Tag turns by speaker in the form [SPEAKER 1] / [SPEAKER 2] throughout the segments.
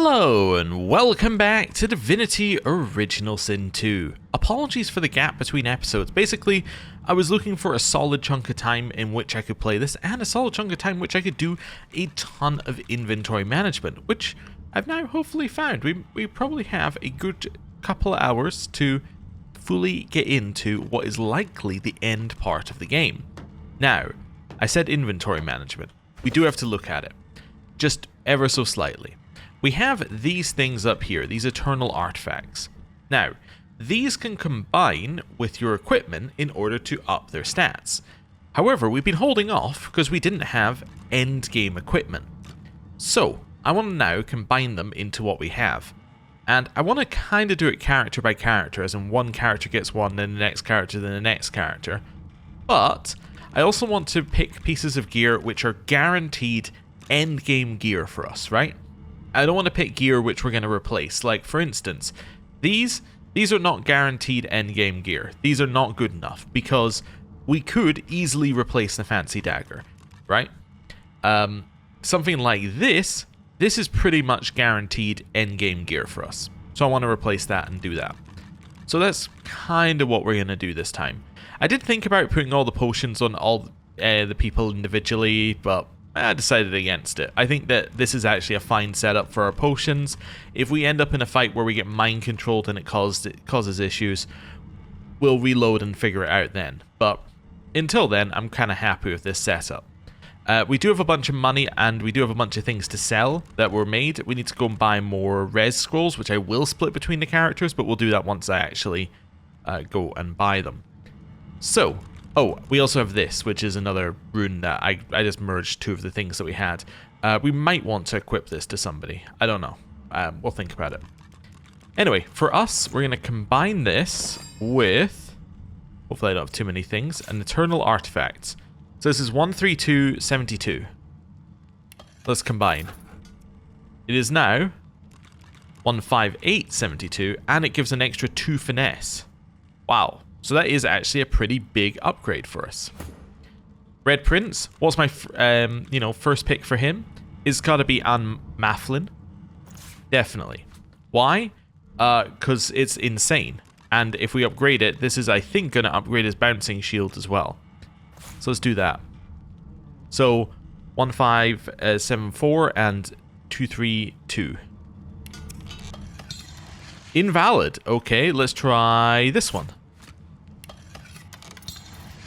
[SPEAKER 1] Hello and welcome back to Divinity Original Sin 2. Apologies for the gap between episodes. Basically, I was looking for a solid chunk of time in which I could play this and a solid chunk of time in which I could do a ton of inventory management, which I've now hopefully found. We probably have a good couple of hours to fully get into what is likely the end part of the game. Now, I said inventory management. We do have to look at it, just ever so slightly. We have these things up here, these eternal artifacts. Now, these can combine with your equipment in order to up their stats. However, we've been holding off because we didn't have end game equipment. So, I want to now combine them into what we have. And I want to kind of do it character by character, as in one character gets one, then the next character, then the next character. But I also want to pick pieces of gear which are guaranteed end game gear for us, right? I don't want to pick gear which we're going to replace. Like, for instance, these are not guaranteed endgame gear. These are not good enough because we could easily replace the fancy dagger, right? Something like this is pretty much guaranteed endgame gear for us. So I want to replace that and do that. So that's kind of what we're going to do this time. I did think about putting all the potions on all the people individually, but I decided against it. I think that this is actually a fine setup for our potions. If we end up in a fight where we get mind controlled and it causes issues, we'll reload and figure it out then. But until then, I'm kind of happy with this setup. We do have a bunch of money and we do have a bunch of things to sell that were made. We need to go and buy more res scrolls, which I will split between the characters, but we'll do that once I actually go and buy them. So, oh, we also have this, which is another rune that I just merged two of the things that we had. We might want to equip this to somebody. I don't know. We'll think about it. Anyway, for us, we're going to combine this with, hopefully I don't have too many things, an eternal artifact. So this is 13272. Let's combine. It is now 15872, and it gives an extra 2 finesse. Wow. So that is actually a pretty big upgrade for us. Red Prince, what's my first pick for him? It's got to be Anne Mafflin. Definitely. Why? Because it's insane. And if we upgrade it, this is, I think, going to upgrade his bouncing shield as well. So let's do that. So 1574 and 232. Invalid. Okay, let's try this one.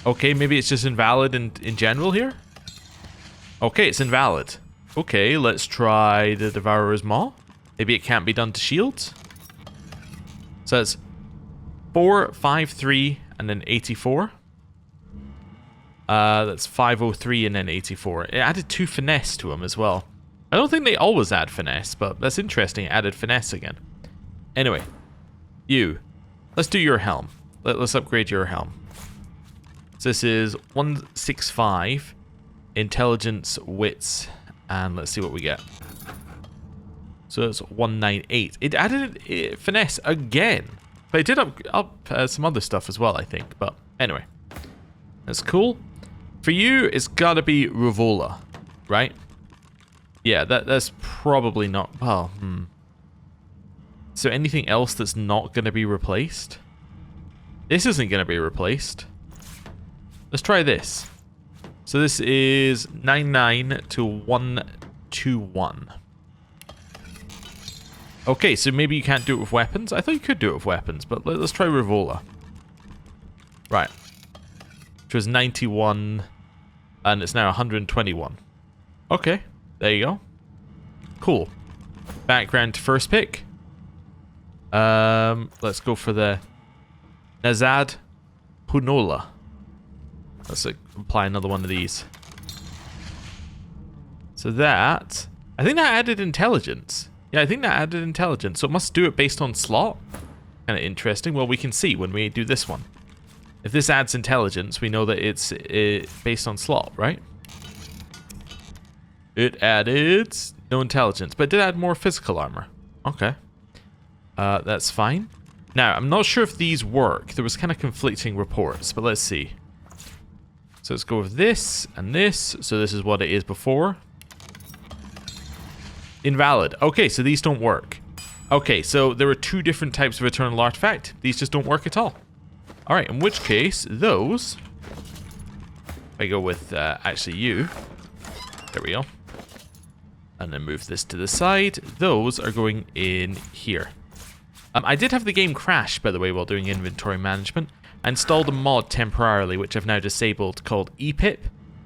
[SPEAKER 1] Okay, maybe it's just invalid in general here? Okay, it's invalid. Okay, let's try the Devourer's Maw. Maybe it can't be done to shields. So it's 453 and then 84. That's 503 and then 84. It added 2 finesse to them as well. I don't think they always add finesse, but that's interesting. It added finesse again. Anyway, let's do your helm. Let's upgrade your helm. So this is 165 intelligence, wits, and let's see what we get. So it's 198. It added finesse again, but it did up some other stuff as well, I think. But anyway, that's cool. For you, it's got to be Rivola, right? Yeah, that's probably not. Well, So anything else that's not going to be replaced? This isn't going to be replaced. Let's try this. So this is 99 to 121. Okay, so maybe you can't do it with weapons. I thought you could do it with weapons, but let's try Rivola. Right. Which was 91, and it's now 121. Okay, there you go. Cool. Background to first pick. Let's go for the Nazad Punola. Let's apply another one of these. So that, I think that added intelligence. Yeah, I think that added intelligence. So it must do it based on slot. Kind of interesting. Well, we can see when we do this one. If this adds intelligence, we know that it's based on slot, right? It added no intelligence, but it did add more physical armor. Okay. That's fine. Now, I'm not sure if these work. There was kind of conflicting reports, but let's see. So let's go with this and this. So this is what it is before. Invalid. Okay, so these don't work. Okay, so there are two different types of eternal artifact. These just don't work at all. Alright, in which case, those... If I go with, actually you. There we go. And then move this to the side. Those are going in here. I did have the game crash, by the way, while doing inventory management. I installed a mod temporarily, which I've now disabled, called EPIP,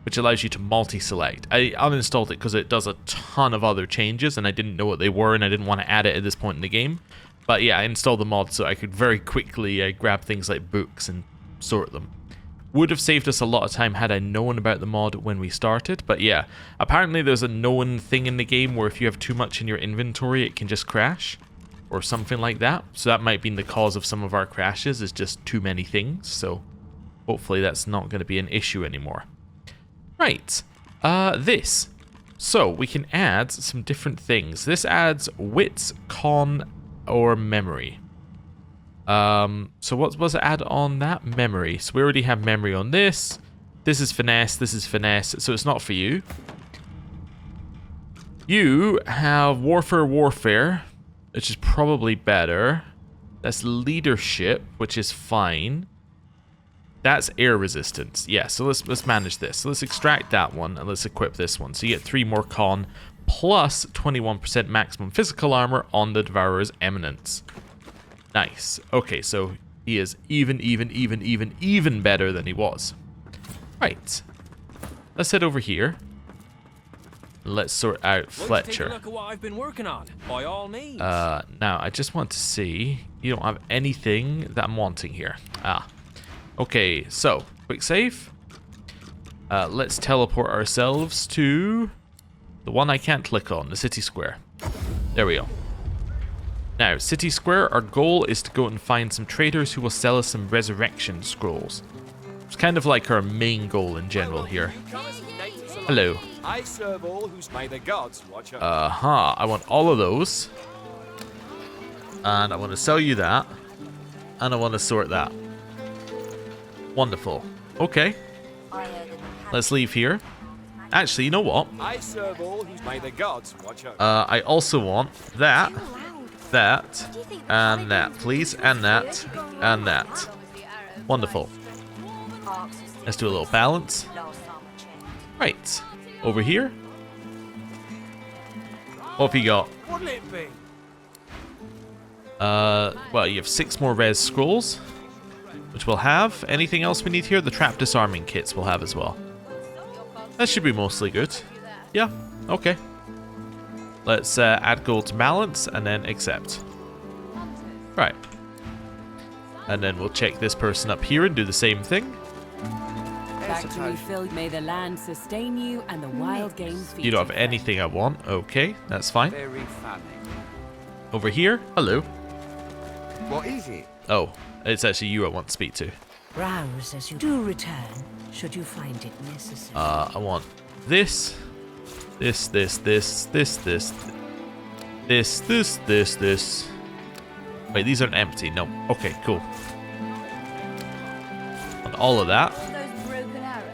[SPEAKER 1] which allows you to multi-select. I uninstalled it because it does a ton of other changes, and I didn't know what they were, and I didn't want to add it at this point in the game. But yeah, I installed the mod so I could very quickly grab things like books and sort them. Would have saved us a lot of time had I known about the mod when we started, but yeah, apparently there's a known thing in the game where if you have too much in your inventory, it can just crash, or something like that. So that might be the cause of some of our crashes, is just too many things, so hopefully that's not going to be an issue anymore. Right, this. So we can add some different things. This adds wits, con, or memory. So what was it add on that? Memory. So we already have memory on this. This is finesse, so it's not for you. You have warfare, which is probably better. That's leadership, which is fine. That's air resistance. Yeah, so let's manage this. So let's extract that one and let's equip this one. So you get 3 more con plus 21% maximum physical armor on the Devourer's Eminence. Nice. Okay, so he is even better than he was. Right. Let's head over here. Let's sort out Fletcher.
[SPEAKER 2] Take a look at what I've been working on, by all means.
[SPEAKER 1] Now I just want to see. You don't have anything that I'm wanting here. Ah. Okay, so quick save. Let's teleport ourselves to the one I can't click on, the city square. There we go. Now, city square, our goal is to go and find some traders who will sell us some resurrection scrolls. It's kind of like our main goal in general here. Hello.
[SPEAKER 3] I serve all whose may the gods watch over.
[SPEAKER 1] I want all of those. And I want to sell you that. And I want to sort that. Wonderful. Okay. Let's leave here. Actually, you know what?
[SPEAKER 3] I serve all whose may the gods watch over.
[SPEAKER 1] I also want that, and that, please, and that, and that. Wonderful. Let's do a little balance. Right. Over here. What have you got?
[SPEAKER 3] What'll it be?
[SPEAKER 1] Well, you have 6 more res scrolls, which we'll have. Anything else we need here? The trap disarming kits we'll have as well. That should be mostly good. Yeah, okay. Let's add gold to balance and then accept. Right. And then we'll check this person up here and do the same thing.
[SPEAKER 4] Factory filled. May the land sustain you and the wild game feed
[SPEAKER 1] You don't have anything I want. Okay, that's fine.
[SPEAKER 3] Very funny.
[SPEAKER 1] Over here. Hello.
[SPEAKER 3] What is it?
[SPEAKER 1] Oh, it's actually you I want to speak to.
[SPEAKER 4] Browse as you do return, should you find it necessary.
[SPEAKER 1] I want this. This. Wait, these aren't empty. No. Okay, cool. Want all of that.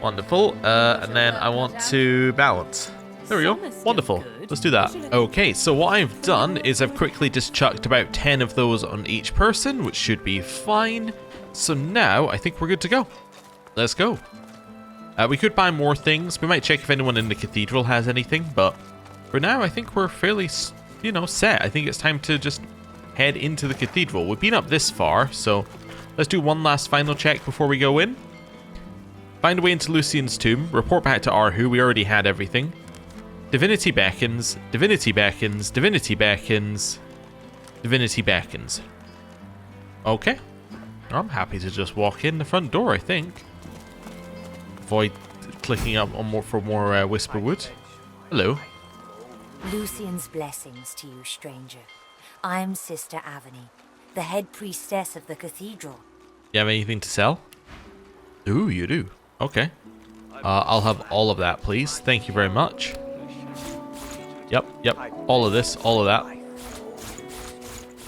[SPEAKER 1] Wonderful. And then I want to balance. There we go. Wonderful. Let's do that. Okay, so what I've done is I've quickly just chucked about 10 of those on each person, which should be fine. So now I think we're good to go. Let's go. We could buy more things. We might check if anyone in the cathedral has anything, but for now I think we're fairly, set. I think it's time to just head into the cathedral. We've been up this far, so let's do one last final check before we go in. Find a way into Lucian's tomb. Report back to Arhu. We already had everything. Divinity beckons. Divinity beckons. Divinity beckons. Divinity beckons. Okay. I'm happy to just walk in the front door, I think. Avoid clicking up on more Whisperwood. Hello.
[SPEAKER 5] Lucian's blessings to you, stranger. I'm Sister Avony, the head priestess of the cathedral.
[SPEAKER 1] You have anything to sell? Ooh, you do. Okay. I'll have all of that, please. Thank you very much. Yep. All of this, all of that.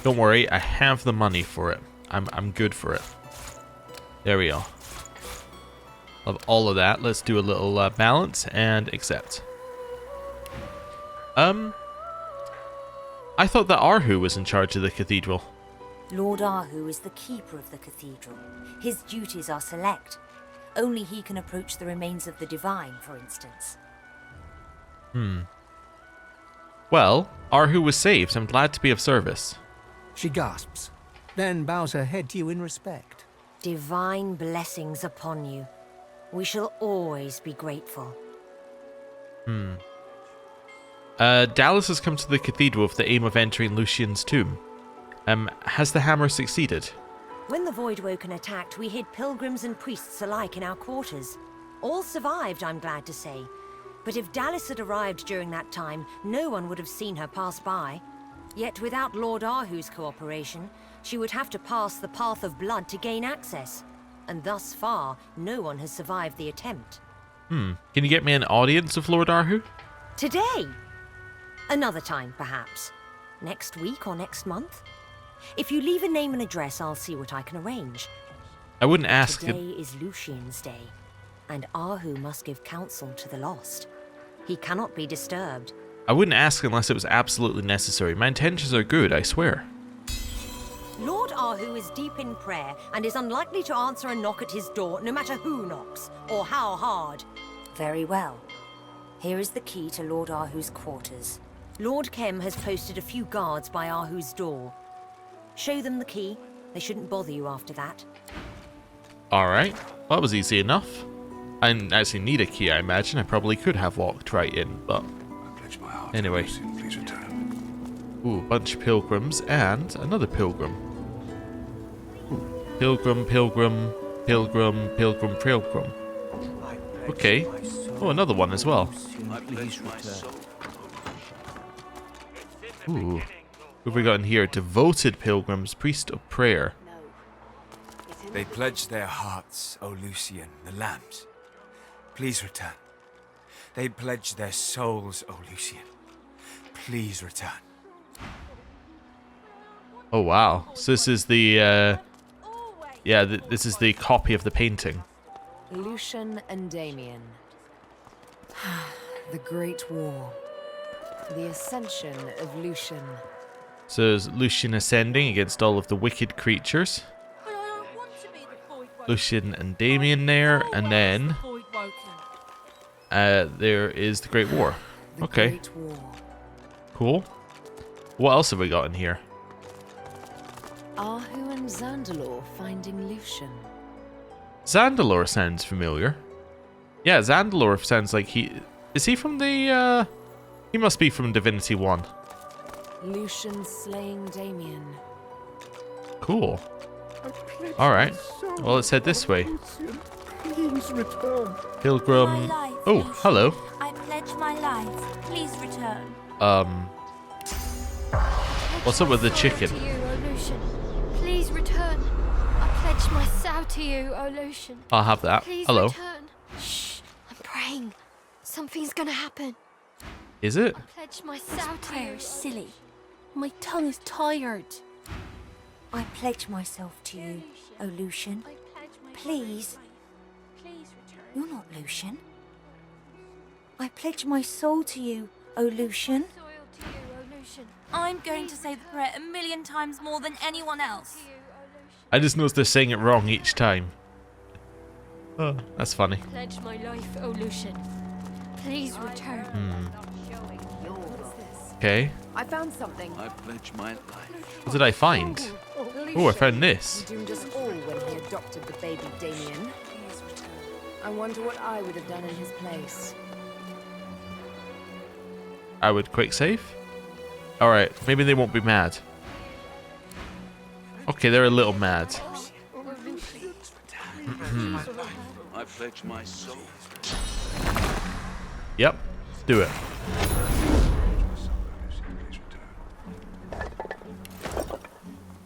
[SPEAKER 1] Don't worry, I have the money for it. I'm good for it. There we go. Love all of that. Let's do a little balance and accept. I thought that Arhu was in charge of the cathedral.
[SPEAKER 5] Lord Arhu is the keeper of the cathedral. His duties are select. Only he can approach the remains of the divine, for instance.
[SPEAKER 1] Well, Arhu was saved. I'm glad to be of service.
[SPEAKER 6] She gasps, then bows her head to you in respect.
[SPEAKER 5] Divine blessings upon you. We shall always be grateful.
[SPEAKER 1] Dallas has come to the cathedral with the aim of entering Lucian's tomb. Has the hammer succeeded?
[SPEAKER 5] When the Voidwoken attacked, we hid pilgrims and priests alike in our quarters. All survived, I'm glad to say. But if Dallas had arrived during that time, no one would have seen her pass by. Yet without Lord Arhu's cooperation, she would have to pass the path of blood to gain access. And thus far, no one has survived the attempt.
[SPEAKER 1] Can you get me an audience of Lord Arhu?
[SPEAKER 5] Today! Another time, perhaps. Next week or next month? If you leave a name and address, I'll see what I can arrange.
[SPEAKER 1] I wouldn't ask.
[SPEAKER 5] Today is Lucian's day, and Arhu must give counsel to the lost. He cannot be disturbed.
[SPEAKER 1] I wouldn't ask unless it was absolutely necessary. My intentions are good, I swear.
[SPEAKER 5] Lord Arhu is deep in prayer and is unlikely to answer a knock at his door, no matter who knocks, or how hard. Very well. Here is the key to Lord Arhu's quarters. Lord Kem has posted a few guards by Arhu's door. Show them the key. They shouldn't bother you after that.
[SPEAKER 1] Alright, well, that was easy enough. I didn't actually need a key, I imagine. I probably could have walked right in, but anyway. Ooh, bunch of pilgrims and another pilgrim. Ooh, pilgrim, pilgrim, pilgrim, pilgrim, pilgrim. Okay. Oh, another one as well. Ooh. What have we got in here? Devoted pilgrims, priest of prayer.
[SPEAKER 7] They pledged their hearts, O Lucian, the lambs. Please return. They pledged their souls, O Lucian. Please return.
[SPEAKER 1] Oh wow. So this is the this is the copy of the painting.
[SPEAKER 4] Lucian and Damien. The Great War. The Ascension of Lucian.
[SPEAKER 1] So there's Lucian ascending against all of the wicked creatures. Lucian and Damien there, and then there is the Great War. Okay.
[SPEAKER 4] Great War.
[SPEAKER 1] Cool. What else have we got in here?
[SPEAKER 4] Arhu and Zandalor finding Lucian.
[SPEAKER 1] Zandalor sounds familiar. Yeah, Zandalor sounds like he... Is he from the... He must be from Divinity 1.
[SPEAKER 4] Lucian slaying Damien.
[SPEAKER 1] Cool. Alright. Well, let's head this way.
[SPEAKER 6] Please return.
[SPEAKER 1] Pilgrim...
[SPEAKER 8] My life,
[SPEAKER 1] Oh,
[SPEAKER 8] Lucian.
[SPEAKER 1] hello.
[SPEAKER 8] I pledge my life. Please return.
[SPEAKER 1] What's up with the chicken?
[SPEAKER 9] To you, O Lucian. Please return. I pledge my sow to you, O Lucian.
[SPEAKER 1] I'll have that.
[SPEAKER 9] Please
[SPEAKER 1] Hello.
[SPEAKER 9] return. Shh. I'm praying. Something's gonna happen.
[SPEAKER 1] Is it?
[SPEAKER 9] I pledge my sow to
[SPEAKER 8] Prayer
[SPEAKER 9] you.
[SPEAKER 8] is silly. My tongue is tired.
[SPEAKER 5] I pledge myself to you, O Lucian.
[SPEAKER 9] I pledge my
[SPEAKER 5] Please.
[SPEAKER 9] soul. Please return.
[SPEAKER 5] You're not Lucian. I pledge my soul to you, O Lucian.
[SPEAKER 9] Soil to you, O Lucian.
[SPEAKER 8] I'm going to say the prayer 1,000,000 times more than anyone else.
[SPEAKER 9] To you, O Lucian.
[SPEAKER 1] I just noticed they're saying it wrong each time. Oh, that's funny.
[SPEAKER 9] Pledge my life, O Lucian. Please return.
[SPEAKER 1] Okay.
[SPEAKER 4] I found something.
[SPEAKER 10] I pledge my life.
[SPEAKER 1] What did I find? Oh, I found this.
[SPEAKER 4] He doomed us all when he adopted the baby Damien. I wonder what I would have done in his place.
[SPEAKER 1] I would quick save. Alright, maybe they won't be mad. Okay, they're a little mad.
[SPEAKER 10] I pledge my soul.
[SPEAKER 1] Yep, do it.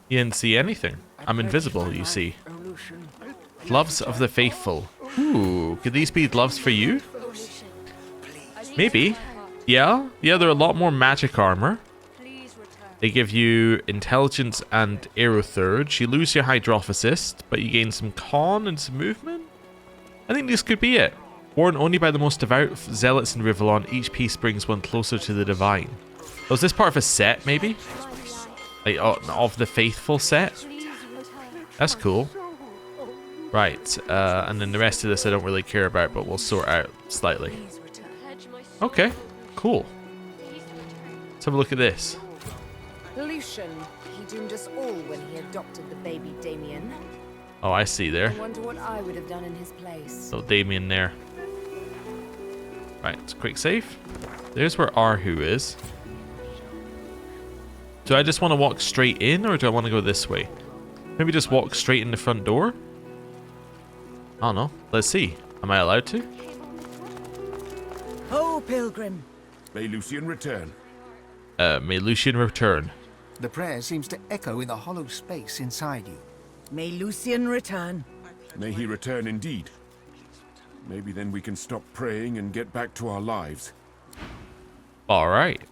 [SPEAKER 1] You didn't see anything. I'm invisible, you see. Gloves of the Faithful. Ooh, could these be gloves for you? Maybe. Yeah, they're a lot more magic armor. They give you intelligence and aerothurge. You lose your hydrophysist, but you gain some con and some movement. I think this could be it. Worn only by the most devout zealots in Rivellon, each piece brings one closer to the divine. Oh, is this part of a set, maybe? Like, of the Faithful set? That's cool. Right, and then the rest of this I don't really care about, but we'll sort out slightly. Okay, cool. Let's have a look at this.
[SPEAKER 4] Lucian, he doomed us all when he adopted the baby Damien.
[SPEAKER 1] Oh, I see there.
[SPEAKER 4] I wonder what I would have done in his place.
[SPEAKER 1] Little Damien there. Right, quick save. There's where Arhu is. Do I just want to walk straight in, or do I want to go this way? Maybe just walk straight in the front door? I don't know. Let's see. Am I allowed to?
[SPEAKER 5] Ho, pilgrim.
[SPEAKER 11] May Lucian return.
[SPEAKER 1] May Lucian return.
[SPEAKER 6] The prayer seems to echo in the hollow space inside you.
[SPEAKER 5] May Lucian return.
[SPEAKER 11] May he return indeed. Maybe then we can stop praying and get back to our lives.
[SPEAKER 1] Alright.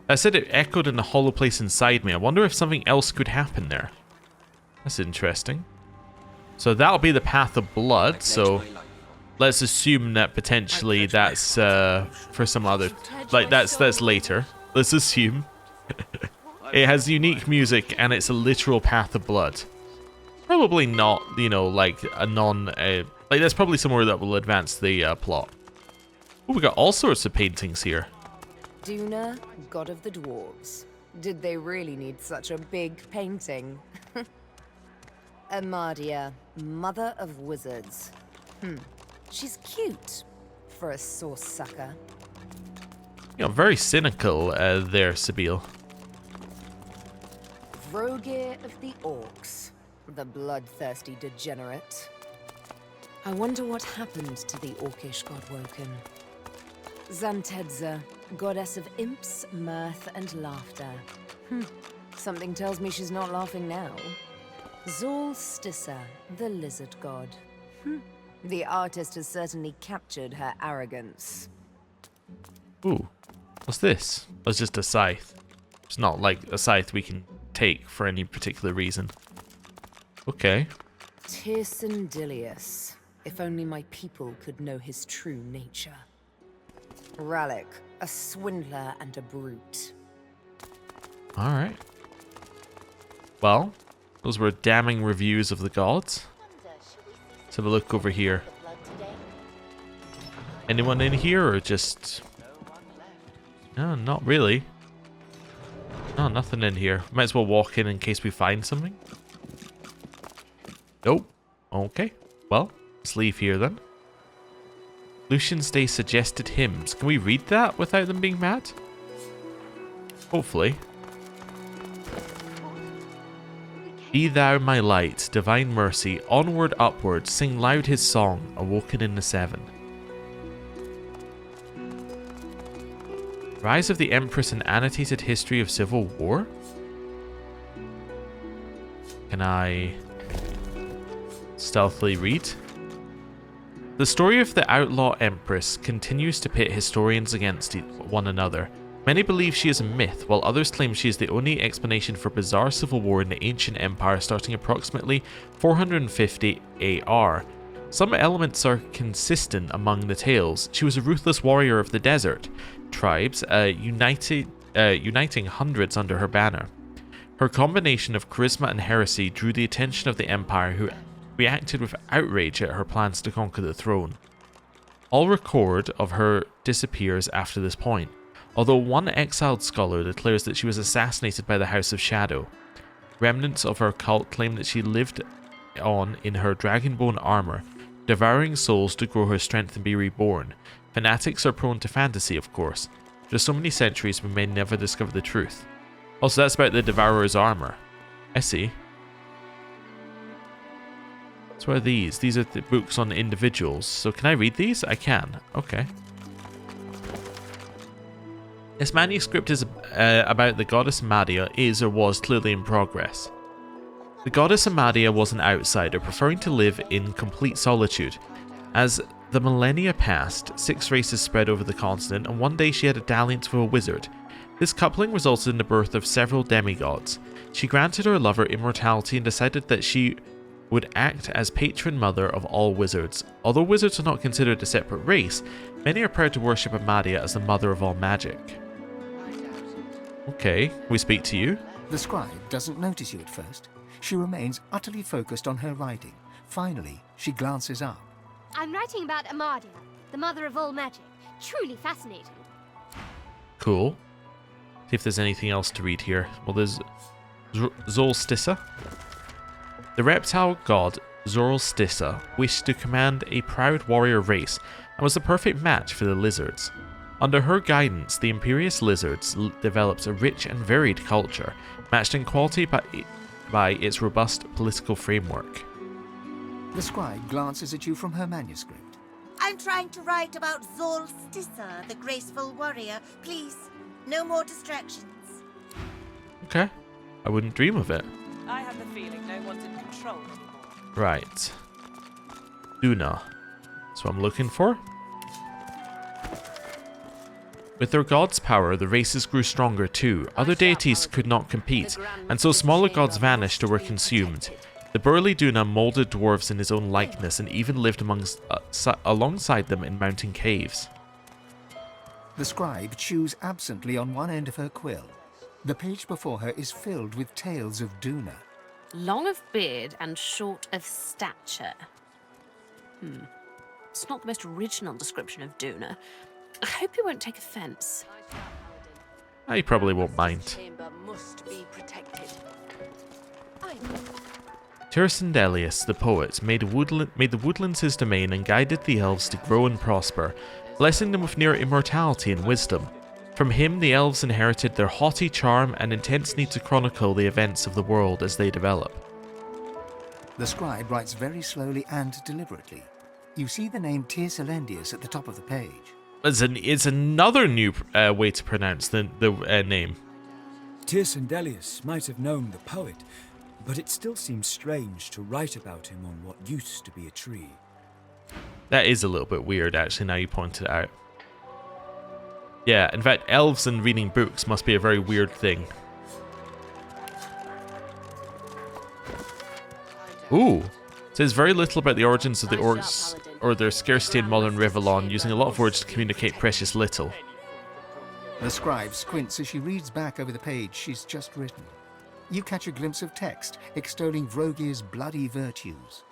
[SPEAKER 1] I said it echoed in the hollow place inside me. I wonder if something else could happen there. That's interesting. So that'll be the path of blood, so let's assume that potentially that's for some other... Like, that's later. Let's assume. It has unique music and it's a literal path of blood. Probably not, you know, like a non... like, that's probably somewhere that will advance the plot. Oh, we got all sorts of paintings here.
[SPEAKER 4] Duna, god of the dwarves. Did they really need such a big painting? Amadia, mother of wizards. She's cute for a sauce sucker.
[SPEAKER 1] You know, very cynical there, Sabine.
[SPEAKER 4] Vrogir of the orcs, the bloodthirsty degenerate. I wonder what happened to the orcish god Woken. Zantedza, goddess of imps, mirth, and laughter. Something tells me she's not laughing now. Zol Stissa, the lizard god. The artist has certainly captured her arrogance.
[SPEAKER 1] Ooh, what's this? Oh, it's just a scythe. It's not like a scythe we can take for any particular reason. Okay.
[SPEAKER 4] Tirsan Dilius. If only my people could know his true nature. Rallic, a swindler and a brute.
[SPEAKER 1] Alright. Well, those were damning reviews of the gods. Let's have a look over here. Anyone in here, or just... No, not really. No, nothing in here. Might as well walk in case we find something. Nope. Okay. Well, let's leave here then. Lucian's Day suggested hymns. Can we read that without them being mad? Hopefully. Be thou my light, divine mercy, onward, upward, sing loud his song, awoken in the seven. Rise of the Empress and annotated history of civil war? Can I stealthily read? The story of the outlaw Empress continues to pit historians against one another. Many believe she is a myth, while others claim she is the only explanation for bizarre civil war in the ancient empire starting approximately 450 AR. Some elements are consistent among the tales. She was a ruthless warrior of the desert, tribes uniting hundreds under her banner. Her combination of charisma and heresy drew the attention of the empire, who reacted with outrage at her plans to conquer the throne. All record of her disappears after this point, although one exiled scholar declares that she was assassinated by the House of Shadow. Remnants of her cult claim that she lived on in her dragonbone armor, devouring souls to grow her strength and be reborn. Fanatics are prone to fantasy, of course. For so many centuries we may never discover the truth. Also, that's about the Devourer's armor. I see. So what are these? These are the books on individuals. So can I read these? I can. Okay. This manuscript is about the goddess Amadia is or was clearly in progress. The goddess Amadia was an outsider, preferring to live in complete solitude. As the millennia passed, 6 races spread over the continent, and one day she had a dalliance with a wizard. This coupling resulted in the birth of several demigods. She granted her lover immortality and decided that she would act as patron mother of all wizards. Although wizards are not considered a separate race, many are proud to worship Amadia as the mother of all magic. Okay, we speak to you.
[SPEAKER 6] The scribe doesn't notice you at first. She remains utterly focused on her writing. Finally, she glances up.
[SPEAKER 9] I'm writing about Amadia, the mother of all magic. Truly fascinating.
[SPEAKER 1] Cool. See if there's anything else to read here. Well, there's Zolstissa. The reptile god Zolstissa wished to command a proud warrior race and was the perfect match for the lizards. Under her guidance, the imperious lizards developed a rich and varied culture, matched in quality by its robust political framework.
[SPEAKER 6] The scribe glances at you from her manuscript.
[SPEAKER 12] I'm trying to write about Zolstissa, the graceful warrior. Please, no more distractions.
[SPEAKER 1] Okay. I wouldn't dream of it.
[SPEAKER 13] I have the feeling no one's in control anymore.
[SPEAKER 1] Right. Duna. That's what I'm looking for. With their god's power, the races grew stronger too. Other deities could not compete, and so smaller gods vanished or were consumed. The burly Duna molded dwarves in his own likeness and even lived alongside them in mountain caves.
[SPEAKER 6] The scribe chews absently on one end of her quill. The page before her is filled with tales of Duna.
[SPEAKER 14] Long of beard and short of stature. It's not the most original description of Duna. I hope you won't take offense.
[SPEAKER 1] I probably won't mind. Tircendelius, the poet, made the woodlands his domain and guided the elves to grow and prosper, blessing them with near immortality and wisdom. From him, the elves inherited their haughty charm and intense need to chronicle the events of the world as they develop.
[SPEAKER 6] The scribe writes very slowly and deliberately. You see the name Tircendelius at the top of the page.
[SPEAKER 1] It's another new way to pronounce the name.
[SPEAKER 15] Tircendelius might have known the poet, but it still seems strange to write about him on what used to be a tree.
[SPEAKER 1] That is a little bit weird, actually, now you point it out. Yeah, in fact, elves and reading books must be a very weird thing. Ooh. It says very little about the origins of the orcs or their scarcity in modern Revellon, using a lot of words to communicate precious little.
[SPEAKER 6] The scribe squints as she reads back over the page she's just written. You catch a glimpse of text extolling Vroegir's bloody virtues.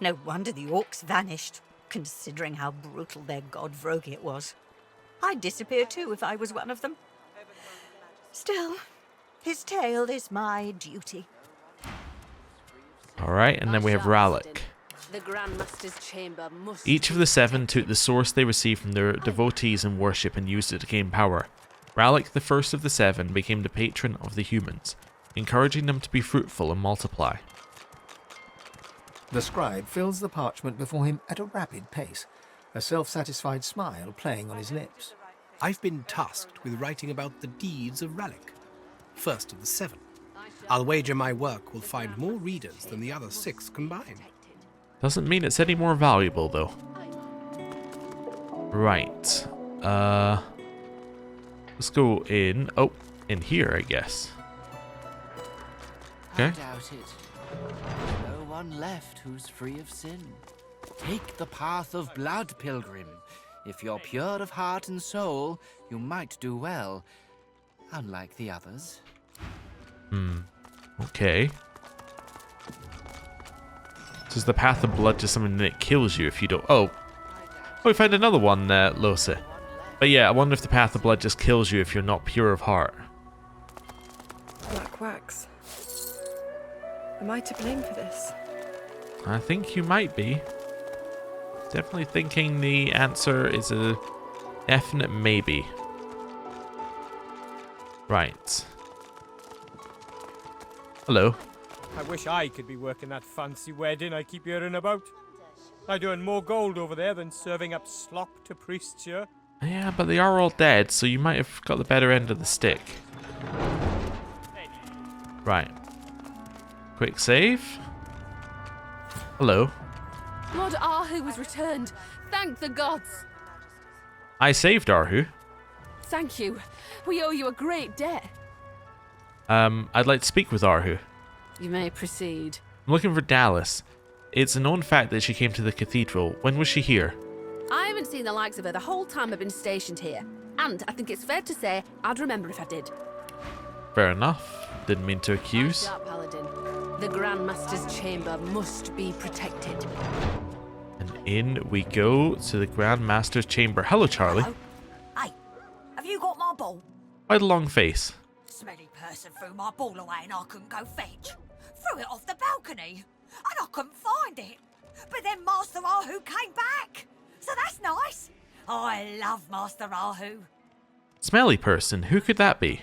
[SPEAKER 16] No wonder the orcs vanished, considering how brutal their god Vroegir was. I'd disappear too if I was one of them. Still, his tale is my duty.
[SPEAKER 1] Alright, and then we have Rallick.
[SPEAKER 14] The Grandmaster's chamber must...
[SPEAKER 1] Each of the 7 took the source they received from their devotees in worship and used it to gain power. Rallick, the first of the 7, became the patron of the humans, encouraging them to be fruitful and multiply.
[SPEAKER 6] The scribe fills the parchment before him at a rapid pace, a self-satisfied smile playing on his lips.
[SPEAKER 17] I've been tasked with writing about the deeds of Rallick, first of the 7. I'll wager my work will find more readers than the other 6 combined.
[SPEAKER 1] Doesn't mean it's any more valuable, though. Right. Let's go in... Oh, in here, I guess. Okay.
[SPEAKER 18] I doubt it. No one left who's free of sin. Take the path of blood, pilgrim. If you're pure of heart and soul, you might do well. Unlike the others.
[SPEAKER 1] Okay. So is the path of blood just something that kills you if you don't... Oh, we found another one, Lose. But yeah, I wonder if the path of blood just kills you if you're not pure of heart.
[SPEAKER 19] Black wax. Am I to blame for this?
[SPEAKER 1] I think you might be. Definitely thinking the answer is a definite maybe. Right. Hello.
[SPEAKER 20] I wish I could be working that fancy wedding I keep hearing about. I'd earn more gold over there than serving up slop to priests here.
[SPEAKER 1] Yeah, but they are all dead, so you might have got the better end of the stick. Right. Quick save. Hello.
[SPEAKER 9] Lord Arhu was returned. Thank the gods.
[SPEAKER 1] I saved Arhu.
[SPEAKER 9] Thank you. We owe you a great debt.
[SPEAKER 1] I'd like to speak with Arhu.
[SPEAKER 14] You may proceed.
[SPEAKER 1] I'm looking for Dallas. It's a known fact that she came to the cathedral. When was she here?
[SPEAKER 14] I haven't seen the likes of her the whole time I've been stationed here. And I think it's fair to say I'd remember if I did.
[SPEAKER 1] Fair enough. Didn't mean to accuse.
[SPEAKER 14] Up, Paladin. The Grand Master's chamber must be protected.
[SPEAKER 1] And in we go to the Grand Master's chamber. Hello, Charlie.
[SPEAKER 5] Hello. Hey, have you got my ball?
[SPEAKER 1] Why the long face?
[SPEAKER 5] Smelly person threw my ball away and I couldn't go fetch. Threw it off the balcony and I couldn't find it. But then Master Ahu came back. So that's nice. I love Master Ahu.
[SPEAKER 1] Smelly person? Who could that be?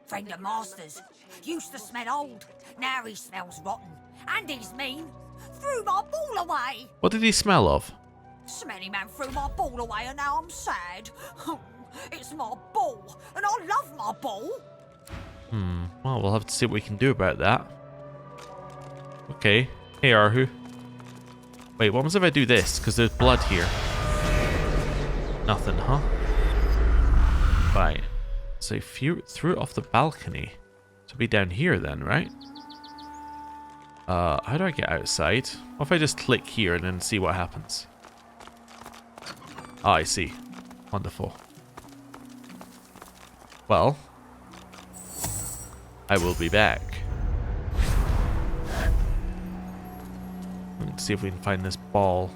[SPEAKER 5] Friend of Master's. Used to smell old. Now he smells rotten. And he's mean. Threw my ball away.
[SPEAKER 1] What did he smell of?
[SPEAKER 5] Smelly man threw my ball away and now I'm sad. It's my ball. And I love my ball.
[SPEAKER 1] Well, we'll have to see what we can do about that. Okay. Hey, Arhu. Wait, what happens if I do this? Because there's blood here. Nothing, huh? Right. So if you threw it off the balcony. So be down here then, right? How do I get outside? What if I just click here and then see what happens? Ah, I see. Wonderful. Well, I will be back. Let's see if we can find this ball.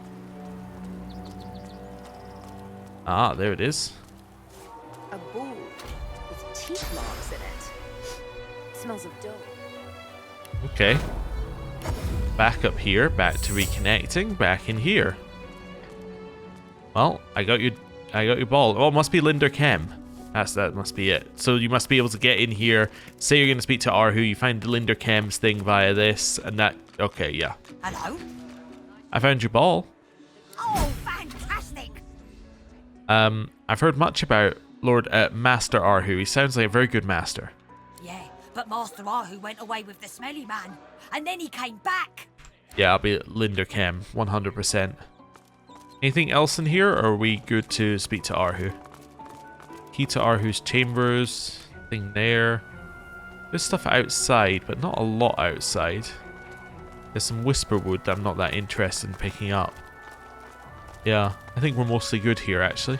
[SPEAKER 1] Ah, there it is.
[SPEAKER 4] A ball with teeth marks in it. Smells of dough.
[SPEAKER 1] Okay. Back up here, back to reconnecting, back in here. Well, I got your ball. Oh, it must be Linder Chem. That must be it. So you must be able to get in here, say you're going to speak to Arhu, you find the Linder Chem's thing via this, and that... Okay, yeah.
[SPEAKER 5] Hello?
[SPEAKER 1] I found your ball.
[SPEAKER 5] Oh, fantastic!
[SPEAKER 1] I've heard much about Master Arhu. He sounds like a very good master.
[SPEAKER 5] Yeah, but Master Ahu went away with the smelly man, and then he came back.
[SPEAKER 1] Yeah, I'll be at Linder Chem, 100%. Anything else in here, or are we good to speak to Arhu? Key to Arhu's chambers, thing there. There's stuff outside, but not a lot outside. There's some whisperwood that I'm not that interested in picking up. Yeah, I think we're mostly good here, actually.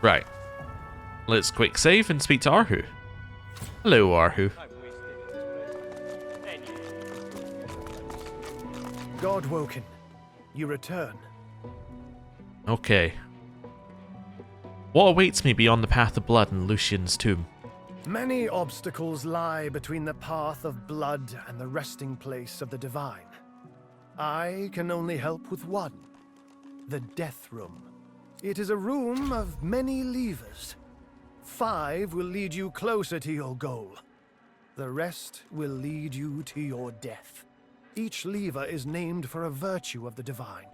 [SPEAKER 1] Right. Let's quick save and speak to Arhu. Hello, Arhu.
[SPEAKER 21] God woken. You return.
[SPEAKER 1] Okay. What awaits me beyond the path of blood in Lucian's tomb?
[SPEAKER 21] Many obstacles lie between the path of blood and the resting place of the divine. I can only help with one. The Death Room. It is a room of many levers. 5 will lead you closer to your goal. The rest will lead you to your death. Each lever is named for a virtue of the divine.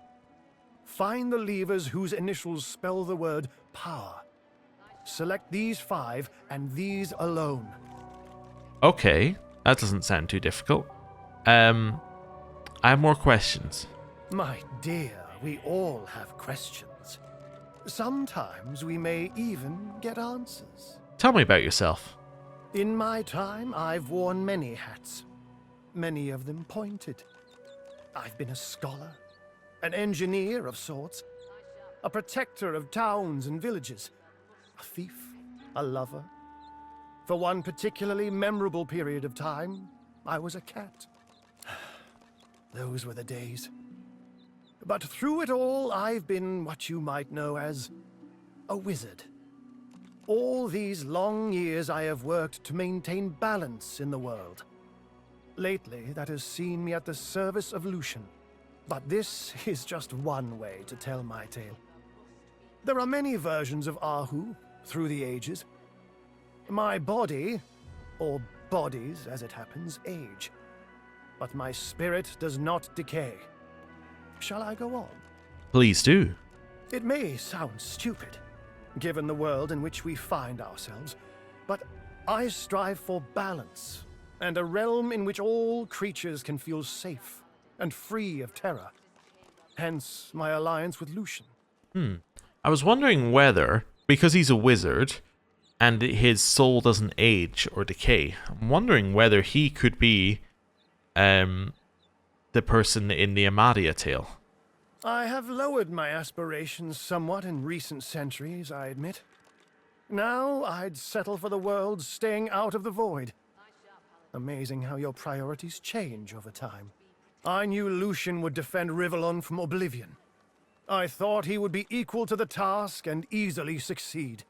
[SPEAKER 21] Find the levers whose initials spell the word power. Select these 5 and these alone.
[SPEAKER 1] Okay, that doesn't sound too difficult. I have more questions.
[SPEAKER 21] My dear, we all have questions. Sometimes we may even get answers.
[SPEAKER 1] Tell me about yourself.
[SPEAKER 21] In my time, I've worn many hats. Many of them pointed. I've been a scholar, an engineer of sorts, a protector of towns and villages, a thief, a lover. For one particularly memorable period of time, I was a cat. Those were the days. But through it all, I've been what you might know as a wizard. All these long years I have worked to maintain balance in the world. Lately, that has seen me at the service of Lucian. But this is just one way to tell my tale. There are many versions of Ahu through the ages. My body, or bodies as it happens, age. But my spirit does not decay. Shall I go on?
[SPEAKER 1] Please do.
[SPEAKER 21] It may sound stupid, given the world in which we find ourselves, but I strive for balance, and a realm in which all creatures can feel safe and free of terror. Hence my alliance with Lucian.
[SPEAKER 1] I was wondering whether, because he's a wizard, and his soul doesn't age or decay, I'm wondering whether he could be the person in the Amadia tale.
[SPEAKER 21] I have lowered my aspirations somewhat in recent centuries, I admit. Now I'd settle for the world staying out of the void. Amazing how your priorities change over time. I knew Lucian would defend Rivellon from oblivion. I thought he would be equal to the task and easily succeed.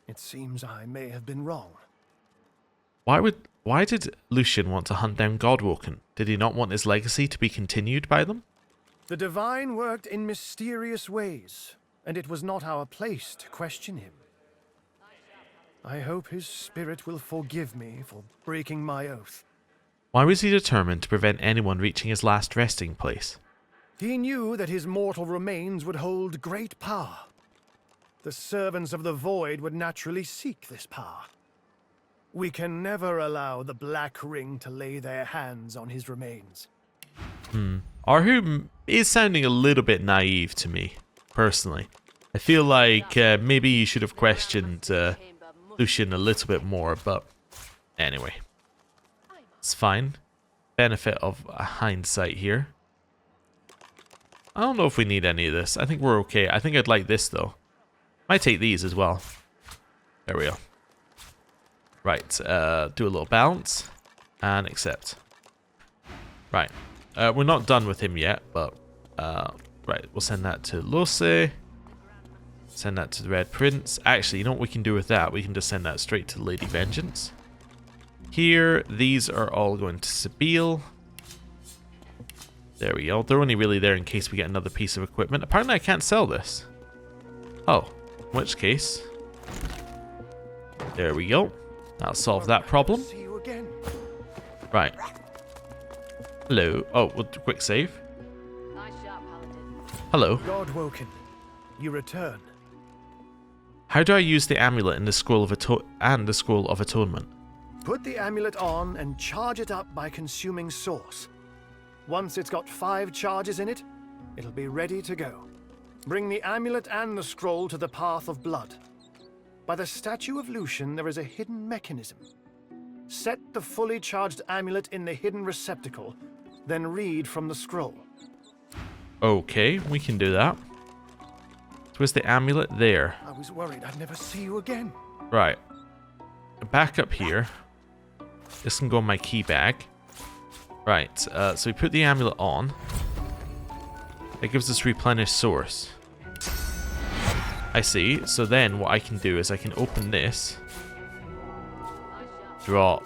[SPEAKER 21] It seems I may have been wrong.
[SPEAKER 1] Why did Lucian want to hunt down Godwoken? Did he not want his legacy to be continued by them?
[SPEAKER 21] The Divine worked in mysterious ways, and it was not our place to question him. I hope his spirit will forgive me for breaking my oath.
[SPEAKER 1] Why was he determined to prevent anyone reaching his last resting place?
[SPEAKER 21] He knew that his mortal remains would hold great power. The servants of the void would naturally seek this power. We can never allow the Black Ring to lay their hands on his remains.
[SPEAKER 1] Arhu is sounding a little bit naive to me, personally. I feel like maybe you should have questioned Lucian a little bit more, but anyway. It's fine. Benefit of hindsight here. I don't know if we need any of this. I think we're okay. I think I'd like this, though. Might take these as well. There we go. Right, do a little balance. And accept. Right. We're not done with him yet, but... right, we'll send that to Lose. Send that to the Red Prince. Actually, you know what we can do with that? We can just send that straight to Lady Vengeance. Here, these are all going to Sabile. There we go. They're only really there in case we get another piece of equipment. Apparently I can't sell this. Oh, in which case... There we go. That'll solve that problem. Right. Hello. Oh, we'll do a quick save. Hello.
[SPEAKER 21] Godwoken, you return.
[SPEAKER 1] How do I use the amulet in the scroll of the scroll of atonement?
[SPEAKER 21] Put the amulet on and charge it up by consuming source. Once it's got 5 charges in it, it'll be ready to go. Bring the amulet and the scroll to the Path of Blood. By the statue of Lucian, there is a hidden mechanism. Set the fully charged amulet in the hidden receptacle, then read from the scroll.
[SPEAKER 1] Okay, we can do that. So where's the amulet? There.
[SPEAKER 21] I was worried I'd never see you again.
[SPEAKER 1] Right. Back up here. This can go in my key bag. Right, so we put the amulet on. It gives us replenished source. I see. So then what I can do is I can open this. Drop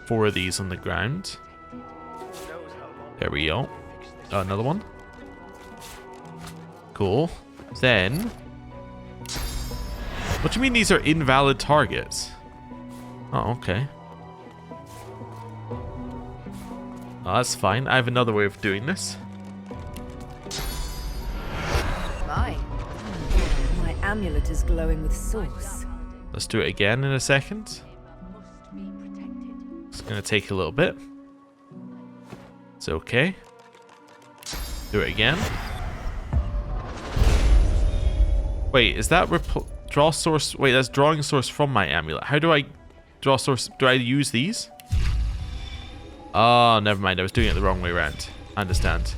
[SPEAKER 1] 4 of these on the ground. There we go. Another one. Cool. Then... What do you mean these are invalid targets? Oh, okay. Oh, that's fine. I have another way of doing this.
[SPEAKER 4] My amulet is glowing with source.
[SPEAKER 1] Let's do it again in a second. It's going to take a little bit. It's okay. Do it again. Wait, is that draw source? Wait, that's drawing source from my amulet. How do I draw source? Do I use these? Oh, never mind. I was doing it the wrong way around. I understand.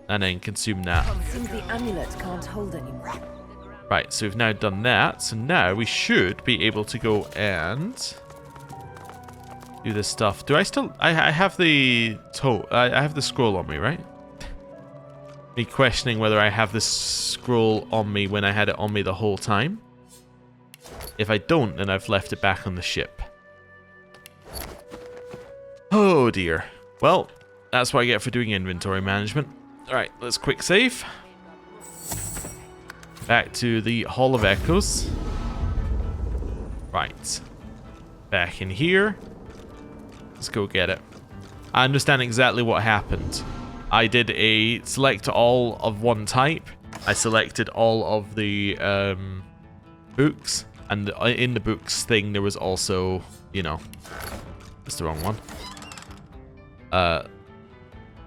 [SPEAKER 1] And then consume that.
[SPEAKER 4] Seems the amulet can't hold anymore.
[SPEAKER 1] Right, so we've now done that. So now we should be able to go and do this stuff. Do I still... I have the... I have the scroll on me, right? Me questioning whether I have this scroll on me when I had it on me the whole time. If I don't, then I've left it back on the ship. Oh dear. Well, that's what I get for doing inventory management. Alright, let's quick save. Back to the Hall of Echoes. Right. Back in here. Let's go get it. I understand exactly what happened. I did a select all of one type. I selected all of the books. And in the books thing, there was also, you know... That's the wrong one.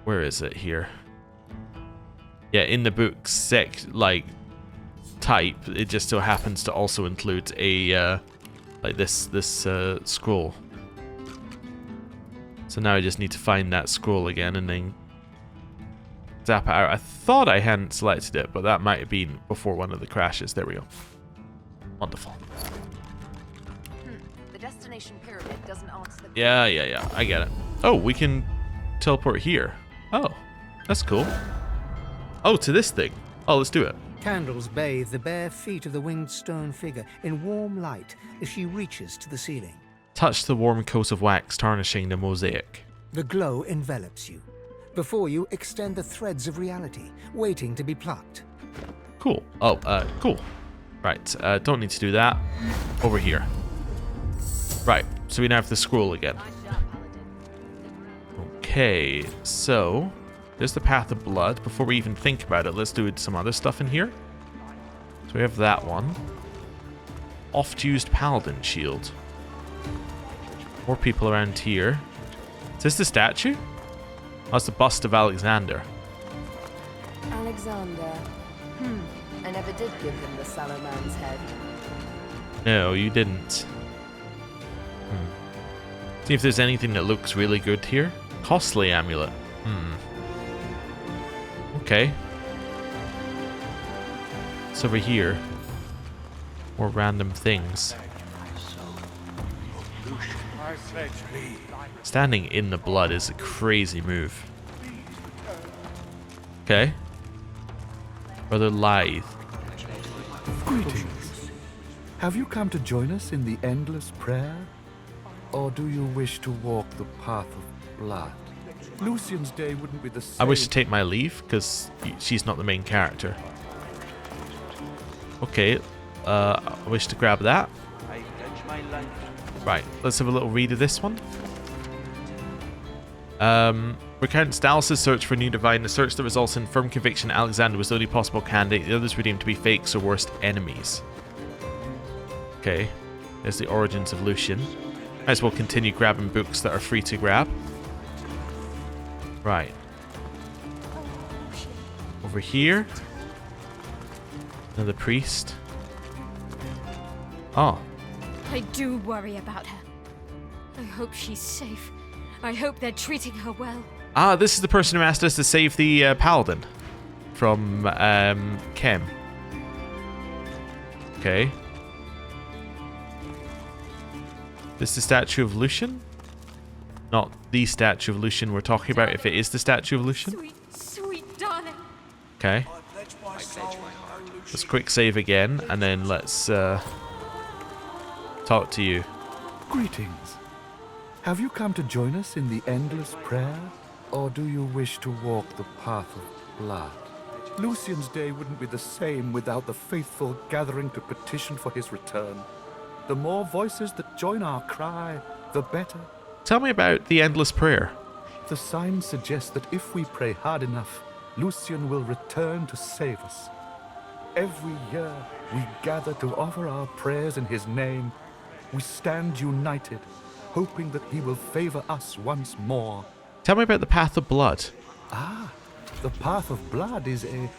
[SPEAKER 1] Where is it here? Yeah, in the books type, it just so happens to also include a like this scroll. So now I just need to find that scroll again and then zap it out. I thought I hadn't selected it, but that might have been before one of the crashes. There we go. Wonderful.
[SPEAKER 4] The destination pyramid doesn't answer the...
[SPEAKER 1] Yeah. I get it. Oh, we can teleport here. Oh, that's cool. Oh, to this thing. Oh, let's do it.
[SPEAKER 6] Candles bathe the bare feet of the winged stone figure in warm light as she reaches to the ceiling.
[SPEAKER 1] Touch the warm coat of wax tarnishing the mosaic.
[SPEAKER 6] The glow envelops you. Before you extend the threads of reality, waiting to be plucked.
[SPEAKER 1] Cool. Oh, cool. Right, don't need to do that. Over here. Right, so we now have to scroll again. Okay, so there's the path of blood. Before we even think about it, let's do some other stuff in here. So we have that one. Oft-used paladin shield. More people around here. Is this the statue? Oh, it's the bust of Alexander.
[SPEAKER 4] Alexander. I never did give him the sallow man's head.
[SPEAKER 1] No, you didn't. See if there's anything that looks really good here. Costly amulet. Okay. It's over here. More random things. Standing in the blood is a crazy move. Okay. Brother Lithe.
[SPEAKER 2] Greetings. Have you come to join us in the endless prayer? Or do you wish to walk the path of blood? Lucian's day wouldn't be the same.
[SPEAKER 1] I wish to take my leave, because she's not the main character. Okay. I wish to grab that. Right, let's have a little read of this one. Recounts Dallas's search for a new divine, a search that results in firm conviction Alexander was the only possible candidate, the others were deemed to be fakes or worst enemies. Okay, there's the origins of Lucian. Might as well continue grabbing books that are free to grab. Right. Over here. Another priest. Oh.
[SPEAKER 9] I do worry about her. I hope she's safe. I hope they're treating her well.
[SPEAKER 1] Ah, this is the person who asked us to save the paladin from Kem. Okay. This is the statue of Lucian? Not the statue of Lucian we're talking about, if it is the statue of Lucian.
[SPEAKER 9] Sweet, sweet darling.
[SPEAKER 1] Okay. Let's quick save again, and then let's talk to you.
[SPEAKER 2] Greetings. Have you come to join us in the endless prayer? Or do you wish to walk the path of blood? Lucian's day wouldn't be the same without the faithful gathering to petition for his return. The more voices that join our cry, the better.
[SPEAKER 1] Tell me about the endless prayer.
[SPEAKER 2] The signs suggest that if we pray hard enough, Lucian will return to save us. Every year, we gather to offer our prayers in his name. We stand united, hoping that he will favor us once more.
[SPEAKER 1] Tell me about the Path of Blood.
[SPEAKER 2] Ah, the Path of Blood is a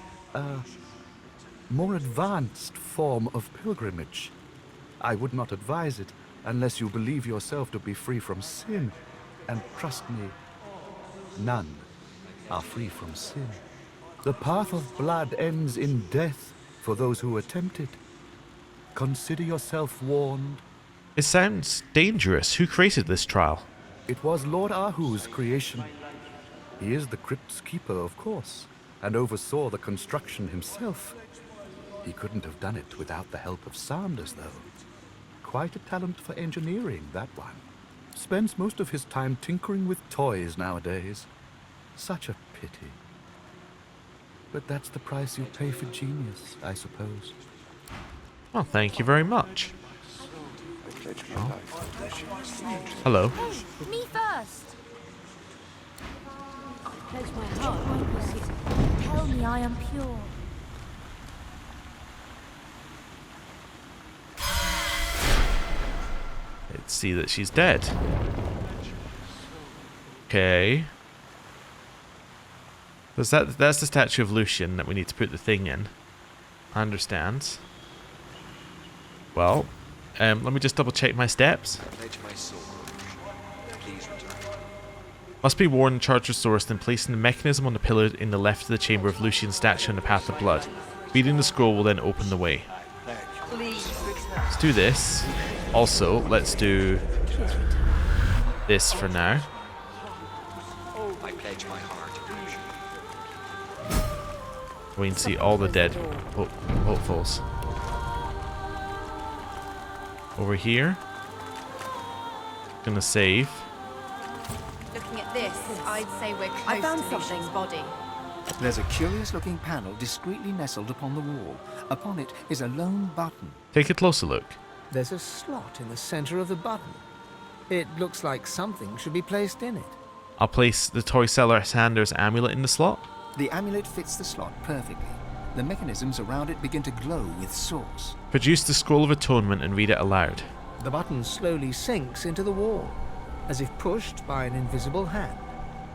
[SPEAKER 2] more advanced form of pilgrimage. I would not advise it unless you believe yourself to be free from sin. And trust me, none are free from sin. The Path of Blood ends in death for those who attempt it. Consider yourself warned.
[SPEAKER 1] It sounds dangerous. Who created this trial?
[SPEAKER 2] It was Lord Ahu's creation. He is the crypt's keeper, of course, and oversaw the construction himself. He couldn't have done it without the help of Sanders, though. Quite a talent for engineering, that one. Spends most of his time tinkering with toys nowadays. Such a pity. But that's the price you pay for genius, I suppose.
[SPEAKER 1] Well, thank you very much. Oh. Hello.
[SPEAKER 8] Hey, me first.
[SPEAKER 9] Pledge my heart, won't you?
[SPEAKER 8] Tell me I am pure.
[SPEAKER 1] Let's see that she's dead. Okay. That's the statue of Lucian that we need to put the thing in. I understand. Well, let me just double check my steps. Must be worn in charge of source, then placing the mechanism on the pillar in the left of the chamber of Lucian's statue on the path of blood. Reading the scroll will then open the way. Let's do this. Also, let's do this for now.
[SPEAKER 3] I pledge my heart.
[SPEAKER 1] We can see all the dead hopefuls. Over here. Gonna save.
[SPEAKER 22] Looking at this, I'd say we're close to Lucian's body.
[SPEAKER 6] There's a curious-looking panel discreetly nestled upon the wall. Upon it is a lone button.
[SPEAKER 1] Take a closer look.
[SPEAKER 23] There's a slot in the center of the button. It looks like something should be placed in it.
[SPEAKER 1] I'll place the toy seller Sander's amulet in the slot.
[SPEAKER 6] The amulet fits the slot perfectly. The mechanisms around it begin to glow with source.
[SPEAKER 1] Produce the scroll of atonement and read it aloud.
[SPEAKER 23] The button slowly sinks into the wall, as if pushed by an invisible hand.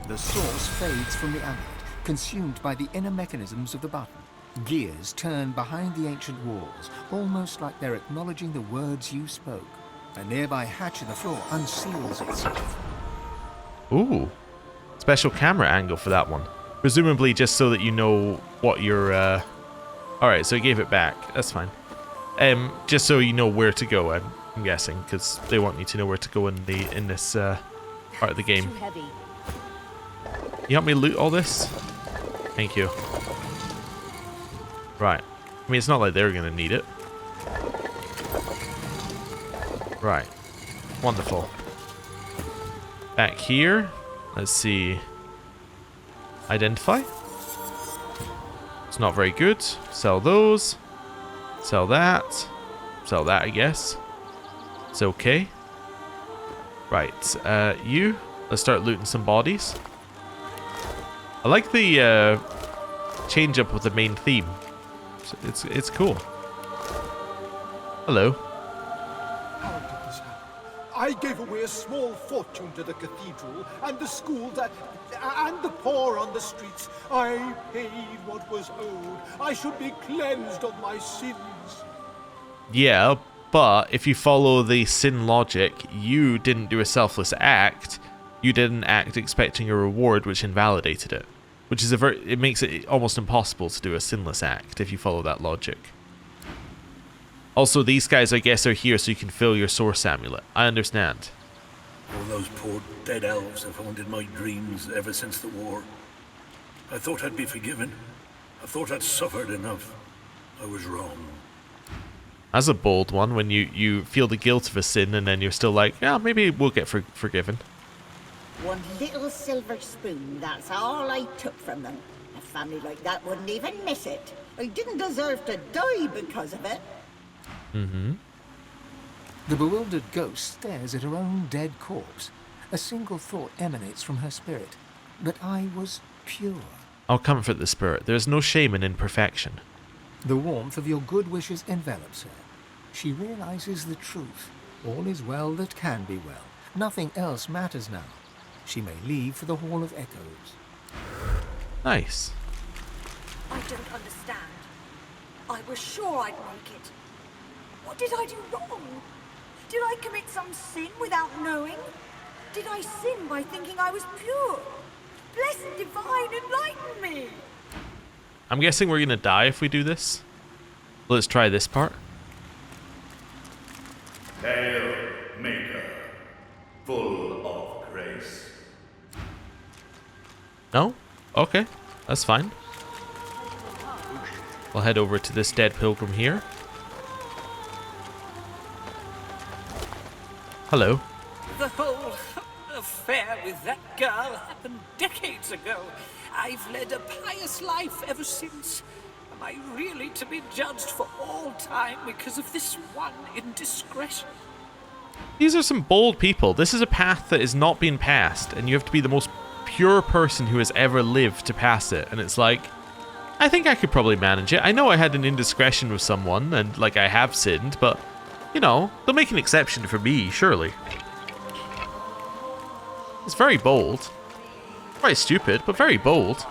[SPEAKER 6] The source fades from the amulet, consumed by the inner mechanisms of the button. Gears turn behind the ancient walls, almost like they're acknowledging the words you spoke. A nearby hatch in the floor unseals itself.
[SPEAKER 1] Ooh. Special camera angle for that one. Presumably just so that you know what you're... Alright, so he gave it back. That's fine. Just so you know where to go, I'm guessing, because they want you to know where to go in this part of the game. You help me loot all this? Thank you. Right. I mean, it's not like they're going to need it. Right. Wonderful. Back here. Let's see. Identify. It's not very good. Sell those. Sell that. Sell that, I guess. It's okay. Right. You. Let's start looting some bodies. I like the change up with the main theme. It's cool. Hello.
[SPEAKER 24] I gave away a small fortune to the cathedral and the schools and the poor on the streets. I paid what was owed. I should be cleansed of my sins.
[SPEAKER 1] Yeah, but if you follow the sin logic, you didn't do a selfless act. You did an act expecting a reward, which invalidated it. Which is it makes it almost impossible to do a sinless act if you follow that logic. Also, these guys, I guess, are here so you can fill your source amulet. I understand.
[SPEAKER 25] All those poor dead elves have haunted my dreams ever since the war. I thought I'd be forgiven. I thought I'd suffered enough. I was wrong.
[SPEAKER 1] That's a bold one, when you feel the guilt of a sin and then you're still like, yeah, maybe we'll get forgiven.
[SPEAKER 12] One little silver spoon, that's all I took from them. A family like that wouldn't even miss it. I didn't deserve to die because of it.
[SPEAKER 1] Mm-hmm.
[SPEAKER 6] The bewildered ghost stares at her own dead corpse. A single thought emanates from her spirit. That I was pure.
[SPEAKER 1] I'll comfort the spirit. There is no shame in imperfection.
[SPEAKER 6] The warmth of your good wishes envelops her. She realizes the truth. All is well that can be well. Nothing else matters now. She may leave for the Hall of Echoes.
[SPEAKER 1] Nice.
[SPEAKER 16] I don't understand. I was sure I'd make it. What did I do wrong? Did I commit some sin without knowing? Did I sin by thinking I was pure? Blessed divine, enlighten me!
[SPEAKER 1] I'm guessing we're gonna die if we do this. Let's try this part.
[SPEAKER 26] Hail, Maker, full of grace.
[SPEAKER 1] No? Okay, that's fine. We'll head over to this dead pilgrim here. Hello.
[SPEAKER 27] The whole affair with that girl happened decades ago. I've led a pious life ever since. Am I really to be judged for all time because of this one indiscretion?
[SPEAKER 1] These are some bold people. This is a path that is not being passed, and you have to be the most pure person who has ever lived to pass it. And it's like, I think I could probably manage it. I know I had an indiscretion with someone, and like I have sinned, but you know, they'll make an exception for me, surely. It's very bold. Quite stupid, but very bold.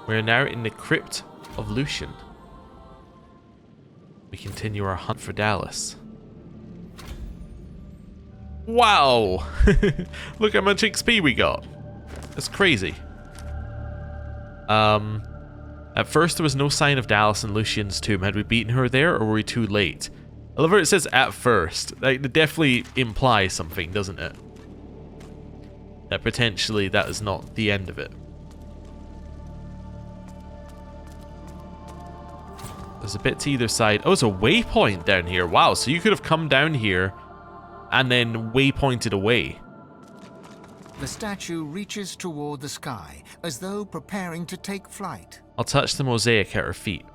[SPEAKER 1] We're now in the crypt of Lucian. We continue our hunt for Dallas. Wow! Look how much XP we got. That's crazy. At first there was no sign of Dallas in Lucian's tomb. Had we beaten her there, or were we too late? I love how it says at first. Like, it definitely implies something, doesn't it? That potentially that is not the end of it. There's a bit to either side. Oh, it's a waypoint down here. Wow, so you could have come down here and then waypointed away.
[SPEAKER 6] The statue reaches toward the sky, as though preparing to take flight.
[SPEAKER 1] I'll touch the mosaic at her feet.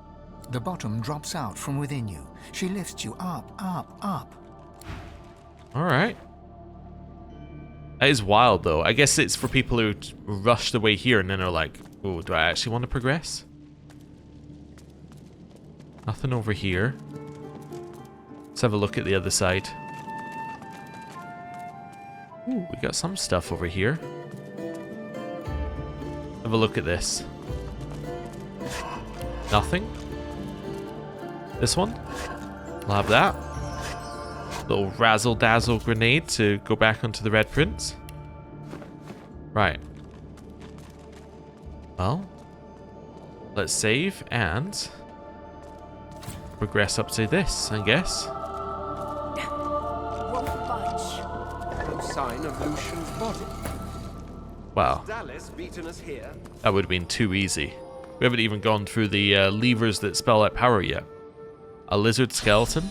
[SPEAKER 6] The bottom drops out from within you. She lifts you up, up, up.
[SPEAKER 1] Alright. That is wild, though. I guess it's for people who rush the way here and then are like, oh, do I actually want to progress? Nothing over here. Let's have a look at the other side. Ooh, we got some stuff over here. Have a look at this. Nothing. This one. I'll have that. Little razzle-dazzle grenade to go back onto the Red Prince. Right. Well, let's save and progress up to this, I guess.
[SPEAKER 7] No sign of Lucian's body.
[SPEAKER 1] Wow.
[SPEAKER 7] Dallas beaten us here.
[SPEAKER 1] That would have been too easy. We haven't even gone through the levers that spell out power yet. A lizard skeleton.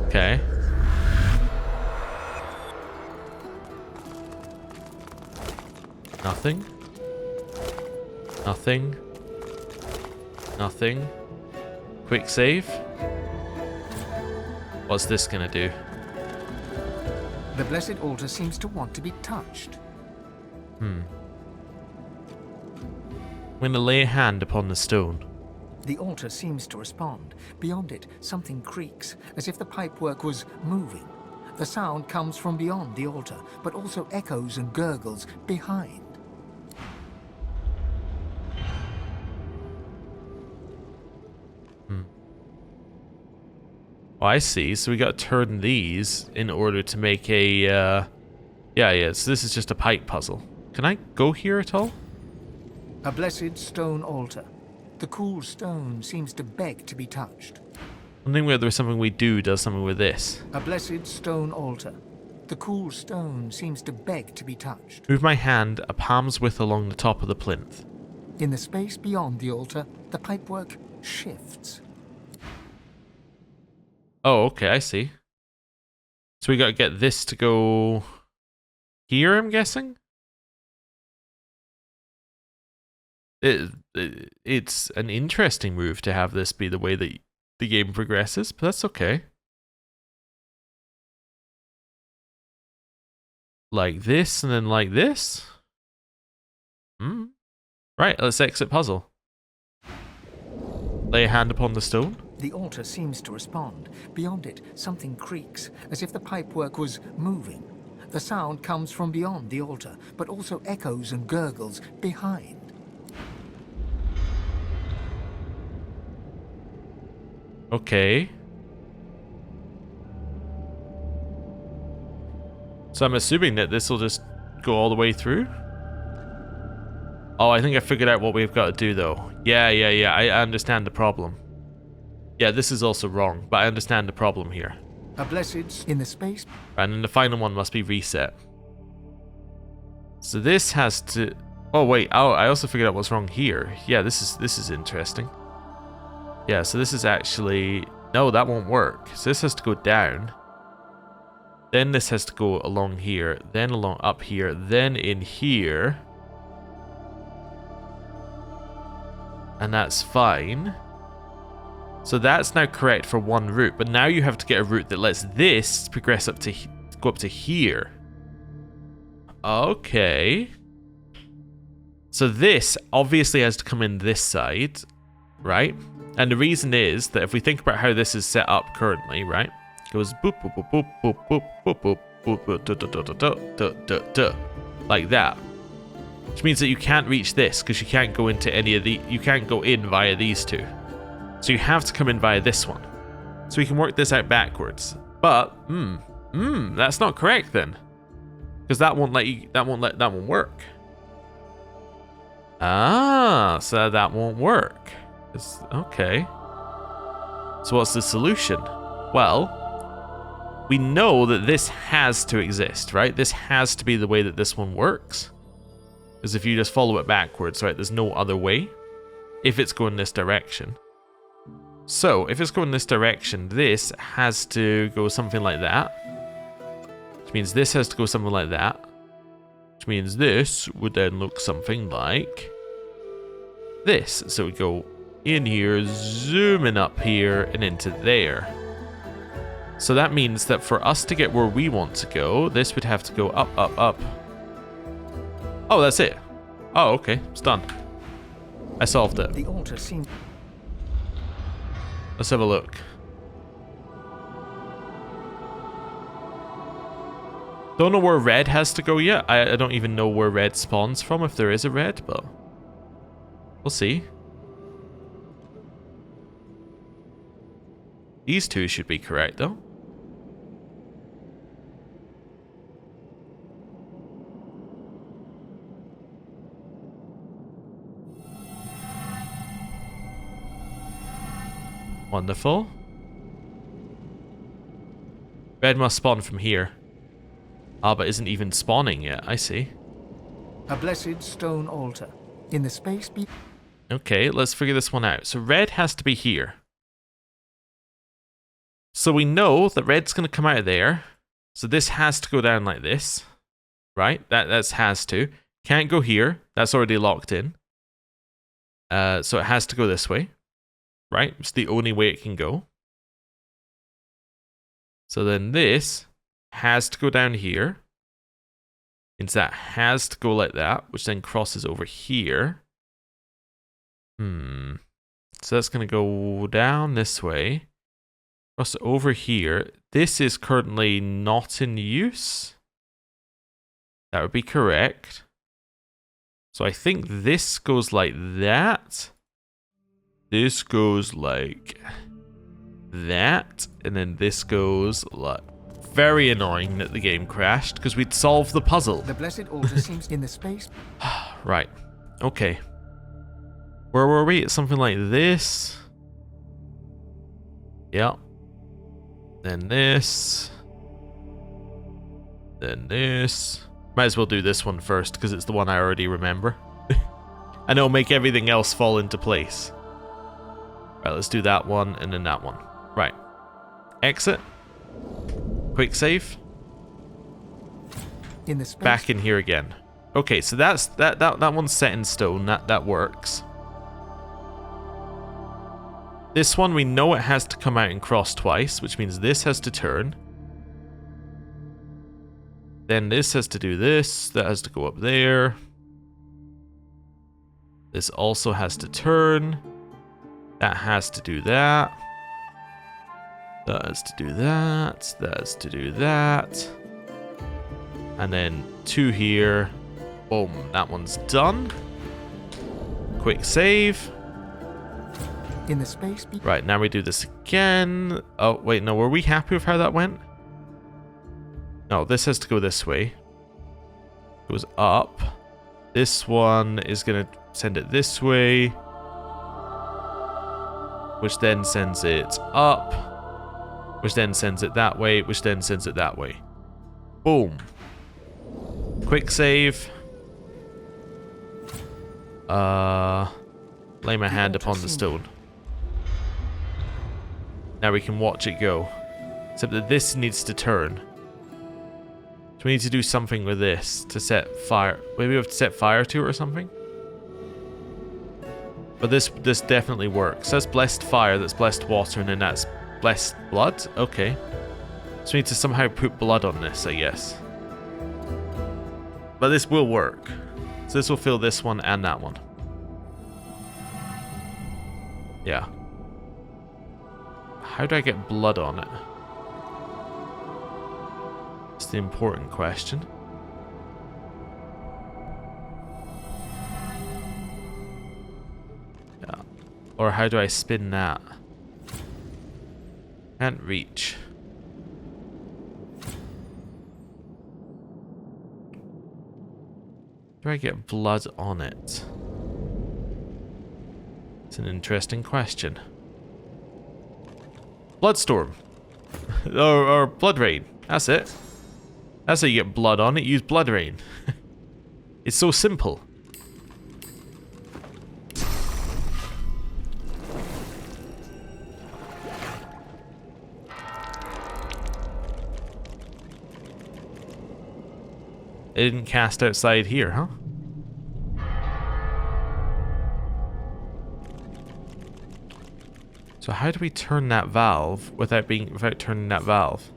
[SPEAKER 1] Okay. Nothing. Nothing. Nothing. Quick save. What's this gonna do?
[SPEAKER 6] The blessed altar seems to want to be touched.
[SPEAKER 1] I'm gonna lay a hand upon the stone.
[SPEAKER 6] The altar seems to respond. Beyond it, something creaks, as if the pipework was moving. The sound comes from beyond the altar, but also echoes and gurgles behind.
[SPEAKER 1] Oh, I see. So we got to turn these in order to make a, yeah, so this is just a pipe puzzle. Can I go here at all?
[SPEAKER 6] A blessed stone altar. The cool stone seems to beg to be touched.
[SPEAKER 1] I'm thinking whether something we do does something with this.
[SPEAKER 6] A blessed stone altar. The cool stone seems to beg to be touched.
[SPEAKER 1] Move my hand a palm's width along the top of the plinth.
[SPEAKER 6] In the space beyond the altar, the pipework shifts.
[SPEAKER 1] Oh, okay, I see. So we gotta get this to go here, I'm guessing? It's an interesting move to have this be the way that the game progresses, but that's okay. Like this, and then like this? Right, let's exit puzzle. Lay a hand upon the stone.
[SPEAKER 6] The altar seems to respond. Beyond it, something creaks, as if the pipework was moving. The sound comes from beyond the altar, but also echoes and gurgles behind.
[SPEAKER 1] Okay. So I'm assuming that this will just go all the way through? Oh, I think I figured out what we've got to do, though. Yeah, I understand the problem. Yeah, this is also wrong, but I understand the problem here.
[SPEAKER 6] A blessed in the space.
[SPEAKER 1] And then the final one must be reset. So this has to... Oh, wait. Oh, I also figured out what's wrong here. Yeah, this is interesting. Yeah, so this is actually... No, that won't work. So this has to go down. Then this has to go along here. Then along up here. Then in here. And that's fine. So that's now correct for one route. But now you have to get a route that lets this progress up to... go up to here. Okay. So this obviously has to come in this side. Right? And the reason is that if we think about how this is set up currently, right? It goes boop, boop, boop, boop, boop, boop, boop, boop, boop, boop, boop, like that. Which means that you can't reach this because you can't go into any of the... You can't go in via these two. So you have to come in via this one. So we can work this out backwards. But, that's not correct then. Because that won't let that one work. Ah, so that won't work. Okay. So what's the solution? Well, we know that this has to exist, right? This has to be the way that this one works. Because if you just follow it backwards, right, there's no other way. If it's going this direction. So, if it's going this direction, this has to go something like that. Which means this has to go something like that. Which means this would then look something like this. So we go in here, zooming up here, and into there. So that means that for us to get where we want to go, this would have to go up, up, up. Oh, that's it. Oh, okay. It's done. I solved it.
[SPEAKER 6] The altar seems...
[SPEAKER 1] Let's have a look. Don't know where red has to go yet. I don't even know where red spawns from, if there is a red, but we'll see. These two should be correct, though. Wonderful. Red must spawn from here. Ah, but isn't even spawning yet. I see.
[SPEAKER 6] A blessed stone altar. In the space be...
[SPEAKER 1] Okay, let's figure this one out. So red has to be here. So we know that red's going to come out of there. So this has to go down like this. Right? That's has to. Can't go here. That's already locked in. So it has to go this way. Right? It's the only way it can go. So then this has to go down here. Means that has to go like that, which then crosses over here. So that's going to go down this way. Cross over here. This is currently not in use. That would be correct. So I think this goes like that. This goes like that. And then this goes like... Very annoying that the game crashed, because we'd solved the puzzle.
[SPEAKER 6] The blessed altar seems in the space.
[SPEAKER 1] Right. Okay. Where were we? It's something like this. Yep. Then this. Then this. Might as well do this one first, because it's the one I already remember. And it'll make everything else fall into place. Right, let's do that one, and then that one. Right. Exit. Quick save.
[SPEAKER 6] In the space.
[SPEAKER 1] Back in here again. Okay, so that's that one's set in stone. That works. This one we know it has to come out and cross twice, which means this has to turn. Then this has to do this. That has to go up there. This also has to turn. That has to do that. That has to do that. That has to do that. And then 2 here. Boom. That one's done. Quick save.
[SPEAKER 6] In the space.
[SPEAKER 1] Right, now we do this again. Oh, wait, no. Were we happy with how that went? No, this has to go this way. Goes up. This one is going to send it this way. Which then sends it up. Which then sends it that way, which then sends it that way. Boom. Quick save. Lay my hand upon the stone. Now we can watch it go. Except that this needs to turn. So we need to do something with this to set fire. Maybe we have to set fire to it or something? But this definitely works. That's blessed fire, that's blessed water, and then that's blessed blood? Okay. So we need to somehow put blood on this, I guess. But this will work. So this will fill this one and that one. Yeah. How do I get blood on it? It's the important question. Yeah. Or how do I spin that? Can't reach. Do I get blood on it? It's an interesting question. Bloodstorm. or blood rain. That's it. That's how you get blood on it. Use blood rain. It's so simple. It didn't cast outside here, huh? So how do we turn that valve without turning that valve?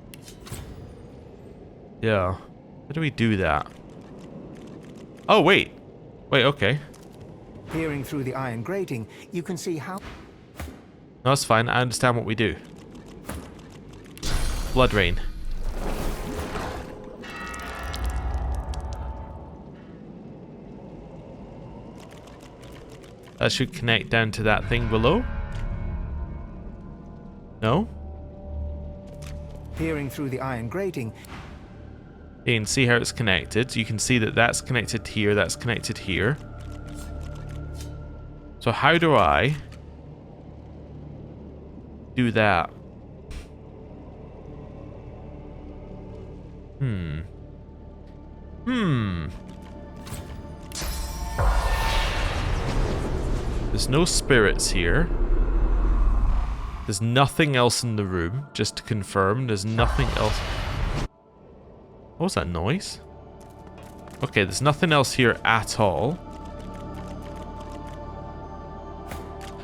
[SPEAKER 1] Yeah. How do we do that? Oh, wait. Wait, okay.
[SPEAKER 6] Peering through the iron grating, you can see how...
[SPEAKER 1] No, that's fine. I understand what we do. Blood rain. That should connect down to that thing below. No?
[SPEAKER 6] Peering through the iron grating.
[SPEAKER 1] You can see how it's connected. You can see that that's connected here, that's connected here. So how do I do that? There's no spirits here. There's nothing else in the room, just to confirm. There's nothing else. What was that noise? Okay, there's nothing else here at all.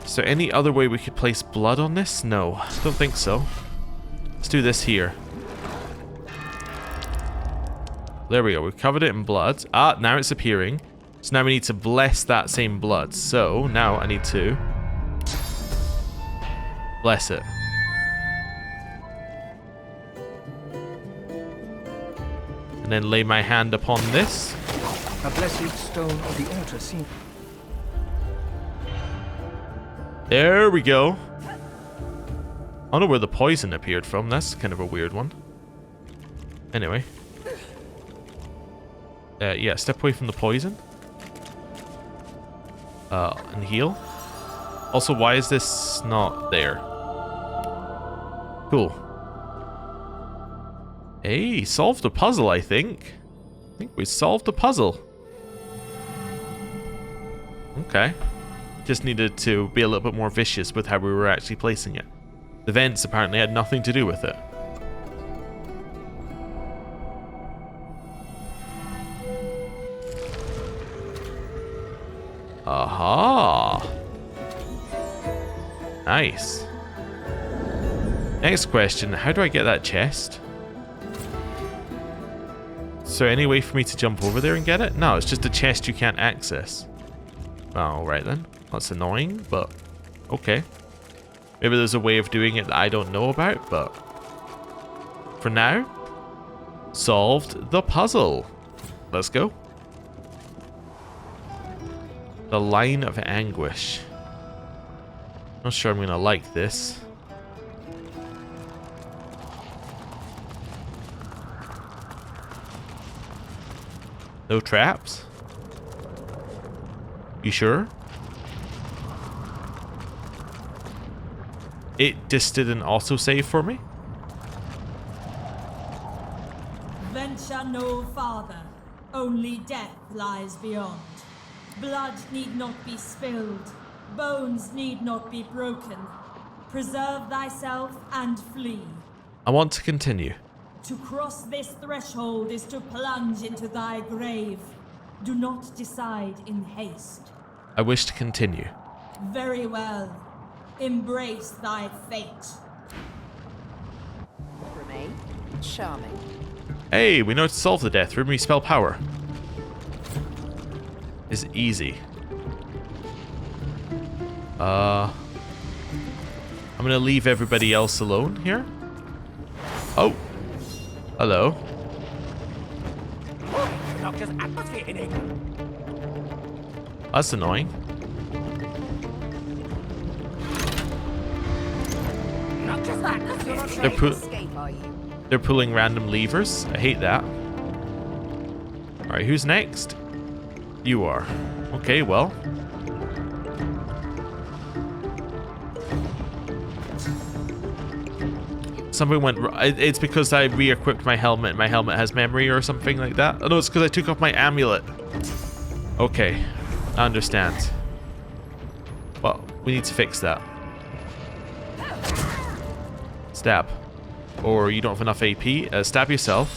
[SPEAKER 1] Is there any other way we could place blood on this? No, don't think so. Let's do this here. There we go, we've covered it in blood. Ah, now it's appearing. So now we need to bless that same blood. So now I need to bless it. And then lay my hand upon this.
[SPEAKER 6] A blessed stone of the altar seen.
[SPEAKER 1] There we go. I don't know where the poison appeared from. That's kind of a weird one. Anyway. Yeah, step away from the poison. And heal. Also, why is this not there? Cool. Hey, solved a puzzle, I think. I think we solved the puzzle. Okay. Just needed to be a little bit more vicious with how we were actually placing it. The vents apparently had nothing to do with it. Aha! Nice. Next question, how do I get that chest? Is there any way for me to jump over there and get it? No, it's just a chest you can't access. Oh, right then. That's annoying, but okay. Maybe there's a way of doing it that I don't know about, but for now, solved the puzzle. Let's go. The line of anguish. Not sure I'm gonna like this. No traps? You sure? It just did an autosave for me?
[SPEAKER 10] Venture no farther. Only death lies beyond. Blood need not be spilled. Bones need not be broken. Preserve thyself and flee.
[SPEAKER 1] I want to continue.
[SPEAKER 10] To cross this threshold is to plunge into thy grave. Do not decide in haste.
[SPEAKER 1] I wish to continue.
[SPEAKER 10] Very well. Embrace thy fate.
[SPEAKER 4] Remain charming.
[SPEAKER 1] Hey, we know to solve the death room. We spell power. Is easy. I'm gonna leave everybody else alone here. Oh. Hello. That's annoying. They're pulling random levers. I hate that. Alright, who's next? You are. Okay, well. Something went wrong. It's because I re-equipped my helmet. My helmet has memory or something like that. Oh no, it's because I took off my amulet. Okay, I understand. Well, we need to fix that. Stab. Or you don't have enough AP. Stab yourself.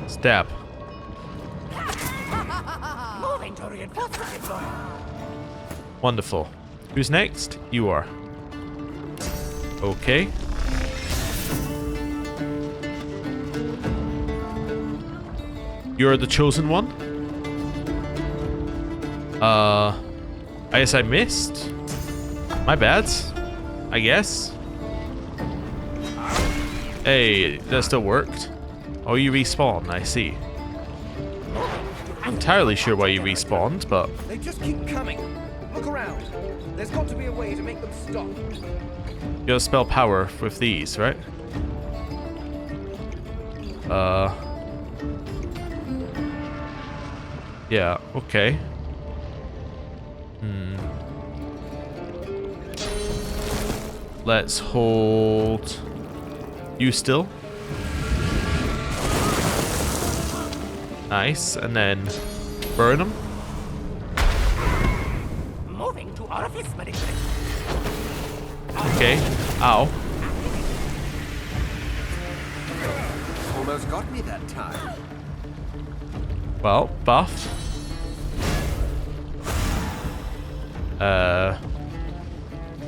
[SPEAKER 1] Stab. Wonderful. Who's next? You are. Okay. You're the chosen one? I guess I missed. My bad. I guess. Hey, that still worked. Oh, you respawn, I see. I'm entirely sure why you respawned, but...
[SPEAKER 11] They just keep coming. Look around. There's got to be a way to make them stop.
[SPEAKER 1] You gotta spell power with these, right? Yeah, okay. Let's hold you still. Nice, and then burn them.
[SPEAKER 11] Moving to orifice management.
[SPEAKER 1] Okay. Ow.
[SPEAKER 11] Almost got me that time.
[SPEAKER 1] Well, buff.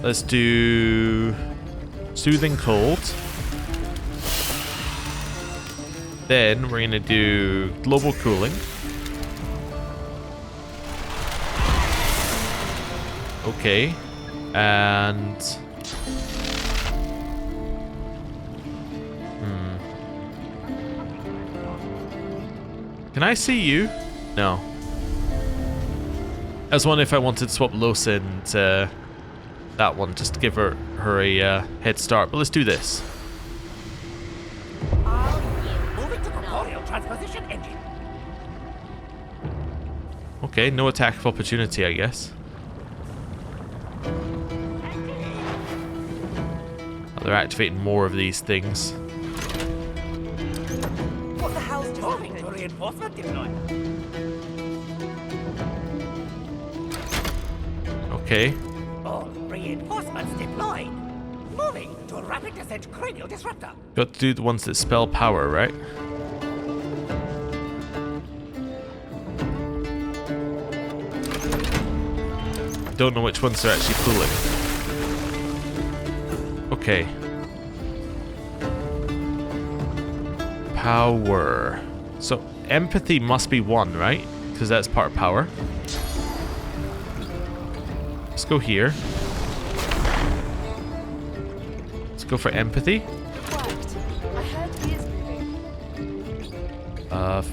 [SPEAKER 1] Let's do soothing cold. Then we're gonna do global cooling. Okay. And can I see you? No. I was wondering if I wanted to swap Losa into that one just to give her a head start, but let's do this.
[SPEAKER 11] Moving to corporeal transposition engine.
[SPEAKER 1] Okay, no attack of opportunity, I guess. Oh, they're activating more of these things.
[SPEAKER 11] What the hell's just moving to reinforcement deployment?
[SPEAKER 1] Okay.
[SPEAKER 11] All reinforcements deployed. Moving to rapid descent cranial disruptor.
[SPEAKER 1] Got to do the ones that spell power, right? Don't know which ones they're actually pulling. Okay. Power. So empathy must be one, right? Because that's part of power. Let's go here. Let's go for empathy.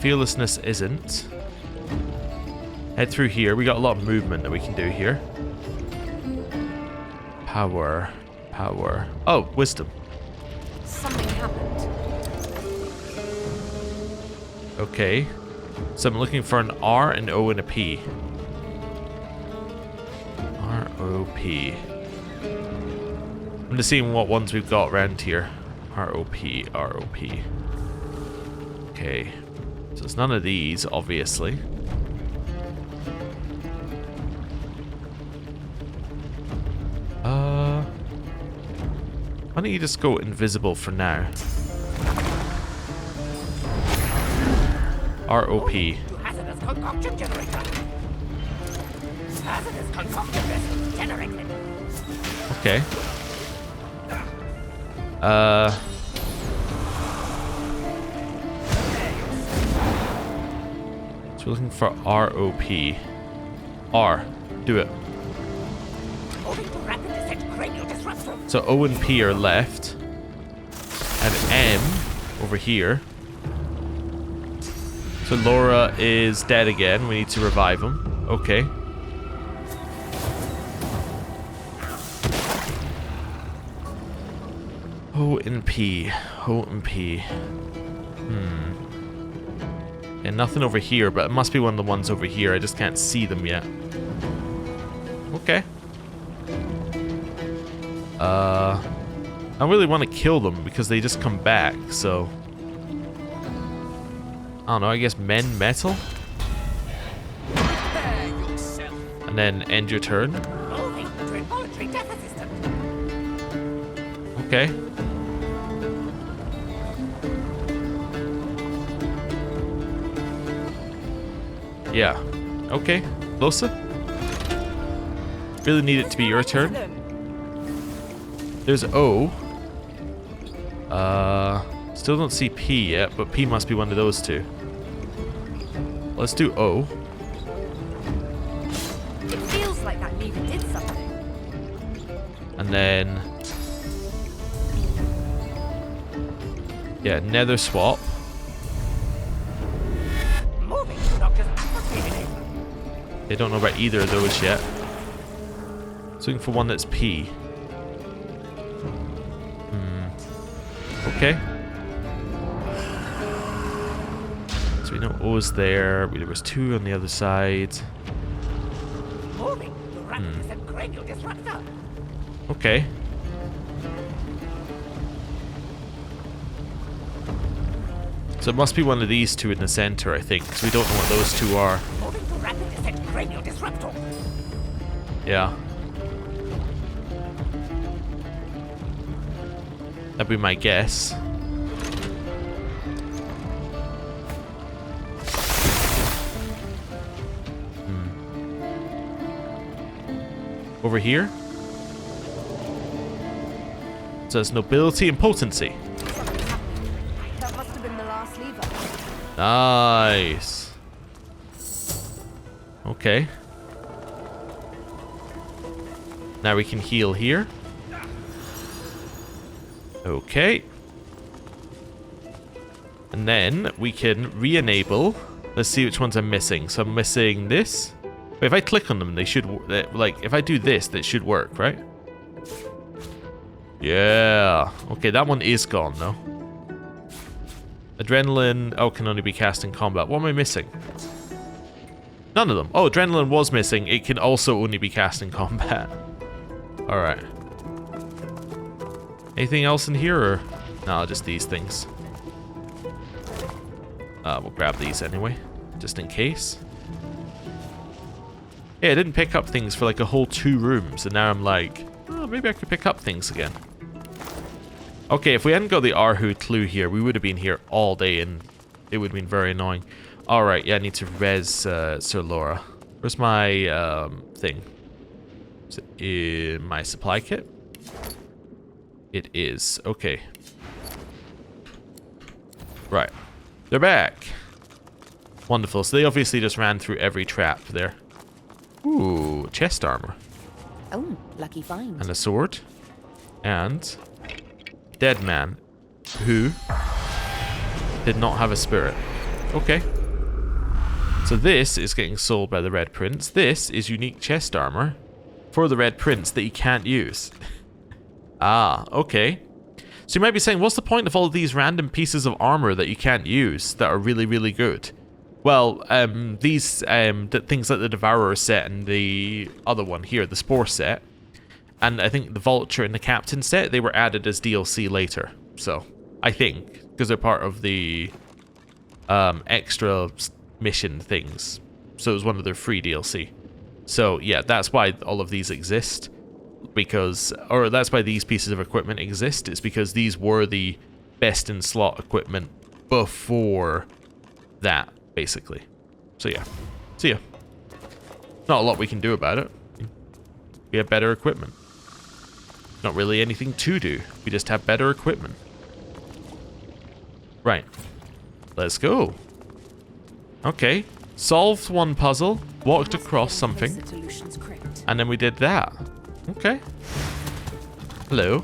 [SPEAKER 1] Fearlessness isn't. Head through here. We got a lot of movement that we can do here. Power. Power. Oh, wisdom.
[SPEAKER 4] Something happened.
[SPEAKER 1] Okay. So I'm looking for an R, an O, and a P. R-O-P. I'm just seeing what ones we've got around here. R-O-P, R-O-P. Okay. So it's none of these, obviously. Why don't you just go invisible for now? R-O-P.
[SPEAKER 11] Hazardous concoction generator. Hazardous concoction vessel generated.
[SPEAKER 1] Okay. So we're looking for R-O-P. R. Do it. So O and P are left. And M over here. So Laura is dead again. We need to revive him. Okay. O and P. O and P. And nothing over here, but it must be one of the ones over here. I just can't see them yet. Okay. I don't really want to kill them because they just come back, so... I don't know, I guess mend metal? And then end your turn. Okay. Yeah. Okay. Closer. Really need it to be your turn. There's O. Still don't see P yet, but P must be one of those two. Let's do O.
[SPEAKER 22] It feels like that lever did something.
[SPEAKER 1] And then... yeah, nether swap. They don't know about either of those yet. Looking for one that's P. Okay. So we know O's there. There was 2 on the other side. Okay. So it must be one of these 2 in the center, I think, because we don't know what those 2 are. Yeah. That'd be my guess. Over here? It says nobility and potency.
[SPEAKER 22] That must have been the last lever.
[SPEAKER 1] Nice. Okay. Now we can heal here. Okay. And then we can re-enable. Let's see which ones I'm missing. So I'm missing this. But if I click on them, they should... like, if I do this, that should work, right? Yeah. Okay, that one is gone, though. Adrenaline... oh, can only be cast in combat. What am I missing? None of them. Oh, adrenaline was missing. It can also only be cast in combat. Alright. Anything else in here, or... no, just these things. We'll grab these anyway, just in case. Yeah, I didn't pick up things for like a whole 2 rooms, and now I'm like, oh, maybe I could pick up things again. Okay, if we hadn't got the Arhu clue here, we would have been here all day, and it would have been very annoying. Alright, yeah, I need to res Sir Laura. Where's my thing? Is it in my supply kit? It is. Okay. Right. They're back. Wonderful. So they obviously just ran through every trap there. Ooh, chest armor.
[SPEAKER 4] Oh, lucky find.
[SPEAKER 1] And a sword. And dead man who did not have a spirit. Okay. So this is getting sold by the Red Prince. This is unique chest armor for the Red Prince that he can't use. Ah, okay. So you might be saying, what's the point of all of these random pieces of armor that you can't use that are really, really good? Well, these things like the Devourer set and the other one here, the Spore set, and I think the Vulture and the Captain set, they were added as DLC later. So, I think, because they're part of the extra mission things. So it was one of their free DLC. So yeah, that's why all of these exist. Because, or that's why these pieces of equipment exist. It's because these were the best in slot equipment before that, basically. So yeah, see ya. Not a lot we can do about it. We have better equipment. Not really anything to do. We just have better equipment. Right. Let's go. Okay. Solved one puzzle, walked across something, and then we did that. Okay. Hello.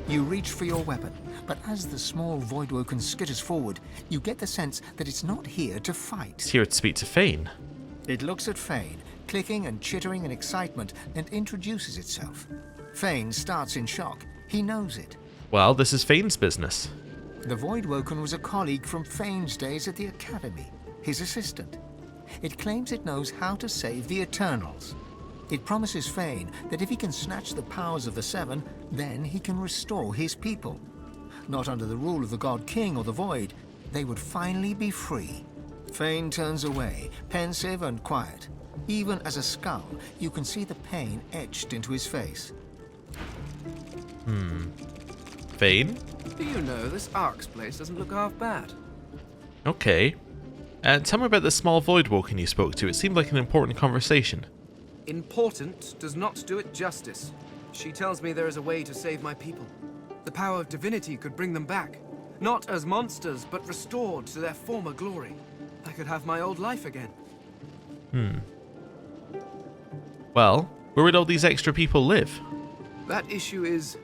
[SPEAKER 6] You reach for your weapon, but as the small Voidwoken skitters forward, you get the sense that it's not here to fight.
[SPEAKER 1] It's here to speak to Fane.
[SPEAKER 6] It looks at Fane, clicking and chittering in excitement, and introduces itself. Fane starts in shock. He knows it.
[SPEAKER 1] Well, this is Fane's business.
[SPEAKER 6] The Voidwoken was a colleague from Fane's days at the Academy, his assistant. It claims it knows how to save the Eternals. It promises Fane that if he can snatch the powers of the Seven, then he can restore his people. Not under the rule of the God King or the Void, they would finally be free. Fane turns away, pensive and quiet. Even as a skull, you can see the pain etched into his face.
[SPEAKER 1] Fane?
[SPEAKER 13] Do you know, this Ark's place doesn't look half bad.
[SPEAKER 1] Okay. Tell me about the small Voidwoken you spoke to. It seemed like an important conversation.
[SPEAKER 13] Important does not do it justice. She tells me there is a way to save my people. The power of Divinity could bring them back. Not as monsters, but restored to their former glory. I could have my old life again.
[SPEAKER 1] Well, where would all these extra people live?
[SPEAKER 13] That issue is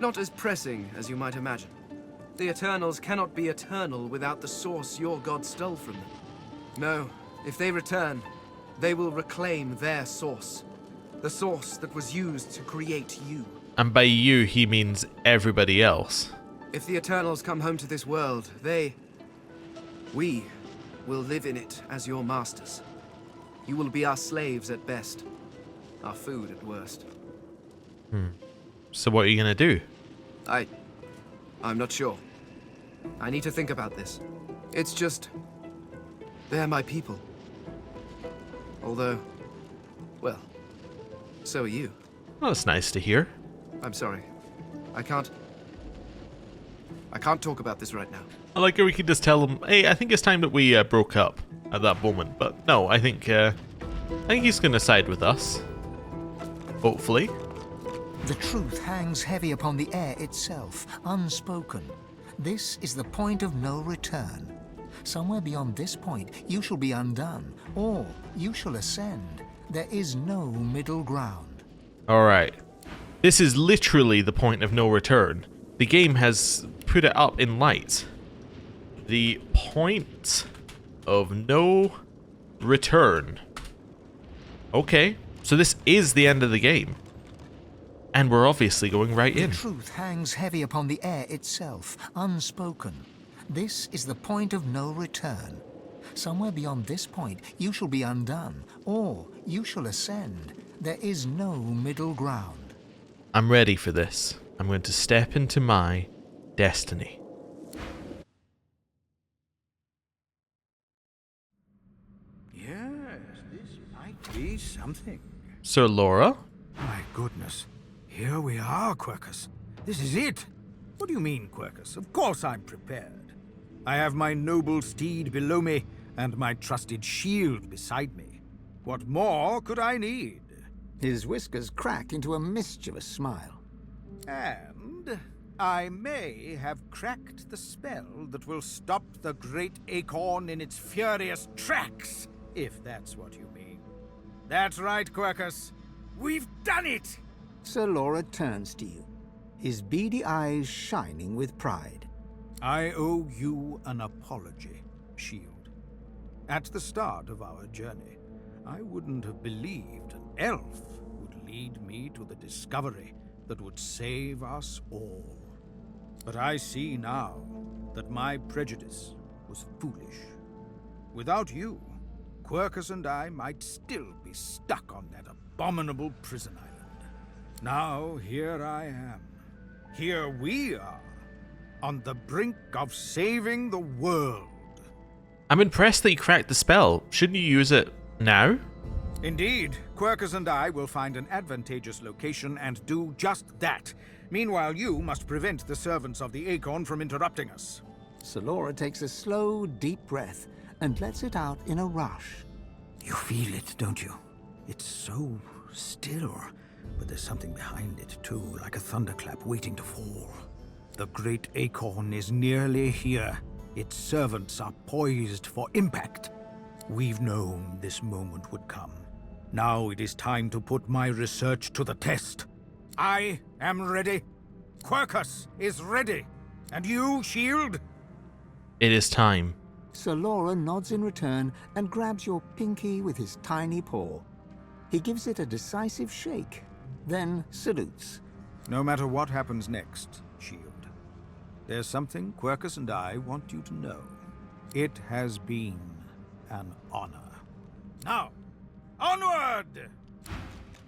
[SPEAKER 13] not as pressing as you might imagine. The Eternals cannot be eternal without the source your god stole from them. No, if they return, they will reclaim their source. The source that was used to create you.
[SPEAKER 1] And by you, he means everybody else.
[SPEAKER 13] If the Eternals come home to this world, we will live in it as your masters. You will be our slaves at best, our food at worst.
[SPEAKER 1] So what are you gonna do?
[SPEAKER 13] I'm not sure. I need to think about this. It's just, they're my people. Although, well, so are you.
[SPEAKER 1] Well, that's nice to hear.
[SPEAKER 13] I'm sorry. I can't talk about this right now.
[SPEAKER 1] I like how we could just tell him, hey, I think it's time that we broke up at that moment. But no, I think he's gonna side with us. Hopefully.
[SPEAKER 6] The truth hangs heavy upon the air itself, unspoken. This is the point of no return. Somewhere beyond this point, you shall be undone, or you shall ascend. There is no middle ground.
[SPEAKER 1] Alright. This is literally the point of no return. The game has put it up in lights. The point of no return. Okay, so this is the end of the game. And we're obviously going right in.
[SPEAKER 6] The truth hangs heavy upon the air itself, unspoken. This is the point of no return. Somewhere beyond this point, you shall be undone, or you shall ascend. There is no middle ground.
[SPEAKER 1] I'm ready for this. I'm going to step into my destiny.
[SPEAKER 14] Yes, this might be something.
[SPEAKER 1] Sir Laura?
[SPEAKER 14] My goodness. Here we are, Quercus. This is it. What do you mean, Quercus? Of course I'm prepared. I have my noble steed below me, and my trusted shield beside me. What more could I need?
[SPEAKER 6] His whiskers crack into a mischievous smile.
[SPEAKER 14] And I may have cracked the spell that will stop the great acorn in its furious tracks, if that's what you mean. That's right, Quercus. We've done it!
[SPEAKER 6] Sir Laura turns to you, his beady eyes shining with pride.
[SPEAKER 14] I owe you an apology, Shield. At the start of our journey, I wouldn't have believed an elf would lead me to the discovery that would save us all. But I see now that my prejudice was foolish. Without you, Quercus and I might still be stuck on that abominable prison island. Now here I am. Here we are, on the brink of saving the world.
[SPEAKER 1] I'm impressed that you cracked the spell. Shouldn't you use it now?
[SPEAKER 14] Indeed, Quercus and I will find an advantageous location and do just that. Meanwhile, you must prevent the servants of the Acorn from interrupting us.
[SPEAKER 6] Sir Laura takes a slow, deep breath and lets it out in a rush.
[SPEAKER 14] You feel it, don't you? It's so still. But there's something behind it, too, like a thunderclap waiting to fall. The great acorn is nearly here. Its servants are poised for impact. We've known this moment would come. Now it is time to put my research to the test. I am ready. Quercus is ready. And you, Shield?
[SPEAKER 1] It is time.
[SPEAKER 6] Sir Laura nods in return and grabs your pinky with his tiny paw. He gives it a decisive shake, then salutes.
[SPEAKER 14] No matter what happens next, Shield, There's something Quercus and I want you to know. It has been an honor. Now, onward!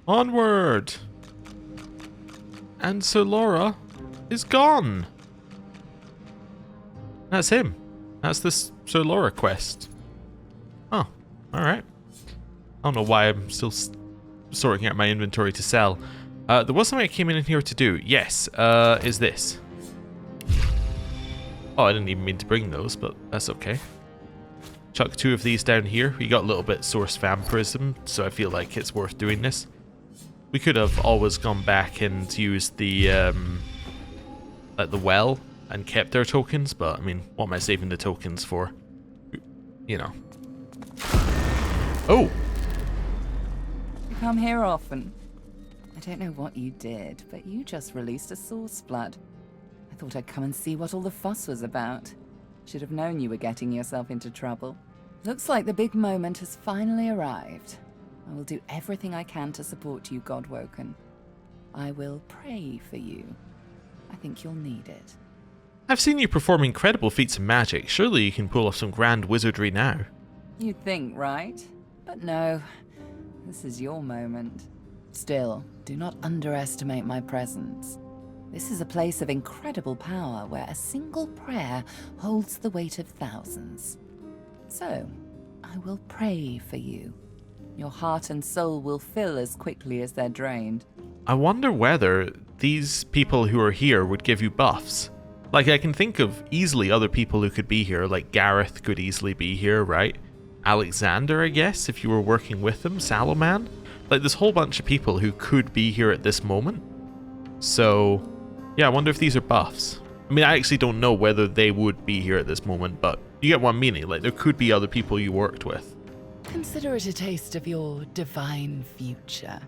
[SPEAKER 1] Onward! And Sir Laura is gone. That's him. That's this Sir Laura quest. Oh, alright. I don't know why I'm still sorting out my inventory to sell. There was something I came in here to do. Yes, is this. Oh, I didn't even mean to bring those, but that's okay. Chuck 2 of these down here. We got a little bit source vampirism, so I feel like it's worth doing this. We could have always gone back and used the like the well and kept our tokens, but I mean, what am I saving the tokens for? You know. Oh!
[SPEAKER 5] You come here often. I don't know what you did, but you just released a source flood. I thought I'd come and see what all the fuss was about. Should have known you were getting yourself into trouble. Looks like the big moment has finally arrived. I will do everything I can to support you, Godwoken. I will pray for you. I think you'll need it.
[SPEAKER 1] I've seen you perform incredible feats of magic. Surely you can pull off some grand wizardry now.
[SPEAKER 5] You'd think, right? But no. This is your moment. Still, do not underestimate my presence. This is a place of incredible power where a single prayer holds the weight of thousands. So, I will pray for you. Your heart and soul will fill as quickly as they're drained.
[SPEAKER 1] I wonder whether these people who are here would give you buffs. Like, I can think of easily other people who could be here, like Gareth could easily be here, right? Alexander, I guess, if you were working with him, Salaman. Like, there's a whole bunch of people who could be here at this moment. So, yeah, I wonder if these are buffs. I mean, I actually don't know whether they would be here at this moment, but you get what I'm meaning. Like, there could be other people you worked with.
[SPEAKER 5] Consider it a taste of your divine future.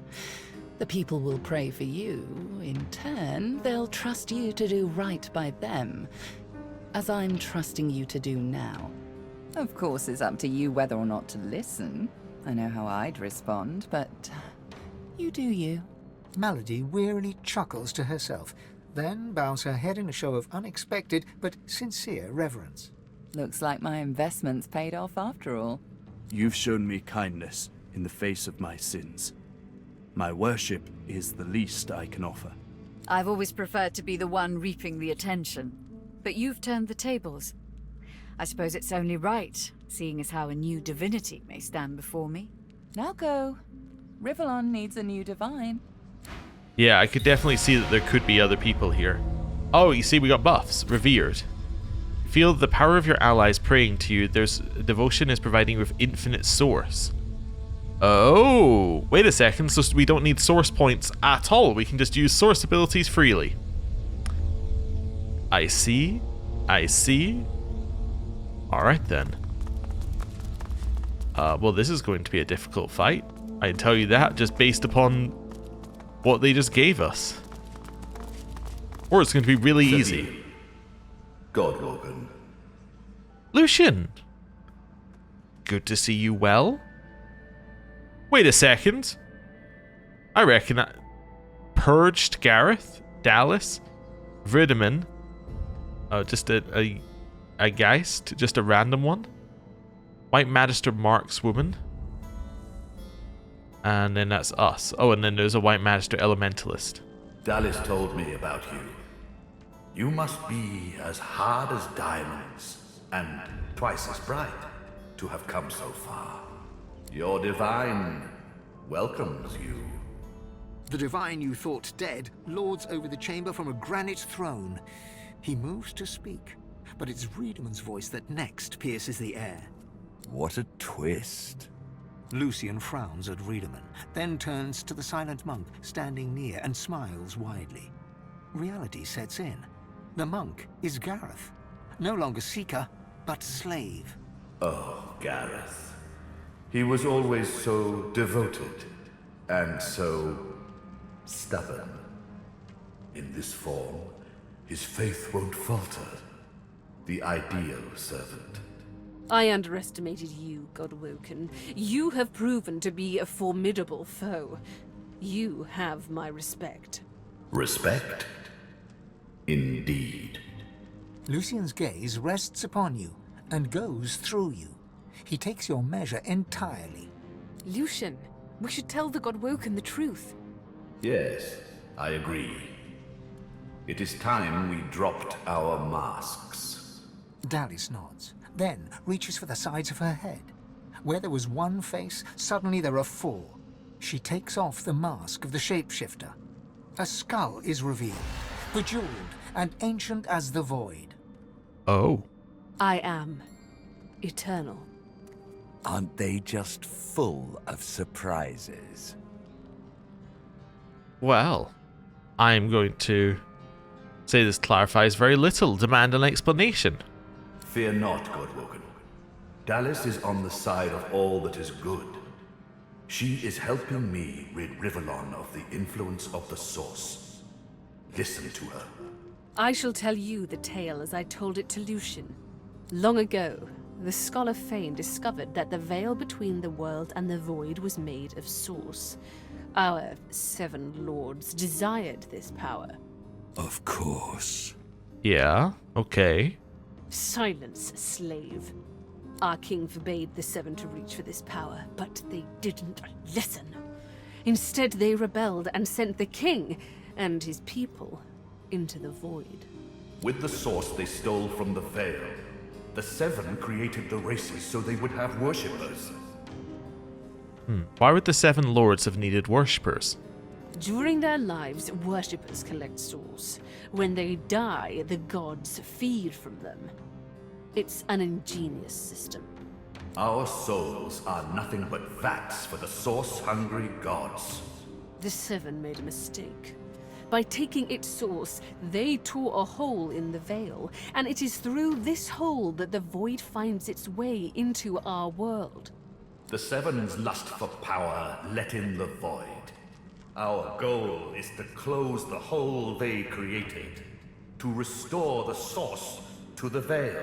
[SPEAKER 5] The people will pray for you. In turn, they'll trust you to do right by them, as I'm trusting you to do now. Of course, it's up to you whether or not to listen. I know how I'd respond, but you do you.
[SPEAKER 6] Melody wearily chuckles to herself, then bows her head in a show of unexpected but sincere reverence.
[SPEAKER 5] Looks like my investment's paid off after all.
[SPEAKER 15] You've shown me kindness in the face of my sins. My worship is the least I can offer.
[SPEAKER 17] I've always preferred to be the one reaping the attention, but you've turned the tables. I suppose it's only right, seeing as how a new divinity may stand before me.
[SPEAKER 5] Now go. Rivellon needs a new divine.
[SPEAKER 1] Yeah, I could definitely see that there could be other people here. Oh, you see, we got buffs. Revered. Feel the power of your allies praying to you. There's devotion is providing you with infinite source. Oh, wait a second. So we don't need source points at all. We can just use source abilities freely. I see. I see. Alright then. Well, this is going to be a difficult fight. I can tell you that just based upon what they just gave us. Or it's going to be really easy.
[SPEAKER 25] Godwoken.
[SPEAKER 1] Lucian! Good to see you well. Wait a second. I reckon that Purged Gareth, Dallas, Vrideman. Oh, just a Geist, just a random one. White Magister Mark's woman. And then that's us. Oh, and then there's a White Magister Elementalist.
[SPEAKER 25] Dallas told me about you. You must be as hard as diamonds, and twice as bright, to have come so far. Your divine welcomes you.
[SPEAKER 6] The divine you thought dead lords over the chamber from a granite throne. He moves to speak, but it's Riedeman's voice that next pierces the air.
[SPEAKER 25] What a twist.
[SPEAKER 6] Lucian frowns at Riedemann, then turns to the silent monk standing near and smiles widely. Reality sets in. The monk is Gareth. No longer seeker, but slave.
[SPEAKER 25] Oh, Gareth. He was always so devoted, and so stubborn. In this form, his faith won't falter. The ideal servant.
[SPEAKER 18] I underestimated you, Godwoken. You have proven to be a formidable foe. You have my respect.
[SPEAKER 25] Respect? Indeed.
[SPEAKER 6] Lucian's gaze rests upon you and goes through you. He takes your measure entirely.
[SPEAKER 18] Lucian, we should tell the Godwoken the truth.
[SPEAKER 25] Yes, I agree. It is time we dropped our masks.
[SPEAKER 6] Dallis nods, then reaches for the sides of her head. Where there was one face, suddenly there are four. She takes off the mask of the shapeshifter. A skull is revealed, bejeweled and ancient as the void.
[SPEAKER 1] Oh.
[SPEAKER 18] I am eternal.
[SPEAKER 2] Aren't they just full of surprises?
[SPEAKER 1] Well, I'm going to say this clarifies very little. Demand an explanation.
[SPEAKER 25] Fear not, Godwoken. Dallis is on the side of all that is good. She is helping me rid Rivellon of the influence of the Source. Listen to her.
[SPEAKER 18] I shall tell you the tale as I told it to Lucian. Long ago, the scholar Fane discovered that the veil between the world and the void was made of Source. Our 7 lords desired this power.
[SPEAKER 2] Of course.
[SPEAKER 1] Yeah, okay.
[SPEAKER 18] Silence, slave. Our king forbade the 7 to reach for this power, but they didn't listen. Instead, they rebelled and sent the king and his people into the void.
[SPEAKER 25] With the Source they stole from the Veil, the 7 created the races so they would have worshippers.
[SPEAKER 1] Why would the 7 lords have needed worshippers?
[SPEAKER 18] During their lives, worshippers collect souls. When they die, the gods feed from them. It's an ingenious system.
[SPEAKER 25] Our souls are nothing but vats for the Source-hungry gods.
[SPEAKER 18] The 7 made a mistake. By taking its source, they tore a hole in the veil, and it is through this hole that the void finds its way into our world.
[SPEAKER 25] The 7's lust for power let in the void. Our goal is to close the hole they created, to restore the Source to the Veil.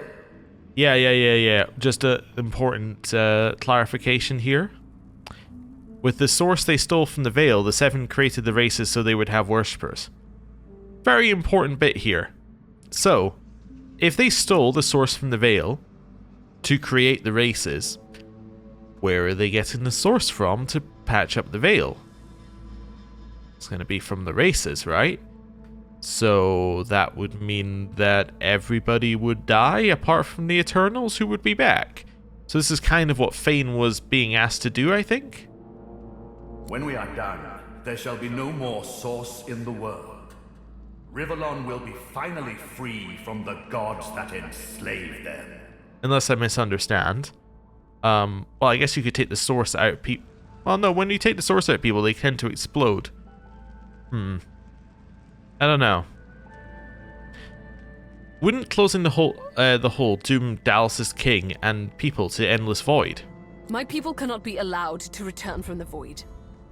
[SPEAKER 1] Yeah. Just an important clarification here. With the Source they stole from the Veil, the 7 created the races so they would have worshippers. Very important bit here. So, if they stole the Source from the Veil to create the races, where are they getting the Source from to patch up the Veil? It's going to be from the races, right? So that would mean that everybody would die apart from the Eternals who would be back. So this is kind of what Fane was being asked to do, I think.
[SPEAKER 25] When we are done, there shall be no more Source in the world. Rivellon will be finally free from the gods that enslaved them.
[SPEAKER 1] Unless I misunderstand. Well, I guess you could take the Source out of people. Well, no, when you take the Source out of people, they tend to explode. I don't know. Wouldn't closing the hole doom Dallas' king and people to endless void?
[SPEAKER 18] My people cannot be allowed to return from the void.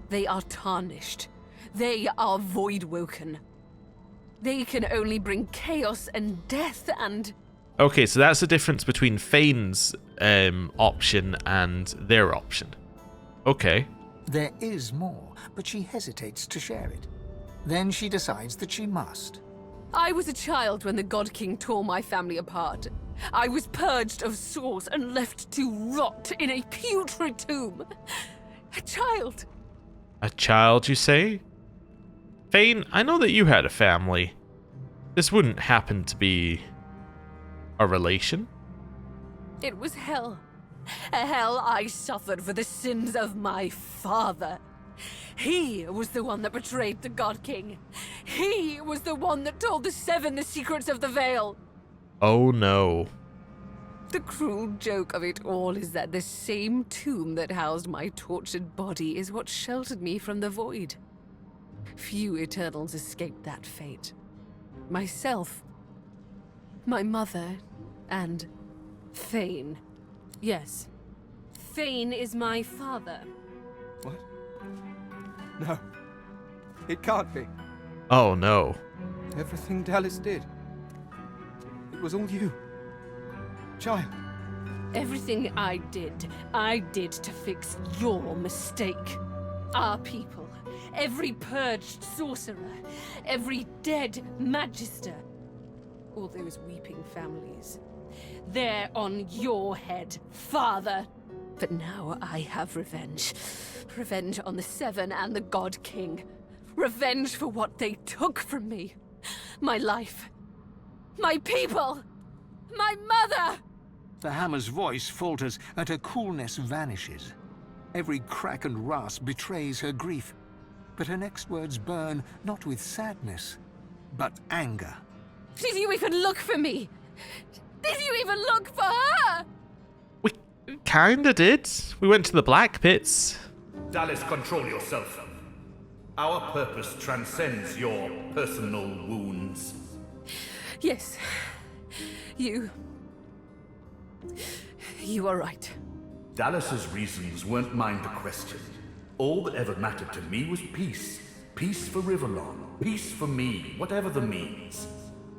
[SPEAKER 18] They are tarnished. They are void-woken. They can only bring chaos and death and...
[SPEAKER 1] Okay, so that's the difference between Fane's option and their option. Okay.
[SPEAKER 6] There is more, but she hesitates to share it. Then she decides that she must.
[SPEAKER 18] I was a child when the God King tore my family apart. I was purged of Source and left to rot in a putrid tomb. A child.
[SPEAKER 1] A child, you say? Fane, I know that you had a family. This wouldn't happen to be a relation?
[SPEAKER 18] It was hell. A hell I suffered for the sins of my father. He was the one that betrayed the God King. He was the one that told the 7 the secrets of the Veil.
[SPEAKER 1] Oh no.
[SPEAKER 18] The cruel joke of it all is that the same tomb that housed my tortured body is what sheltered me from the void. Few Eternals escaped that fate. Myself, my mother, and Fane. Yes, Fane is my father.
[SPEAKER 13] What? No. It can't be.
[SPEAKER 1] Oh no.
[SPEAKER 13] Everything Dallas did. It was all you. Child.
[SPEAKER 18] Everything I did to fix your mistake. Our people, every purged sorcerer, every dead magister. all those weeping families. They're on your head, Father. But now I have revenge. Revenge on the Seven and the God King. Revenge for what they took from me. My life. My people. My mother!
[SPEAKER 6] The hammer's voice falters and her coolness vanishes. Every crack and rasp betrays her grief. But her next words burn not with sadness, but anger.
[SPEAKER 18] Did you even look for me? Did you even look for her?
[SPEAKER 1] We kinda did. We went to the Black Pits.
[SPEAKER 25] Dallas, control yourself. Our purpose transcends your personal wounds.
[SPEAKER 18] Yes. You are right.
[SPEAKER 25] Dallas's reasons weren't mine to question. All that ever mattered to me was peace. Peace for Rivellon. Peace for me, whatever the means.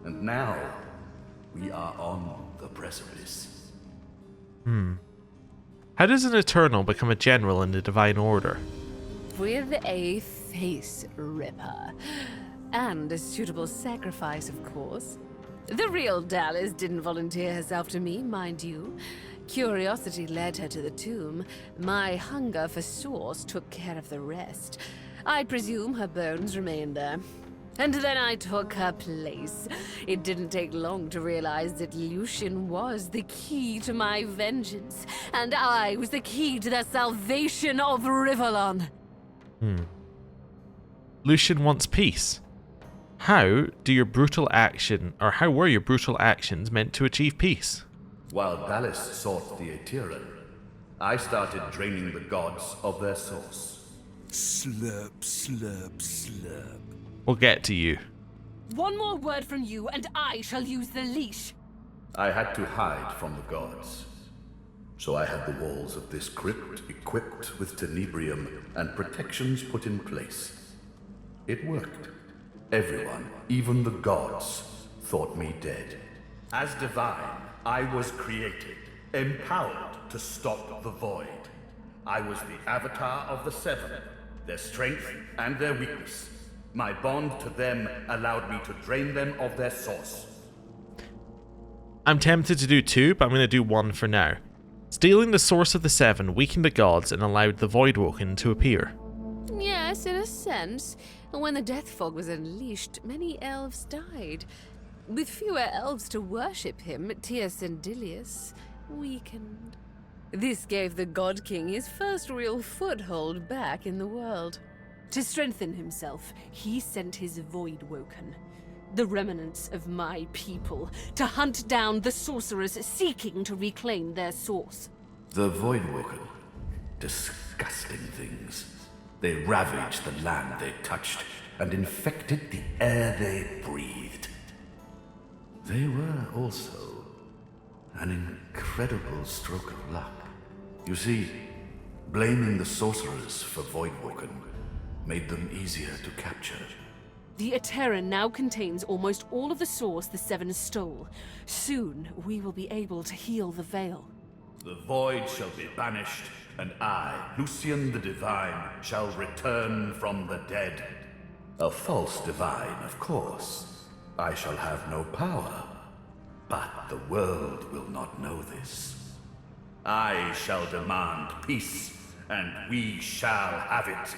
[SPEAKER 25] And now, we are on the precipice.
[SPEAKER 1] How does an Eternal become a general in the Divine Order?
[SPEAKER 18] With a face ripper. And a suitable sacrifice, of course. The real Dallas didn't volunteer herself to me, mind you. Curiosity led her to the tomb. My hunger for source took care of the rest. I presume her bones remained there. And then I took her place. It didn't take long to realize that Lucian was the key to my vengeance, and I was the key to the salvation of Rivellon.
[SPEAKER 1] Lucian wants peace. How were your brutal actions meant to achieve peace?
[SPEAKER 25] While Dallas sought the Aetheran, I started draining the gods of their source.
[SPEAKER 2] Slurp, slurp, slurp.
[SPEAKER 1] We'll get to you.
[SPEAKER 18] One more word from you, and I shall use the leash.
[SPEAKER 25] I had to hide from the gods. So I had the walls of this crypt equipped with tenebrium and protections put in place. It worked. Everyone, even the gods, thought me dead. As divine, I was created, empowered to stop the void. I was the avatar of the Seven, their strength and their weakness. My bond to them allowed me to drain them of their source.
[SPEAKER 1] I'm tempted to do two, but I'm going to do one for now. Stealing the source of the Seven weakened the gods and allowed the Voidwoken to appear.
[SPEAKER 18] Yes, in a sense. When the death fog was unleashed, many elves died. With fewer elves to worship him, Teosendilius weakened. This gave the God King his first real foothold back in the world. To strengthen himself, he sent his Voidwoken, the remnants of my people, to hunt down the sorcerers seeking to reclaim their source.
[SPEAKER 25] The Voidwoken. Disgusting things. They ravaged the land they touched and infected the air they breathed. They were also an incredible stroke of luck. You see, blaming the sorcerers for Voidwoken made them easier to capture.
[SPEAKER 18] The Aetheran now contains almost all of the source the Seven stole. Soon, we will be able to heal the Veil.
[SPEAKER 25] The void shall be banished, and I, Lucian the Divine, shall return from the dead. A false divine, of course. I shall have no power. But the world will not know this. I shall demand peace, and we shall have it.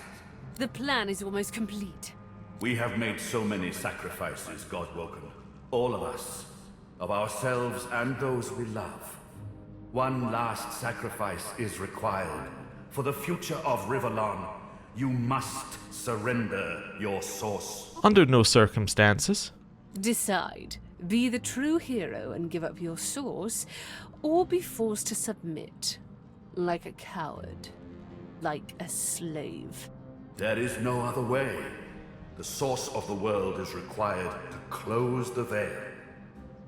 [SPEAKER 18] The plan is almost complete.
[SPEAKER 25] We have made so many sacrifices, Godwoken. All of us. Of ourselves and those we love. One last sacrifice is required. For the future of Rivellon, you must surrender your source.
[SPEAKER 1] Under no circumstances.
[SPEAKER 18] Decide. Be the true hero and give up your source, or be forced to submit. Like a coward. Like a slave.
[SPEAKER 25] There is no other way. The source of the world is required to close the veil.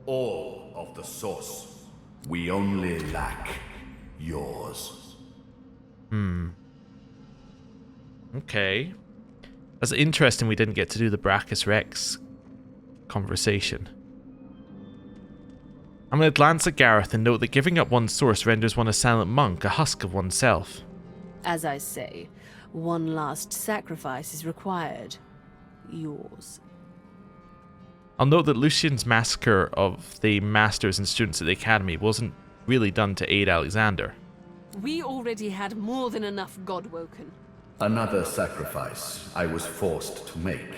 [SPEAKER 25] All of the source. We only lack yours.
[SPEAKER 1] Okay. That's interesting we didn't get to do the Brachus Rex conversation. I'm going to glance at Gareth and note that giving up one's source renders one a silent monk, a husk of oneself.
[SPEAKER 18] As I say, one last sacrifice is required. Yours.
[SPEAKER 1] I'll note that Lucian's massacre of the masters and students at the academy wasn't really done to aid Alexander.
[SPEAKER 18] We already had more than enough God-woken.
[SPEAKER 25] Another sacrifice I was forced to make.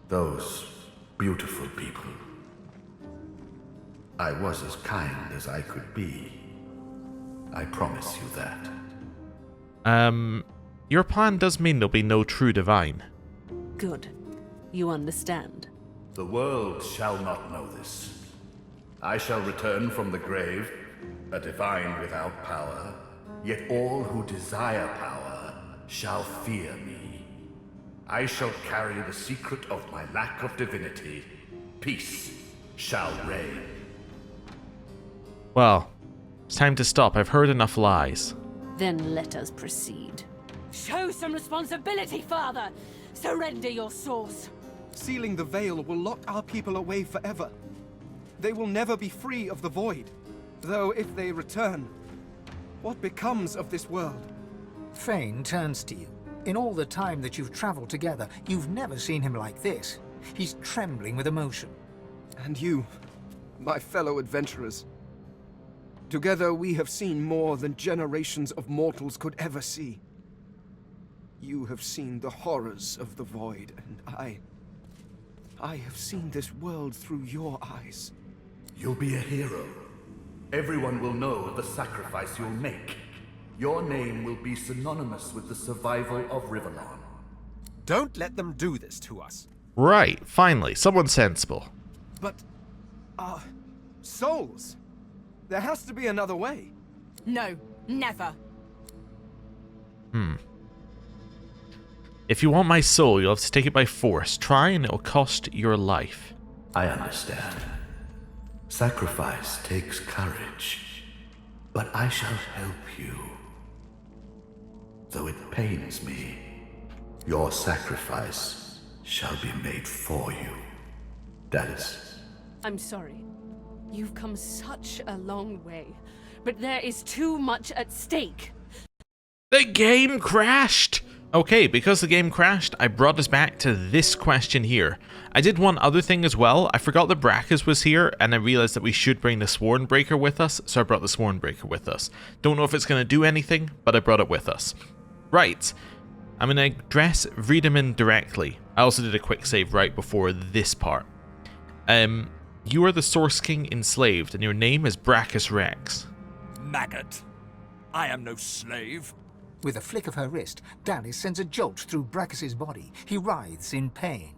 [SPEAKER 25] Those beautiful people. I was as kind as I could be. I promise you that.
[SPEAKER 1] Your plan does mean there'll be no true divine.
[SPEAKER 18] Good. You understand.
[SPEAKER 25] The world shall not know this. I shall return from the grave, a divine without power, yet all who desire power shall fear me. I shall carry the secret of my lack of divinity. Peace shall reign.
[SPEAKER 1] Well, it's time to stop. I've heard enough lies.
[SPEAKER 18] Then let us proceed. Show some responsibility, Father! Surrender your source!
[SPEAKER 13] Sealing the veil will lock our people away forever. They will never be free of the void. Though if they return, what becomes of this world?
[SPEAKER 6] Fane turns to you. In all the time that you've traveled together, you've never seen him like this. He's trembling with emotion.
[SPEAKER 13] And you, my fellow adventurers. Together we have seen more than generations of mortals could ever see. You have seen the horrors of the void, and I have seen this world through your eyes.
[SPEAKER 25] You'll be a hero. Everyone will know of the sacrifice you'll make. Your name will be synonymous with the survival of Rivellon.
[SPEAKER 3] Don't let them do this to us.
[SPEAKER 1] Right, finally, someone sensible.
[SPEAKER 13] But, souls! There has to be another way.
[SPEAKER 18] No, never.
[SPEAKER 1] If you want my soul, you'll have to take it by force. Try and it'll cost your life.
[SPEAKER 25] I understand. Sacrifice takes courage, but I shall help you. Though it pains me, your sacrifice shall be made for you. Dallas.
[SPEAKER 18] I'm sorry. You've come such a long way, but there is too much at stake.
[SPEAKER 1] The game crashed! Okay, because the game crashed, I brought us back to this question here. I did one other thing as well. I forgot that Brachus was here, and I realized that we should bring the Swornbreaker with us, so I brought the Swornbreaker with us. Don't know if it's going to do anything, but I brought it with us. Right, I'm going to address Wiedemann directly. I also did a quick save right before this part. You are the Source King enslaved, and your name is Brachus Rex.
[SPEAKER 3] Maggot. I am no slave.
[SPEAKER 6] With a flick of her wrist, Dallas sends a jolt through Brachus's body. He writhes in pain.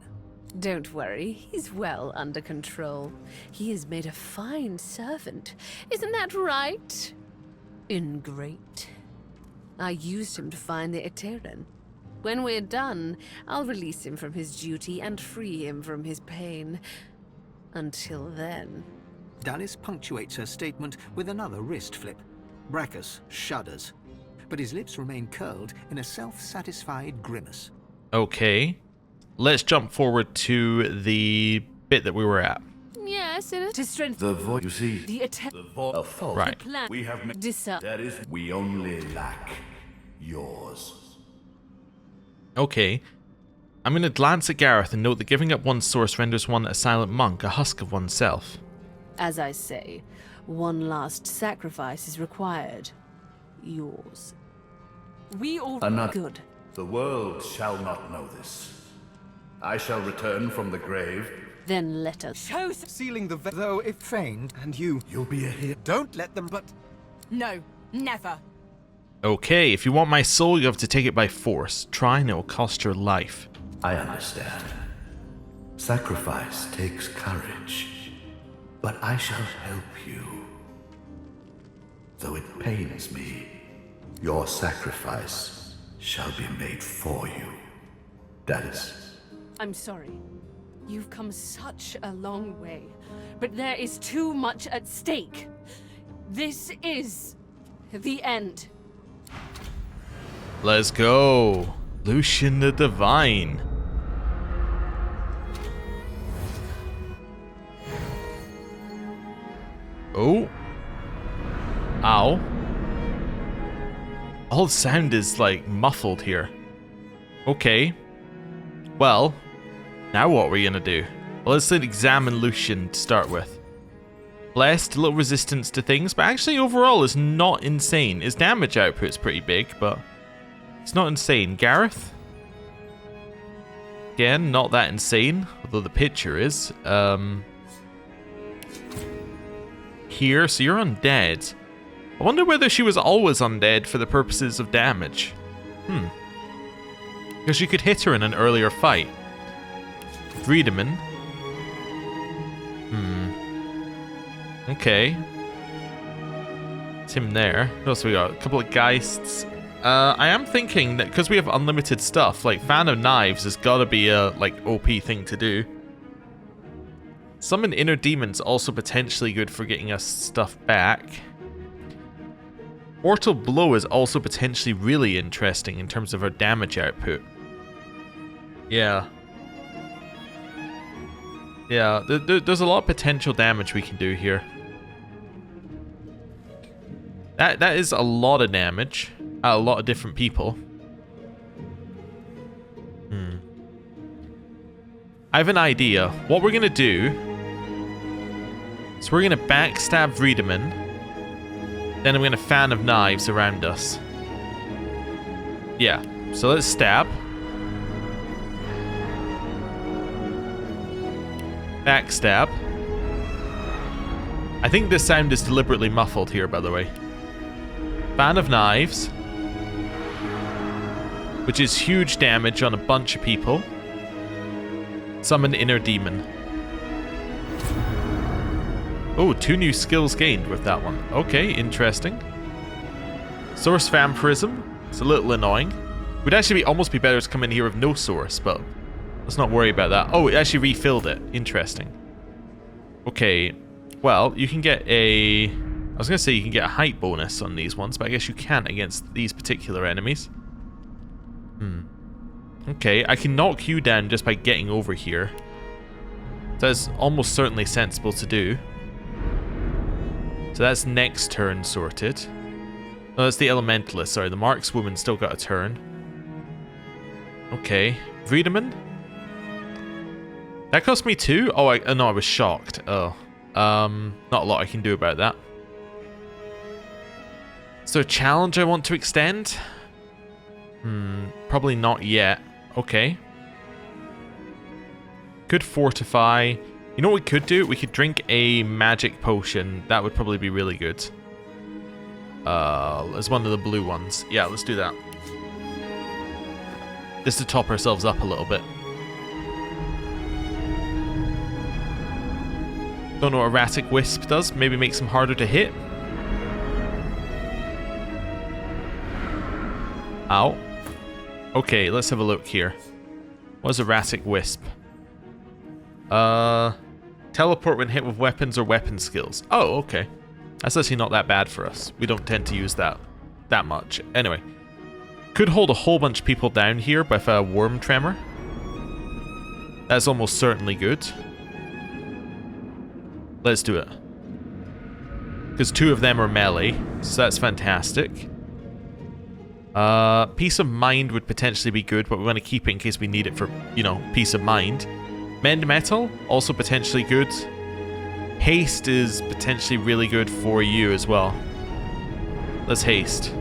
[SPEAKER 18] Don't worry, he's well under control. He has made a fine servant. Isn't that right? Ingrate. I used him to find the Eteran. When we're done, I'll release him from his duty and free him from his pain. Until then...
[SPEAKER 6] Dallas punctuates her statement with another wrist flip. Brachus shudders, but his lips remain curled in a self-satisfied grimace.
[SPEAKER 1] Okay, let's jump forward to the bit that we were at.
[SPEAKER 18] Yes, to strengthen
[SPEAKER 25] the void, you see,
[SPEAKER 18] the
[SPEAKER 25] a fault.
[SPEAKER 1] Right.
[SPEAKER 25] We have that is, we only lack yours.
[SPEAKER 1] Okay. I'm going to glance at Gareth and note that giving up one's source renders one a silent monk, a husk of oneself.
[SPEAKER 18] As I say, one last sacrifice is required. Yours. We all good.
[SPEAKER 25] The world shall not know this. I shall return from the grave.
[SPEAKER 18] Then let us show
[SPEAKER 13] sealing the though if feigned, and you'll
[SPEAKER 25] be a hero.
[SPEAKER 3] Don't let them, but
[SPEAKER 18] no, never.
[SPEAKER 1] Okay, if you want my soul, you have to take it by force. Try and it will cost your life.
[SPEAKER 25] I understand. Sacrifice takes courage, but I shall help you. Though it pains me, your sacrifice shall be made for you. Dallas.
[SPEAKER 18] I'm sorry. You've come such a long way, but there is too much at stake. This is the end.
[SPEAKER 1] Let's go. Lucian the Divine. Oh. Ow. All sound is like muffled here. Okay. Well, now what are we gonna do? Well, let's examine Lucian to start with. Blessed, a little resistance to things, but actually overall is not insane. His damage output's pretty big, but it's not insane. Gareth? Again, not that insane, although the picture is. Here, so you're undead. I wonder whether she was always undead for the purposes of damage. Because you could hit her in an earlier fight. Friedemann. Okay. It's him there. What else we got? A couple of Geists. I am thinking that because we have unlimited stuff, like Fan of Knives has got to be a like OP thing to do. Summon Inner Demons also potentially good for getting us stuff back. Mortal Blow is also potentially really interesting in terms of our damage output. Yeah. Yeah, there's a lot of potential damage we can do here. That is a lot of damage at a lot of different people. I have an idea. What we're gonna do is we're gonna backstab Friedemann. Then I'm gonna Fan of Knives around us. Yeah, so let's stab. Backstab. I think this sound is deliberately muffled here, by the way. Fan of Knives. Which is huge damage on a bunch of people. Summon Inner Demon. Oh, 2 new skills gained with that one. Okay, interesting. Source Vampirism. It's a little annoying. Would actually almost be better to come in here with no source, but let's not worry about that. Oh, it actually refilled it. Interesting. Okay, well, you can get a... I was going to say you can get a height bonus on these ones, but I guess you can't against these particular enemies. Okay, I can knock you down just by getting over here. That's almost certainly sensible to do. So that's next turn sorted. No, that's the Elementalist. Sorry, the Markswoman still got a turn. Okay, Friedemann? That cost me 2? Oh, no, I was shocked. Oh. Not a lot I can do about that. Is there a challenge I want to extend? Probably not yet. Okay. Could fortify. You know what we could do? We could drink a magic potion. That would probably be really good. As one of the blue ones. Yeah, let's do that. Just to top ourselves up a little bit. Don't know what Erratic Wisp does. Maybe makes them harder to hit. Ow. Okay, let's have a look here. What's Erratic Wisp? Teleport when hit with weapons or weapon skills. Oh, okay. That's actually not that bad for us. We don't tend to use that much. Anyway. Could hold a whole bunch of people down here with a Worm Tremor. That's almost certainly good. Let's do it. Because 2 of them are melee, so that's fantastic. Peace of Mind would potentially be good, but we want to keep it in case we need it for, you know, peace of mind. Mend Metal, also potentially good. Haste is potentially really good for you as well. Let's haste.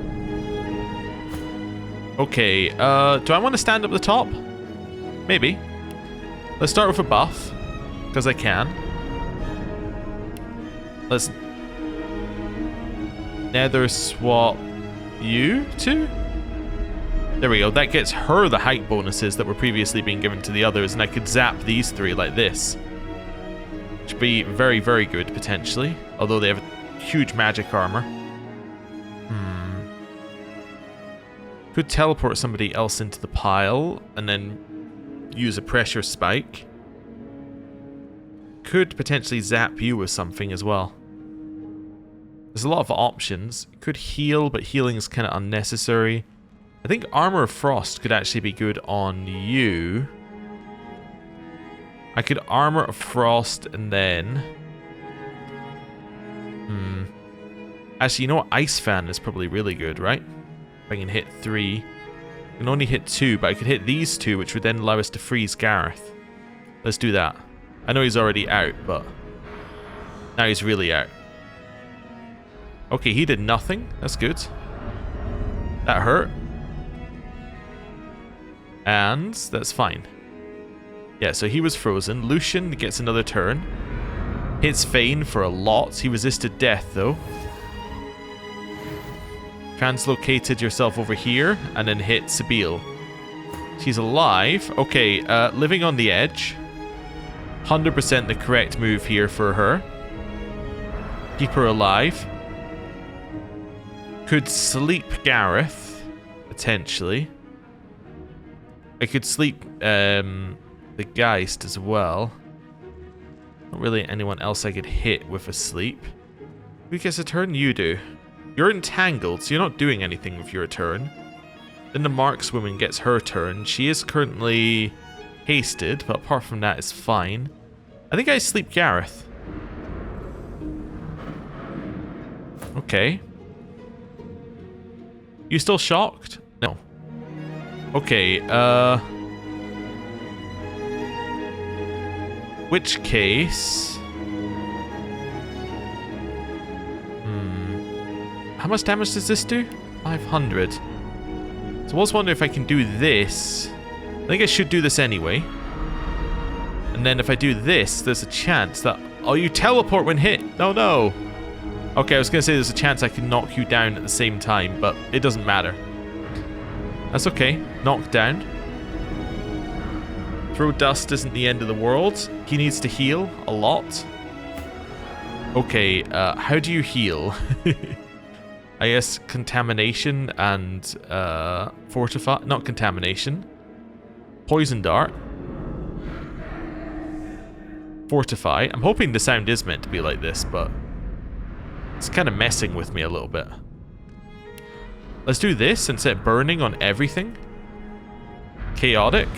[SPEAKER 1] Okay, do I want to stand up the top? Maybe. Let's start with a buff, because I can. Let's nether swap you 2. There we go. That gets her the height bonuses that were previously being given to the others, and I could zap these 3 like this. Which would be very, very good, potentially. Although they have huge magic armor. Could teleport somebody else into the pile, and then use a pressure spike. Could potentially zap you with something as well. There's a lot of options. Could heal, but healing is kind of unnecessary. I think Armor of Frost could actually be good on you. I could Armor of Frost and then... Actually, you know what? Ice Fan is probably really good, right? If I can hit 3. I can only hit 2, but I could hit these 2, which would then allow us to freeze Gareth. Let's do that. I know he's already out, but now he's really out. Okay, he did nothing. That's good. That hurt. And that's fine. Yeah, so he was frozen. Lucian gets another turn. Hits Fane for a lot. He resisted death, though. Translocated yourself over here, and then hit Sabile. She's alive. Okay, living on the edge. 100% the correct move here for her. Keep her alive. Could sleep Gareth, potentially. I could sleep the Geist as well. Not really anyone else I could hit with a sleep. Who gets a turn? You do. You're entangled, so you're not doing anything with your turn. Then the markswoman gets her turn. She is currently hasted, but apart from that, it's fine. I think I sleep Gareth. Okay. You still shocked? No. Okay, which case... How much damage does this do? 500. So I was wondering if I can do this. I think I should do this anyway. And then if I do this, there's a chance that... Oh, you teleport when hit! No, no! Okay, I was going to say there's a chance I can knock you down at the same time, but it doesn't matter. That's okay. Knock down. Throw dust isn't the end of the world. He needs to heal a lot. Okay, how do you heal? I guess contamination and fortify. Not contamination. Poison dart. Fortify. I'm hoping the sound is meant to be like this, but it's kind of messing with me a little bit. Let's do this and set burning on everything. Chaotic.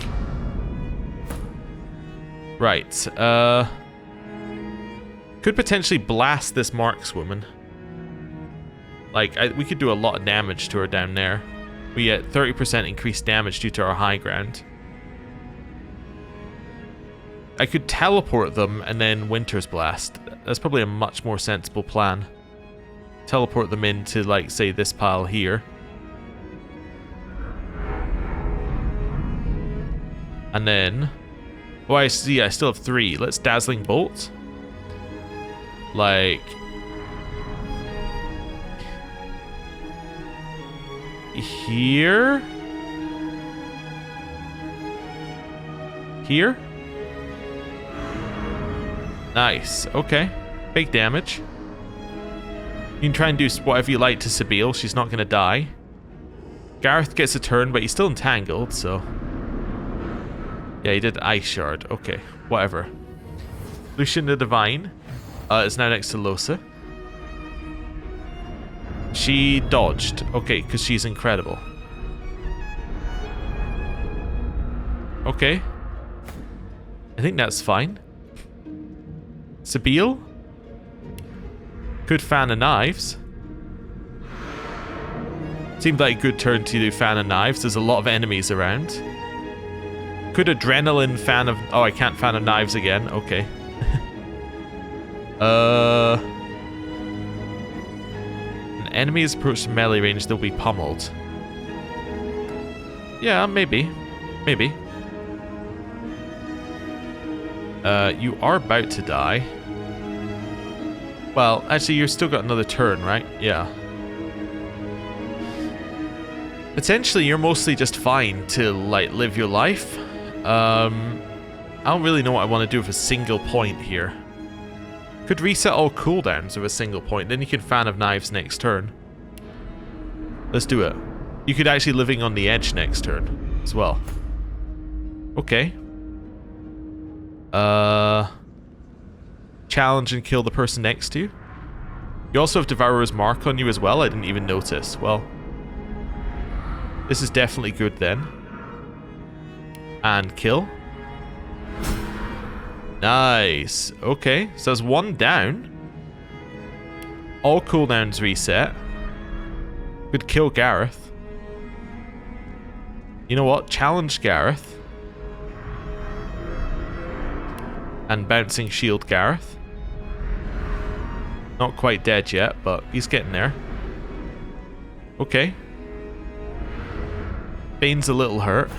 [SPEAKER 1] Right. Could potentially blast this markswoman. Like, we could do a lot of damage to her down there. We get 30% increased damage due to our high ground. I could teleport them and then Winter's Blast. That's probably a much more sensible plan. Teleport them into, like, say, this pile here. And then... Oh, I see, I still have 3. Let's Dazzling Bolt. Like... Here? Here? Nice. Okay. Big damage. You can try and do whatever you like to Sabile. She's not going to die. Gareth gets a turn, but he's still entangled, so... Yeah, he did Ice Shard. Okay, whatever. Lucian the Divine is now next to Losa. She dodged. Okay, because she's incredible. Okay. I think that's fine. Sabile? Could Fan of Knives. Seemed like a good turn to do Fan of Knives. There's a lot of enemies around. Could Adrenaline Fan of... Oh, I can't Fan of Knives again. Okay. An enemy is approached to melee range, they'll be pummeled. Yeah, maybe. Maybe. You are about to die. Well, actually, you've still got another turn, right? Yeah. Potentially, you're mostly just fine to, like, live your life. I don't really know what I want to do with a single point here. Could reset all cooldowns with a single point, then you can Fan of Knives next turn. Let's do it. You could actually Living on the Edge next turn as well. Okay. Challenge and kill the person next to you. You also have Devourer's Mark on you as well. I didn't even notice. Well, this is definitely good then. And kill. Nice. Okay, so there's one down. All cooldowns reset. Could kill Gareth. You know what? Challenge Gareth. And bouncing shield Gareth. Not quite dead yet, but he's getting there. Okay. Bane's a little hurt.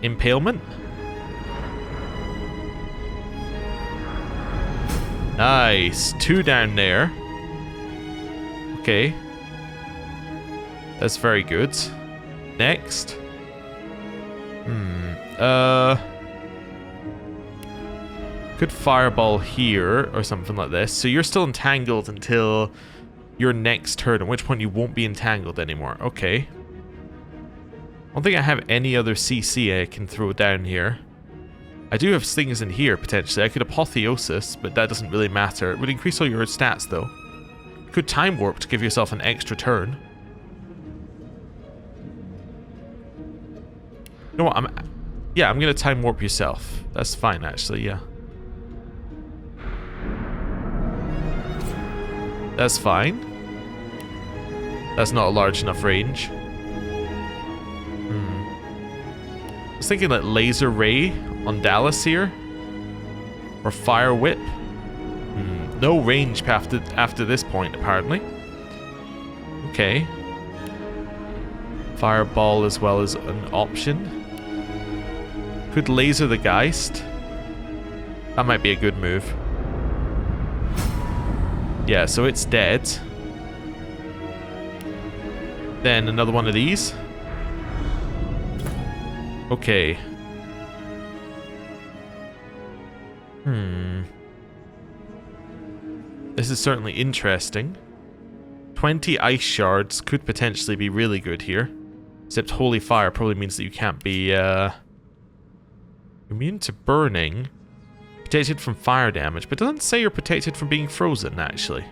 [SPEAKER 1] Impalement. Nice. 2 down there. Okay. That's very good. Next. Could fireball here or something like this. So you're still entangled until your next turn, at which point you won't be entangled anymore. Okay. I don't think I have any other CC I can throw down here. I do have things in here, potentially. I could Apotheosis, but that doesn't really matter. It would increase all your stats, though. You could Time Warp to give yourself an extra turn. You know what? I'm going to Time Warp yourself. That's fine, actually, yeah. That's fine. That's not a large enough range. I was thinking like Laser Ray on Dallas here. Or Fire Whip. No range after this point, apparently. Okay. Fireball as well as an option. Could Laser the Geist. That might be a good move. Yeah, so it's dead. Then another one of these. Okay. This is certainly interesting. 20 ice shards could potentially be really good here. Except Holy Fire probably means that you can't be immune to burning. Protected from fire damage, but it doesn't say you're protected from being frozen, actually.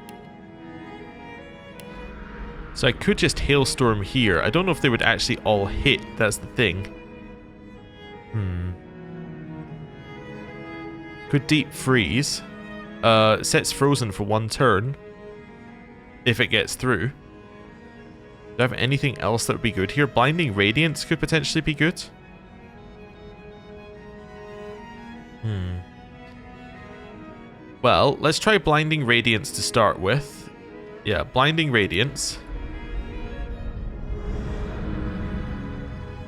[SPEAKER 1] So I could just Hailstorm here. I don't know if they would actually all hit, that's the thing. Could Deep Freeze. Sets frozen for 1 turn. If it gets through. Do I have anything else that would be good here? Blinding Radiance could potentially be good. Well, let's try Blinding Radiance to start with. Yeah, Blinding Radiance.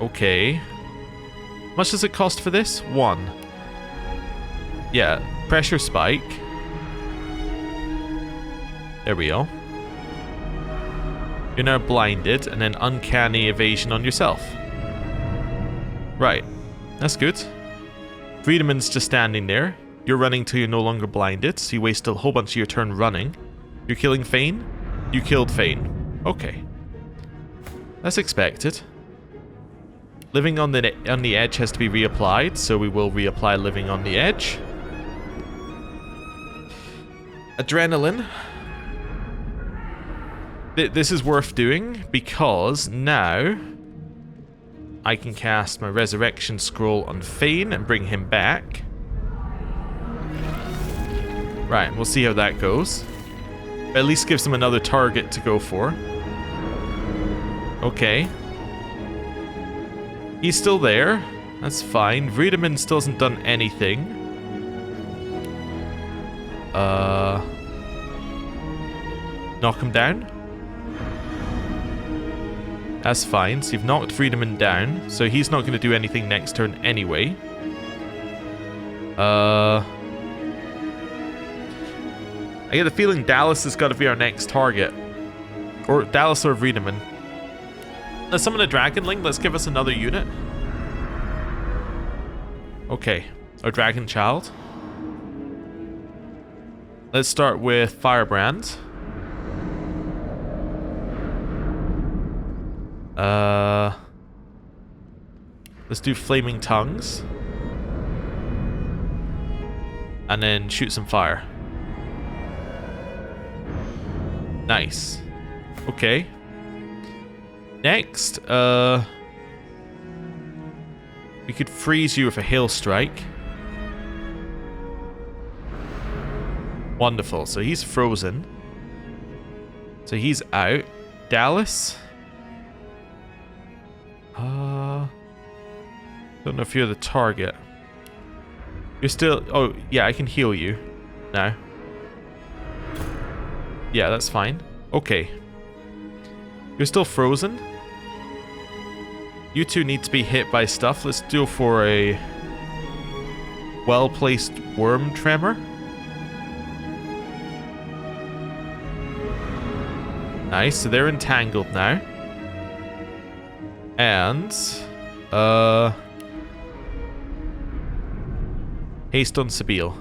[SPEAKER 1] Okay. How much does it cost for this? 1. Yeah, Pressure Spike. There we go. You're now blinded, and then Uncanny Evasion on yourself. Right. That's good. Friedeman's just standing there. You're running till you're no longer blinded, so you waste a whole bunch of your turn running. You're killing Fane? You killed Fane. Okay. That's expected. Living on the Edge has to be reapplied, so we will reapply Living on the Edge. Adrenaline. This is worth doing, because now I can cast my Resurrection Scroll on Fane and bring him back. Right, we'll see how that goes. At least gives him another target to go for. Okay. He's still there. That's fine. Vredeman still hasn't done anything. Knock him down? That's fine. So you've knocked Vredeman down. So he's not going to do anything next turn anyway. I get the feeling Dallas has got to be our next target. Or Dallas or Vredeman. Let's summon a Dragonling. Let's give us another unit. Okay. Our Dragon Child. Let's start with Firebrand. Let's do Flaming Tongues. And then shoot some fire. Nice. Okay. Next, we could freeze you with a Hail Strike. Wonderful. So he's frozen. So he's out. Dallas. Don't know if you're the target. You're still... Oh, yeah, I can heal you now. Yeah, that's fine. Okay. You're still frozen. You two need to be hit by stuff. Let's do for a well-placed worm tremor. Nice, so they're entangled now. And... haste on Sabile.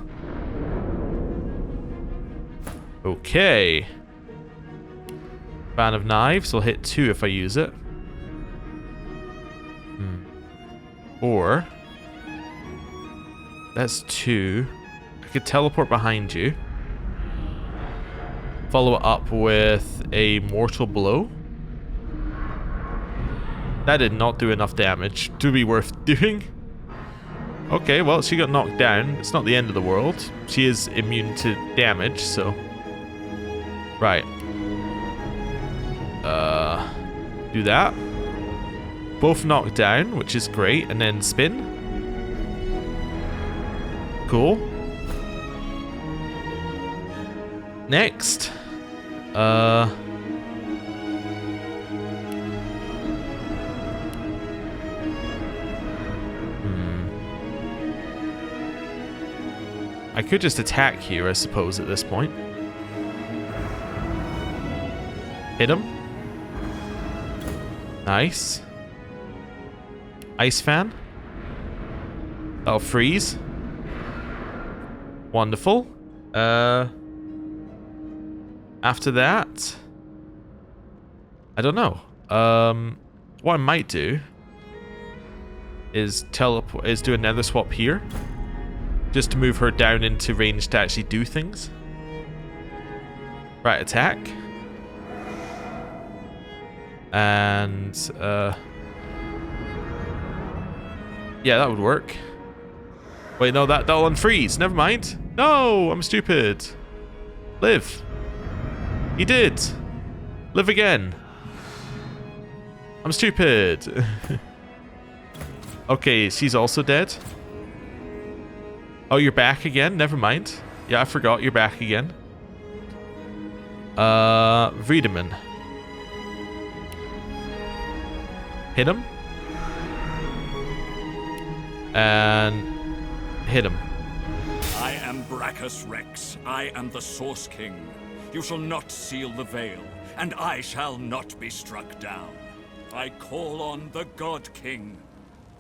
[SPEAKER 1] Okay. Fan of Knives will hit 2 if I use it. Or... that's 2. I could teleport behind you. Follow it up with a Mortal Blow. That did not do enough damage to be worth doing. Okay, well, she got knocked down. It's not the end of the world. She is immune to damage, so... right. Do that. Both knocked down, which is great. And then spin. Cool. Next. I could just attack here, I suppose, at this point. Hit him. Nice. Ice Fan. That'll freeze. Wonderful. After that... I don't know. What I might do is teleport, is do another swap here. Just to move her down into range to actually do things. Right, attack. And, yeah, that would work. Wait, no, that'll unfreeze. Never mind. No, I'm stupid. Live. He did. Live again. I'm stupid. Okay, she's also dead. Oh, you're back again? Never mind. Yeah, I forgot you're back again. Wiedemann. Hit him. And hit him.
[SPEAKER 3] I am Brachus Rex. I am the Source King. You shall not seal the veil, and I shall not be struck down. I call on the God King.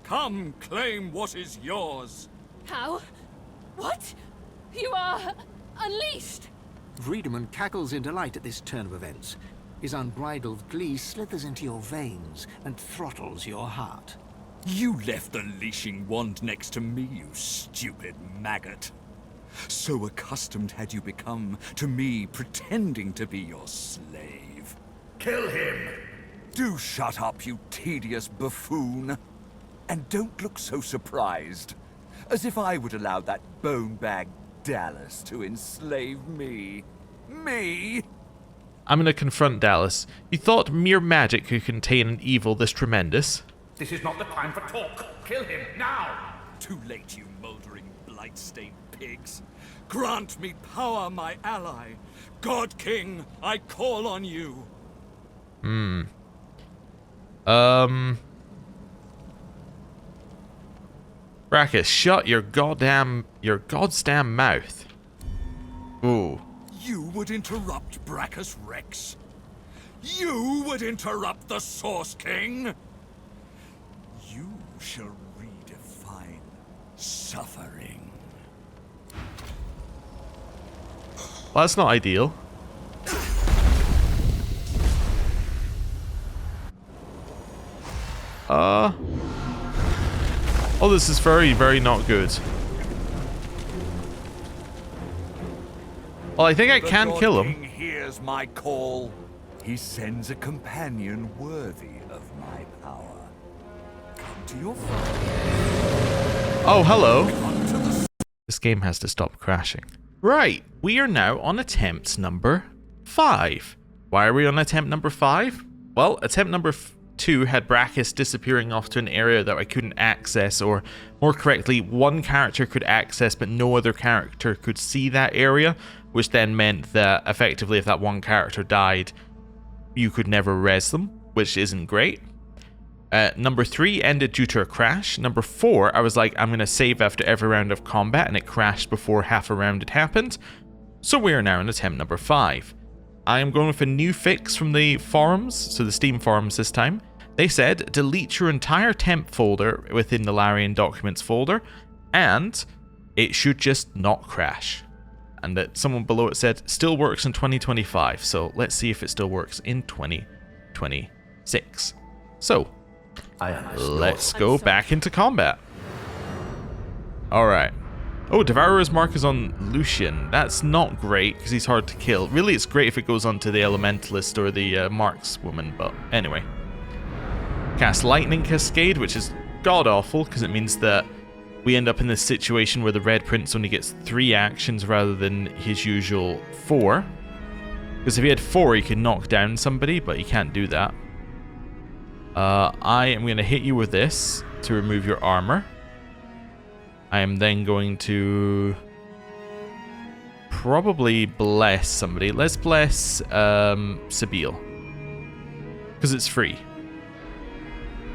[SPEAKER 3] Come, claim what is yours.
[SPEAKER 18] How? What? You are unleashed!
[SPEAKER 6] Wiedemann cackles in delight at this turn of events. His unbridled glee slithers into your veins and throttles your heart.
[SPEAKER 3] You left the leashing wand next to me, you stupid maggot. So accustomed had you become to me pretending to be your slave.
[SPEAKER 25] Kill him!
[SPEAKER 3] Do shut up, you tedious buffoon. And don't look so surprised. As if I would allow that bone-bag Dallas to enslave me. Me?
[SPEAKER 1] I'm gonna confront Dallas. You thought mere magic could contain an evil this tremendous?
[SPEAKER 25] This is not the time for talk. Kill him, now!
[SPEAKER 3] Too late, you mouldering, blight-stained pigs. Grant me power, my ally. God King, I call on you.
[SPEAKER 1] Brachus, shut your goddamn mouth. Ooh.
[SPEAKER 3] You would interrupt Brachus Rex? You would interrupt the Source King? You shall redefine suffering.
[SPEAKER 1] Well, that's not ideal. Oh, this is very, very not good. Well, I think I can kill him.
[SPEAKER 3] The God King hears my call. He sends a companion worthy of my power. Come to your father.
[SPEAKER 1] Oh, hello. This game has to stop crashing. Right, we are now on attempt number 5. Why are we on attempt number 5? Well, attempt number 2 had Brachus disappearing off to an area that I couldn't access, or more correctly, one character could access but no other character could see that area, which then meant that effectively if that one character died, you could never res them, which isn't great. Number 3 ended due to a crash. Number 4, I was like, I'm going to save after every round of combat, and it crashed before half a round had happened. So we are now in attempt number 5. I am going with a new fix from the forums, so the Steam forums this time. They said, delete your entire temp folder within the Larian Documents folder, and it should just not crash. And that someone below it said, still works in 2025, so let's see if it still works in 2026. So, let's go back into combat. Alright. Oh, Devourer's mark is on Lucian. That's not great, because he's hard to kill. Really, it's great if it goes on to the Elementalist or the Markswoman, but anyway. Cast Lightning Cascade, which is god-awful, because it means that we end up in this situation where the Red Prince only gets 3 actions rather than his usual 4. Because if he had 4, he could knock down somebody, but he can't do that. I am going to hit you with this to remove your armor. I am then going to probably bless somebody. Let's bless Sabile. Because it's free.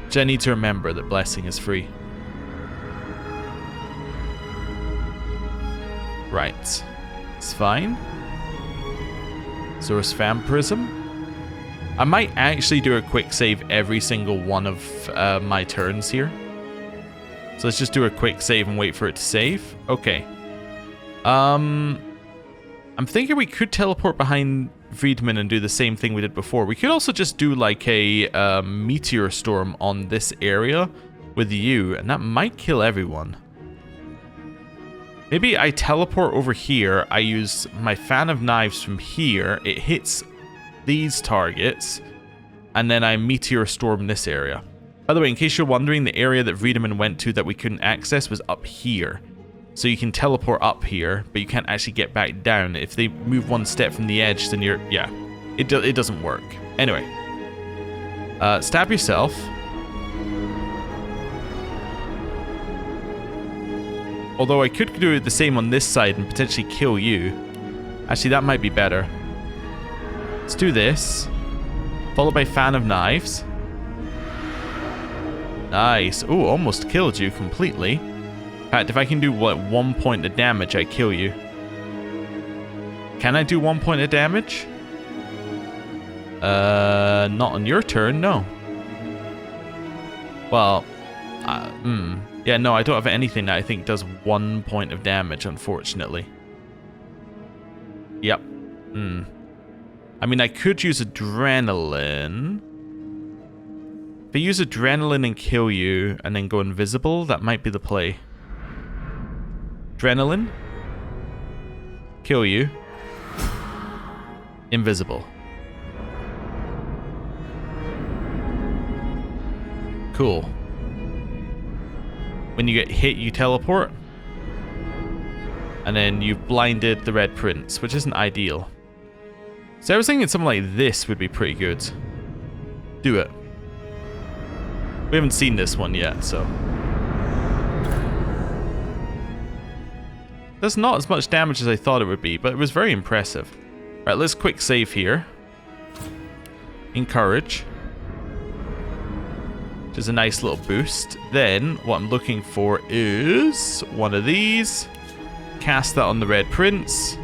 [SPEAKER 1] Which I need to remember that blessing is free. Right. It's fine. Source Vampirism. I might actually do a quick save every single one of my turns here. So let's just do a quick save and wait for it to save. Okay. I'm thinking we could teleport behind Friedman and do the same thing we did before. We could also just do like a meteor storm on this area with you, and that might kill everyone. Maybe I teleport over here. I use my fan of knives from here. It hits these targets, and then I meteor storm this area. By the way, in case you're wondering, the area that Friedemann went to that we couldn't access was up here. So you can teleport up here, but you can't actually get back down. If they move one step from the edge, then you're... yeah, it doesn't work. Anyway. Stab yourself. Although I could do the same on this side and potentially kill you. Actually, that might be better. Let's do this. Followed by Fan of Knives. Nice. Ooh, almost killed you completely. In fact, if I can do, what, 1 point of damage, I kill you. Can I do 1 point of damage? Not on your turn, no. Well, yeah, no, I don't have anything that I think does 1 point of damage, unfortunately. Yep. I mean, I could use Adrenaline. If I use Adrenaline and kill you, and then go invisible, that might be the play. Adrenaline. Kill you. Invisible. Cool. When you get hit, you teleport. And then you've blinded the Red Prince, which isn't ideal. So I was thinking something like this would be pretty good. Do it. We haven't seen this one yet, so... That's not as much damage as I thought it would be, but it was very impressive. Alright, let's quick save here. Encourage. Which is a nice little boost. Then, what I'm looking for is one of these. Cast that on the Red Prince.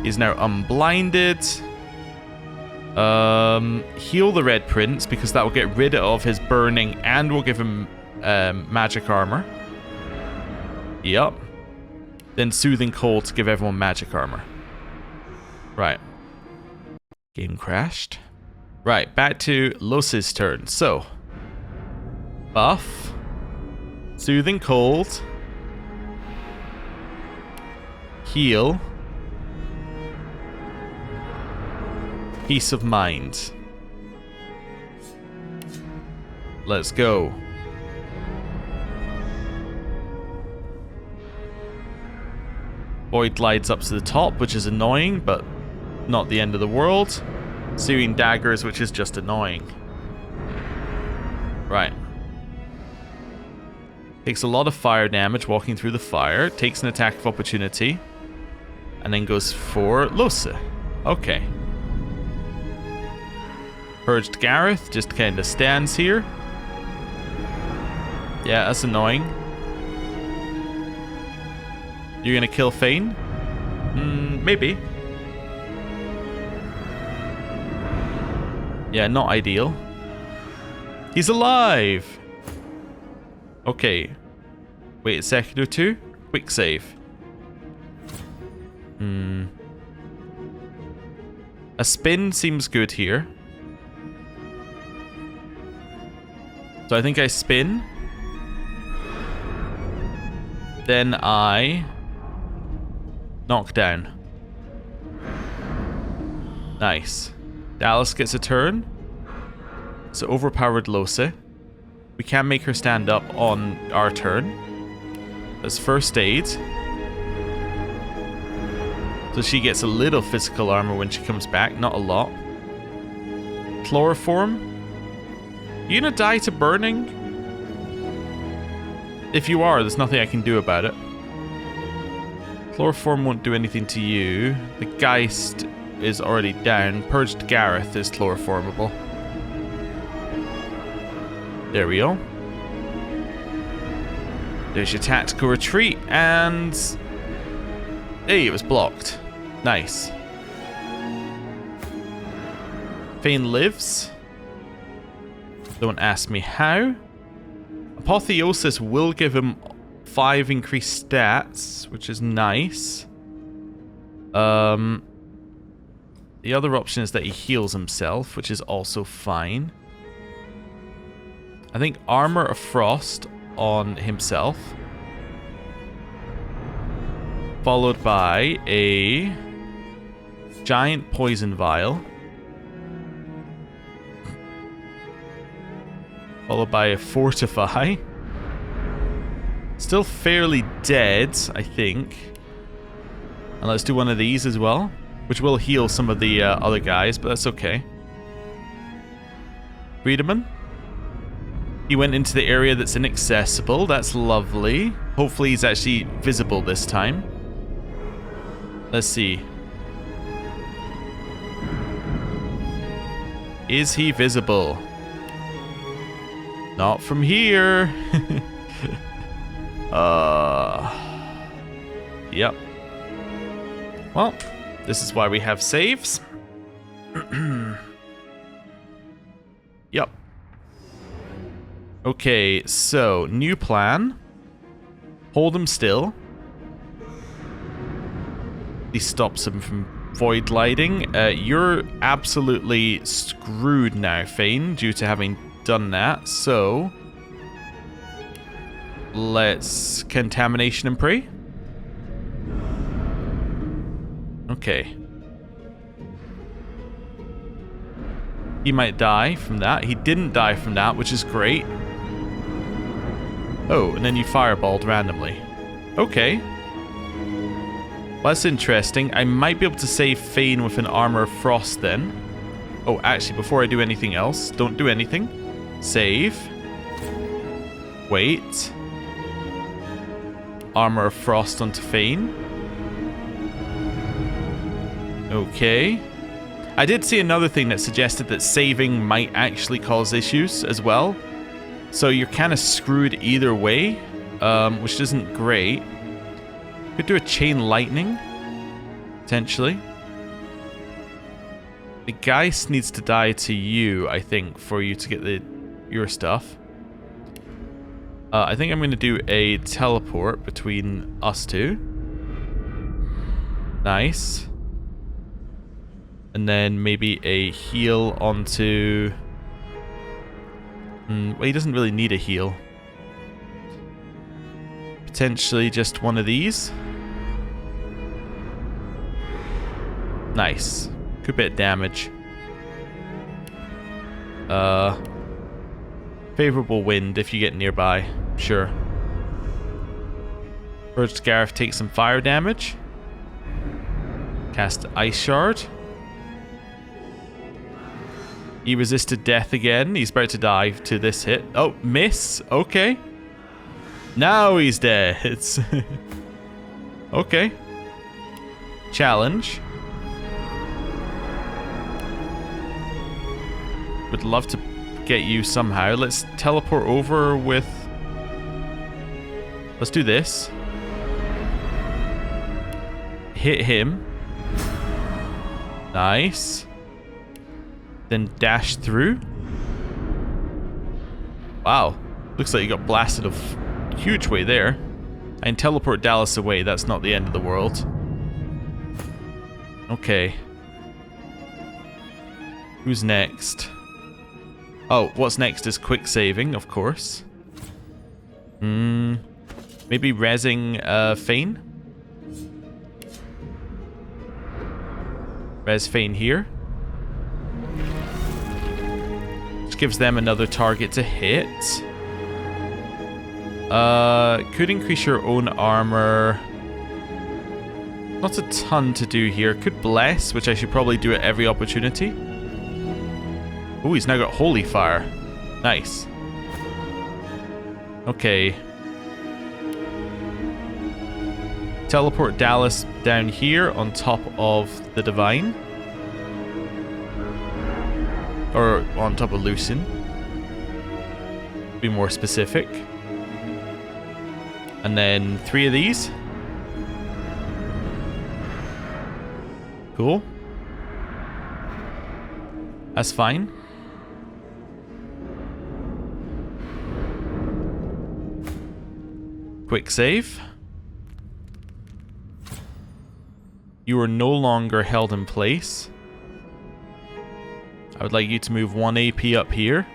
[SPEAKER 1] He's now unblinded. Heal the Red Prince, because that will get rid of his burning and will give him magic armor. Yep. Then Soothing Cold to give everyone magic armor. Right. Game crashed. Right, back to Los's turn. So, buff. Soothing Cold. Heal. Peace of Mind. Let's go. Void glides up to the top, which is annoying, but not the end of the world. Searing Daggers, which is just annoying. Right. Takes a lot of fire damage walking through the fire. Takes an attack of opportunity. And then goes for Losa. Okay. Purged Gareth just kind of stands here. Yeah, that's annoying. You're gonna kill Fane? Maybe. Yeah, not ideal. He's alive! Okay. Wait a second or two. Quick save. A spin seems good here. So I think I spin. Then I knock down. Nice. Dallas gets a turn. So overpowered Losa. We can make her stand up on our turn. That's first aid. So she gets a little physical armor when she comes back, not a lot. Chloroform. You gonna die to burning? If you are, there's nothing I can do about it. Chloroform won't do anything to you. The Geist is already down. Purged Gareth is chloroformable. There we go. There's your tactical retreat, and... hey, it was blocked. Nice. Fane lives. Don't ask me how. Apotheosis will give him 5 increased stats, which is nice. The other option is that he heals himself, which is also fine. I think Armor of Frost on himself. Followed by a giant poison vial. Followed by a fortify. Still fairly dead, I think. And let's do one of these as well, which will heal some of the other guys, but that's okay. Friedemann. He went into the area that's inaccessible. That's lovely. Hopefully he's actually visible this time. Let's see. Is he visible? Not from here. Yep. Well, this is why we have saves. Yep. Okay, so new plan. Hold him still. He stops him from void lighting. You're absolutely screwed now, Fane, due to having done that. So let's contamination and pray. Okay. He might die from that. He didn't die from that, which is great. Oh, and then you fireballed randomly. Okay. Well, that's interesting. I might be able to save Fane with an Armor of Frost then. Oh, actually, before I do anything else, don't do anything. Save. Wait. Armor of Frost onto Fane. Okay. I did see another thing that suggested that saving might actually cause issues as well. So you're kind of screwed either way, which isn't great. Could do a chain lightning, potentially. The Geist needs to die to you, I think, for you to get your stuff. I think I'm going to do a teleport between us two. Nice. And then maybe a heal onto... well, he doesn't really need a heal. Potentially just one of these. Nice. Good bit of damage. Favorable wind if you get nearby. Sure. Purged Gareth takes some fire damage. Cast Ice Shard. He resisted death again. He's about to die to this hit. Oh, miss. Okay. Now he's dead. Okay. Challenge. Would love to get you somehow. Let's teleport over with... Let's do this. Hit him. Nice. Then dash through. Wow. Looks like you got blasted a huge way there. And teleport Dallas away. That's not the end of the world. Okay. Who's next? Oh, what's next is quick saving, of course. Maybe rezzing Fane? Res Fane here. Which gives them another target to hit. Could increase your own armor. Not a ton to do here. Could bless, which I should probably do at every opportunity. Oh, he's now got Holy Fire. Nice. Okay. Teleport Dallas down here on top of the Divine. Or on top of Lucien. Be more specific. And then 3 of these. Cool. That's fine. Quick save. You are no longer held in place. I would like you to move 1 AP up here.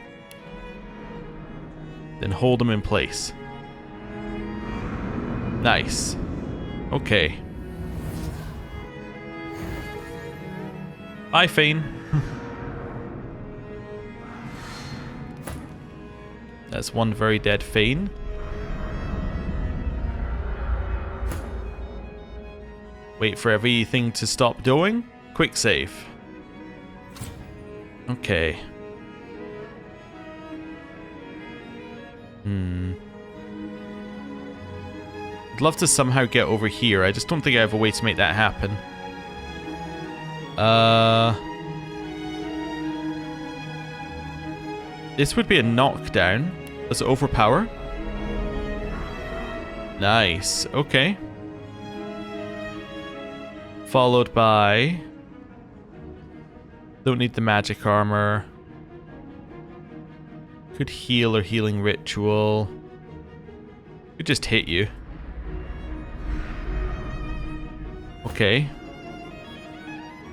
[SPEAKER 1] Then hold them in place. Nice. Okay. Bye, Fane. That's one very dead Fane. Wait for everything to stop doing. Quick save. Okay. I'd love to somehow get over here. I just don't think I have a way to make that happen. This would be a knockdown. Let's overpower. Nice. Okay. Followed by... Don't need the magic armor. Could heal or healing ritual. Could just hit you. Okay.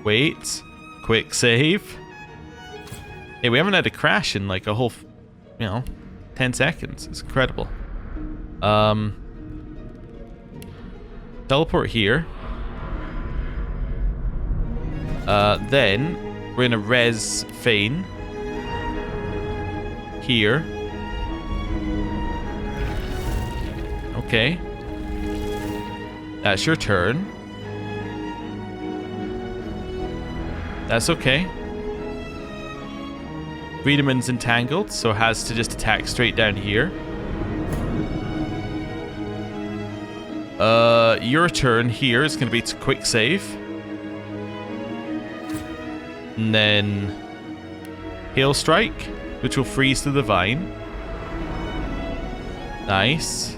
[SPEAKER 1] Wait. Quick save. Hey, we haven't had a crash in like a whole, 10 seconds. It's incredible. Teleport here. Then we're gonna res Fane here. Okay. That's your turn. That's okay. Wiedemann's entangled, so has to just attack straight down here. Your turn here is going to be to quick save. And then Hail Strike, which will freeze the Divine. Nice.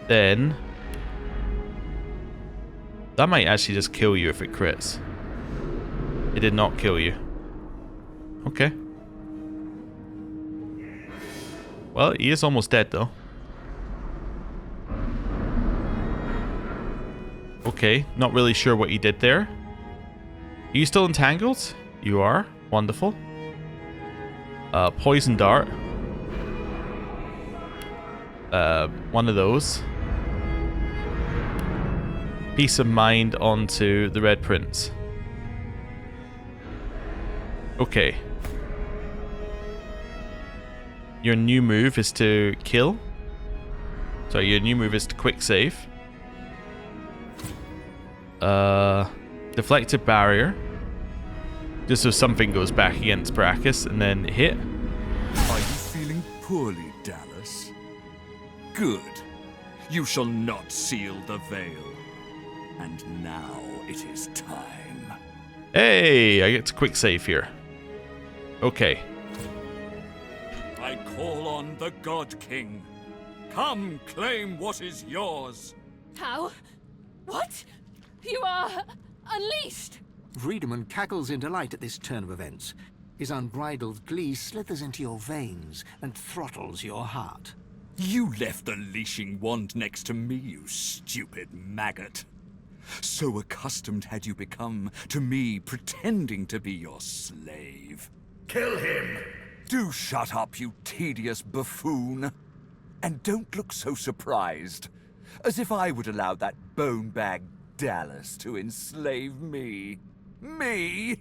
[SPEAKER 1] Then that might actually just kill you if it crits. It did not kill you. Okay. Well, he is almost dead though. Okay, not really sure what he did there. Are you still entangled? You are. Wonderful. Poison Dart. One of those. Peace of Mind onto the Red Prince. Okay. Your new move is to kill. Sorry, your new move is to quick save. Deflective Barrier. Just so something goes back against Brachus and then hit.
[SPEAKER 3] Are you feeling poorly, Dallas? Good. You shall not seal the veil. And now it is time.
[SPEAKER 1] Hey, I get to quick save here. Okay.
[SPEAKER 3] I call on the God King. Come claim what is yours.
[SPEAKER 18] How? What? You are unleashed!
[SPEAKER 6] Friedemann cackles in delight at this turn of events. His unbridled glee slithers into your veins and throttles your heart.
[SPEAKER 3] You left the leashing wand next to me, you stupid maggot. So accustomed had you become to me pretending to be your slave.
[SPEAKER 25] Kill him!
[SPEAKER 3] Do shut up, you tedious buffoon. And don't look so surprised. As if I would allow that bone-bag Dallas to enslave me. Me?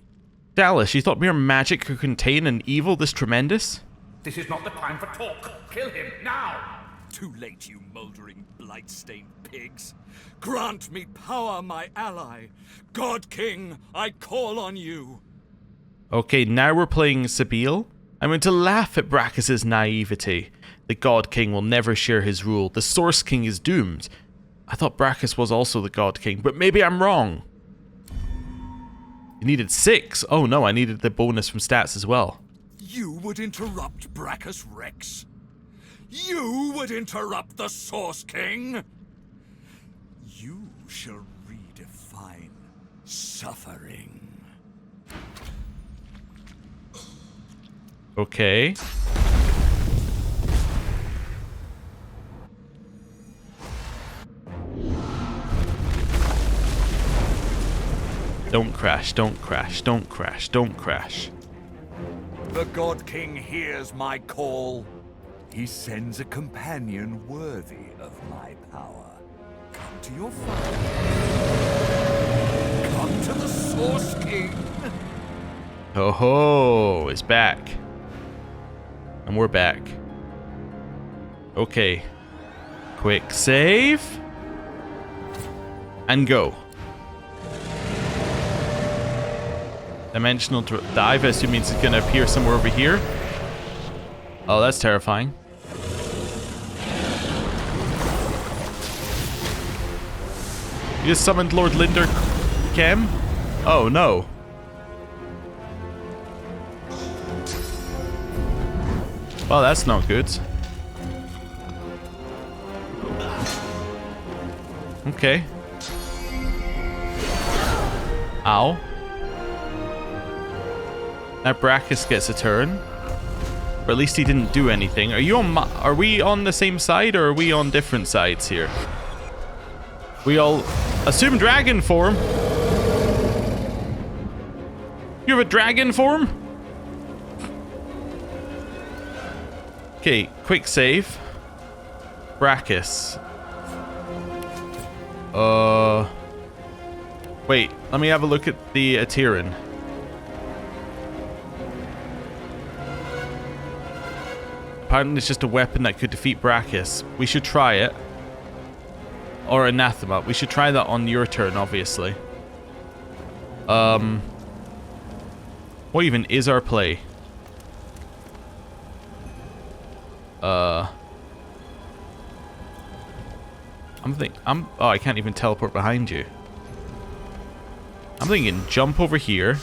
[SPEAKER 1] Dallas, you thought mere magic could contain an evil this tremendous?
[SPEAKER 25] This is not the time for talk. Kill him, now!
[SPEAKER 3] Too late, you mouldering, blight-stained pigs. Grant me power, my ally. God King, I call on you.
[SPEAKER 1] Okay, now we're playing Sabile. I'm going to laugh at Brachus' naivety. The God King will never share his rule. The Source King is doomed. I thought Brachus was also the God King, but maybe I'm wrong. You needed 6. Oh no, I needed the bonus from stats as well.
[SPEAKER 3] You would interrupt Brachus Rex? You would interrupt the Source King? You shall redefine suffering.
[SPEAKER 1] Okay. Don't crash, don't crash, don't crash, don't crash.
[SPEAKER 3] The God King hears my call. He sends a companion worthy of my power. Come to your father. Come to the Source King.
[SPEAKER 1] Oh ho, it's back. And we're back. Okay. Quick save. And go. Dimensional dive, I assume means it's gonna appear somewhere over here. Oh, that's terrifying. You just summoned Lord Linder Kem? Oh no. Well, that's not good. Okay. Ow. Now Brachus gets a turn. Or at least he didn't do anything. Are you on are we on the same side or are we on different sides here? We all assume dragon form. You have a dragon form? Okay, quick save. Brachus. Wait, let me have a look at the Atiran. Apparently it's just a weapon that could defeat Brachus. We should try it. Or Anathema. We should try that on your turn, obviously. What even is our play? Oh, I can't even teleport behind you. I'm thinking jump over here.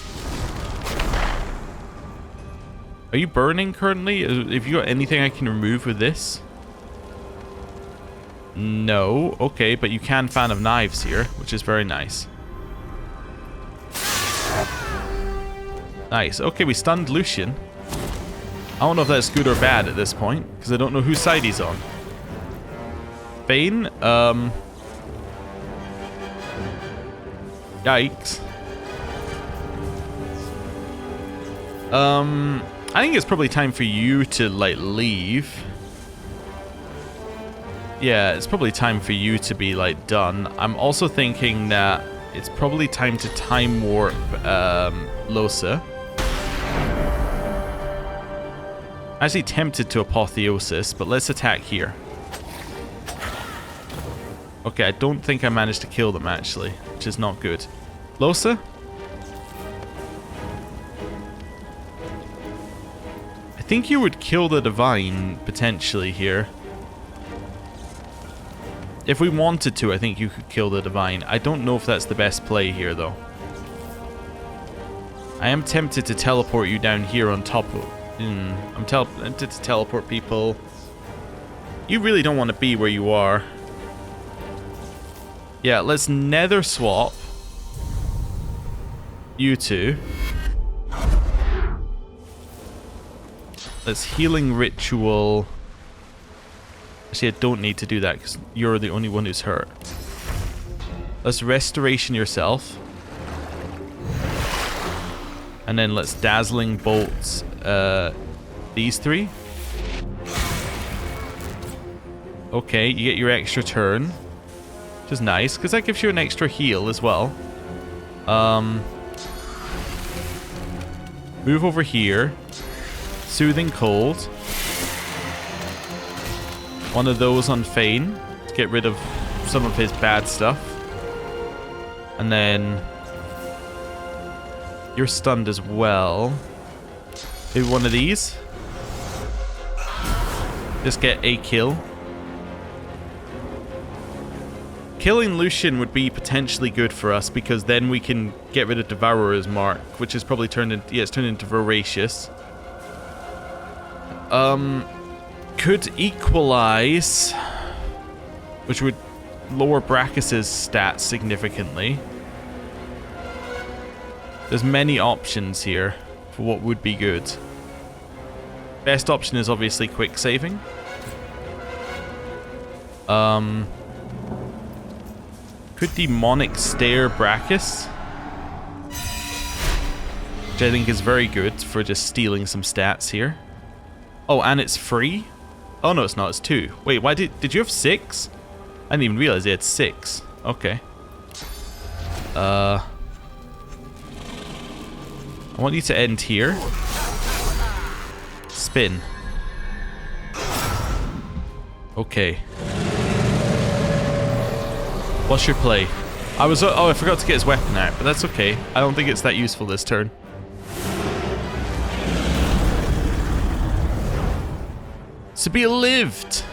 [SPEAKER 1] Are you burning currently? Have you got anything I can remove with this? No. Okay, but you can fan of knives here, which is very nice. Nice. Okay, we stunned Lucian. I don't know if that's good or bad at this point, because I don't know whose side he's on. Bane? Yikes. I think it's probably time for you to, like, leave. Yeah, it's probably time for you to be, like, done. I'm also thinking that it's probably time to time warp, Losa. Actually tempted to Apotheosis, but let's attack here. Okay, I don't think I managed to kill them, actually, which is not good. Losa? think you would kill the Divine, potentially, here. If we wanted to, I think you could kill the Divine. I don't know if that's the best play here, though. I am tempted to teleport you down here on top of... I'm tempted to teleport people. You really don't want to be where you are. Yeah, let's nether swap you two. Let's healing ritual. Actually, I don't need to do that because you're the only one who's hurt. Let's restoration yourself. And then let's dazzling bolts these three. Okay, you get your extra turn, which is nice because that gives you an extra heal as well. Move over here. Soothing cold. One of those on Fane to get rid of some of his bad stuff. And then you're stunned as well. Maybe one of these. Just get a kill. Killing Lucian would be potentially good for us because then we can get rid of Devourer's Mark, which is probably turned into... Yeah, it's turned into Voracious. Could equalize, which would lower Brachus's stats significantly. There's many options here for what would be good. Best option is obviously quick saving. Could demonic stare Brachus, which I think is very good for just stealing some stats here. Oh, and it's free? Oh no, it's not, it's 2. Wait, why did you have 6? I didn't even realize you had 6. Okay. I want you to end here. Spin. Okay. What's your play? Oh, I forgot to get his weapon out, but that's okay. I don't think it's that useful this turn. Sabia lived!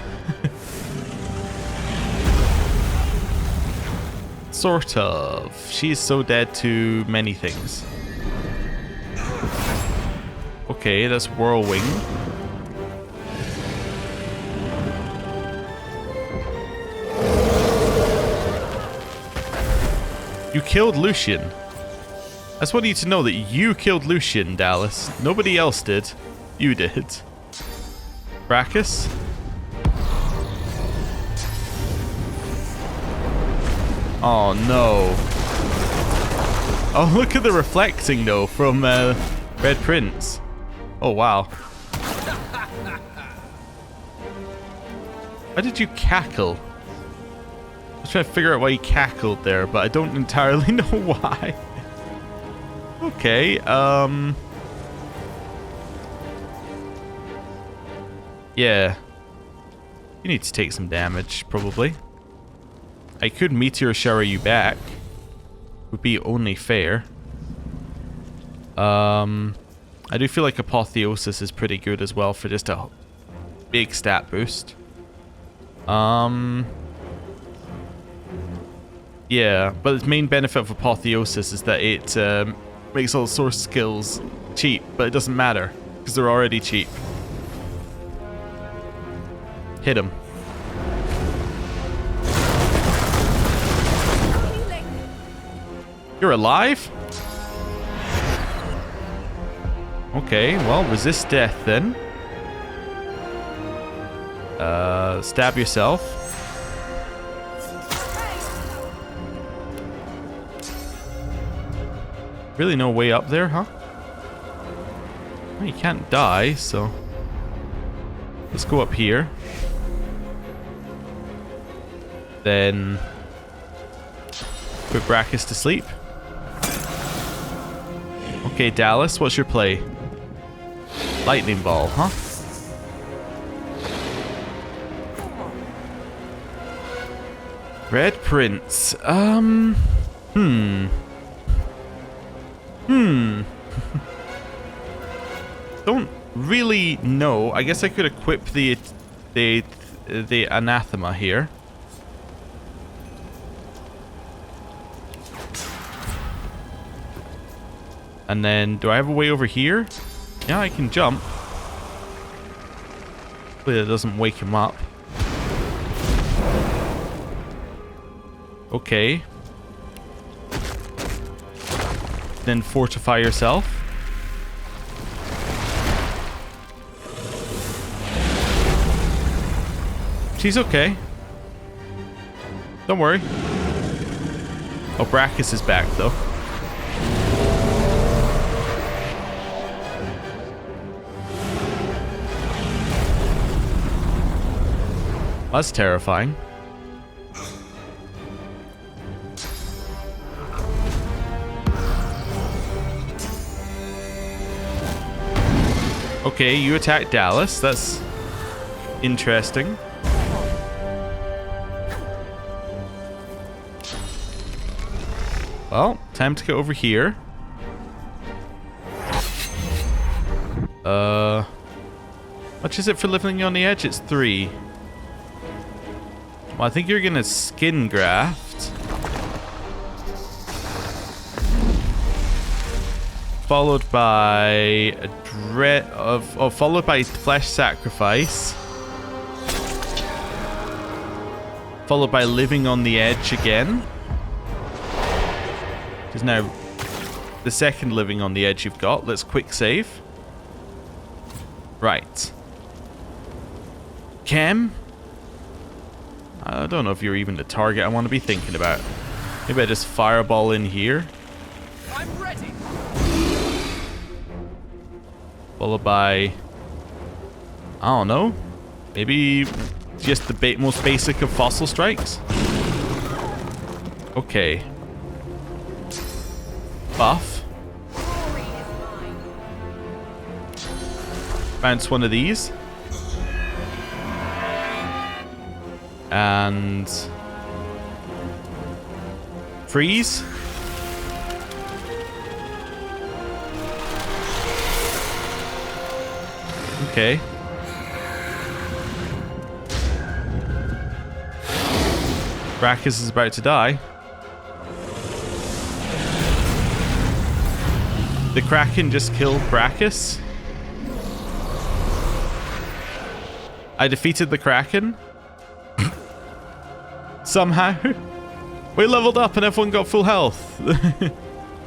[SPEAKER 1] Sort of. She's so dead to many things. Okay, that's Whirlwind. You killed Lucian. I just want you to know that you killed Lucian, Dallas. Nobody else did. You did. Brachus? Oh no. Oh, look at the reflecting though from Red Prince. Oh wow. Why did you cackle? I was trying to figure out why he cackled there, but I don't entirely know why. Okay, yeah. You need to take some damage, probably. I could meteor shower you back. Would be only fair. I do feel like Apotheosis is pretty good as well for just a big stat boost. Yeah, but the main benefit of Apotheosis is that it makes all the source skills cheap, but it doesn't matter because they're already cheap. Hit him. You're alive? Okay, well, resist death then. Stab yourself. Really no way up there, huh? Well, you can't die, so... Let's go up here. Then... Put Brachus to sleep. Okay, Dallas, what's your play? Lightning ball, huh? Red Prince. Don't really know. I guess I could equip the anathema here. And then, do I have a way over here? Yeah, I can jump. Hopefully that doesn't wake him up. Okay. Then fortify yourself. She's okay. Don't worry. Oh, Brachus is back though. That's terrifying. Okay, you attack Dallas. That's interesting. Well, time to go over here. Much is it for living on the edge? It's 3. Well, I think you're gonna skin graft. Followed by a followed by flesh sacrifice. Followed by living on the edge again. Because now the second living on the edge you've got. Let's quick save. Right. Chem? I don't know if you're even the target I want to be thinking about. Maybe I just fireball in here.
[SPEAKER 13] I'm ready.
[SPEAKER 1] Followed by, I don't know, maybe just the most basic of fossil strikes. Okay. Buff. Bounce one of these. And freeze. Okay. Brachus is about to die. The Kraken just killed Brachus. I defeated the Kraken. Somehow. We leveled up and everyone got full health.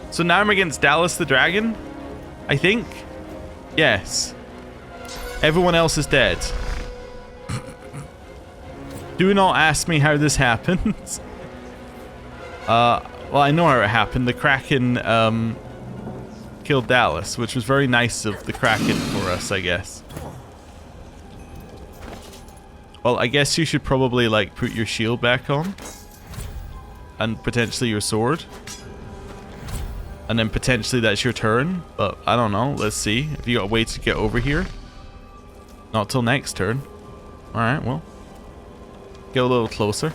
[SPEAKER 1] So now I'm against Dallas the Dragon? I think? Yes. Everyone else is dead. Do not ask me how this happened. Well, I know how it happened. The Kraken killed Dallas, which was very nice of the Kraken for us, I guess. Well, I guess you should probably, like, put your shield back on. And potentially your sword. And then potentially that's your turn. But I don't know. Let's see. If you got a way to get over here. Not till next turn. Alright, well. Get a little closer.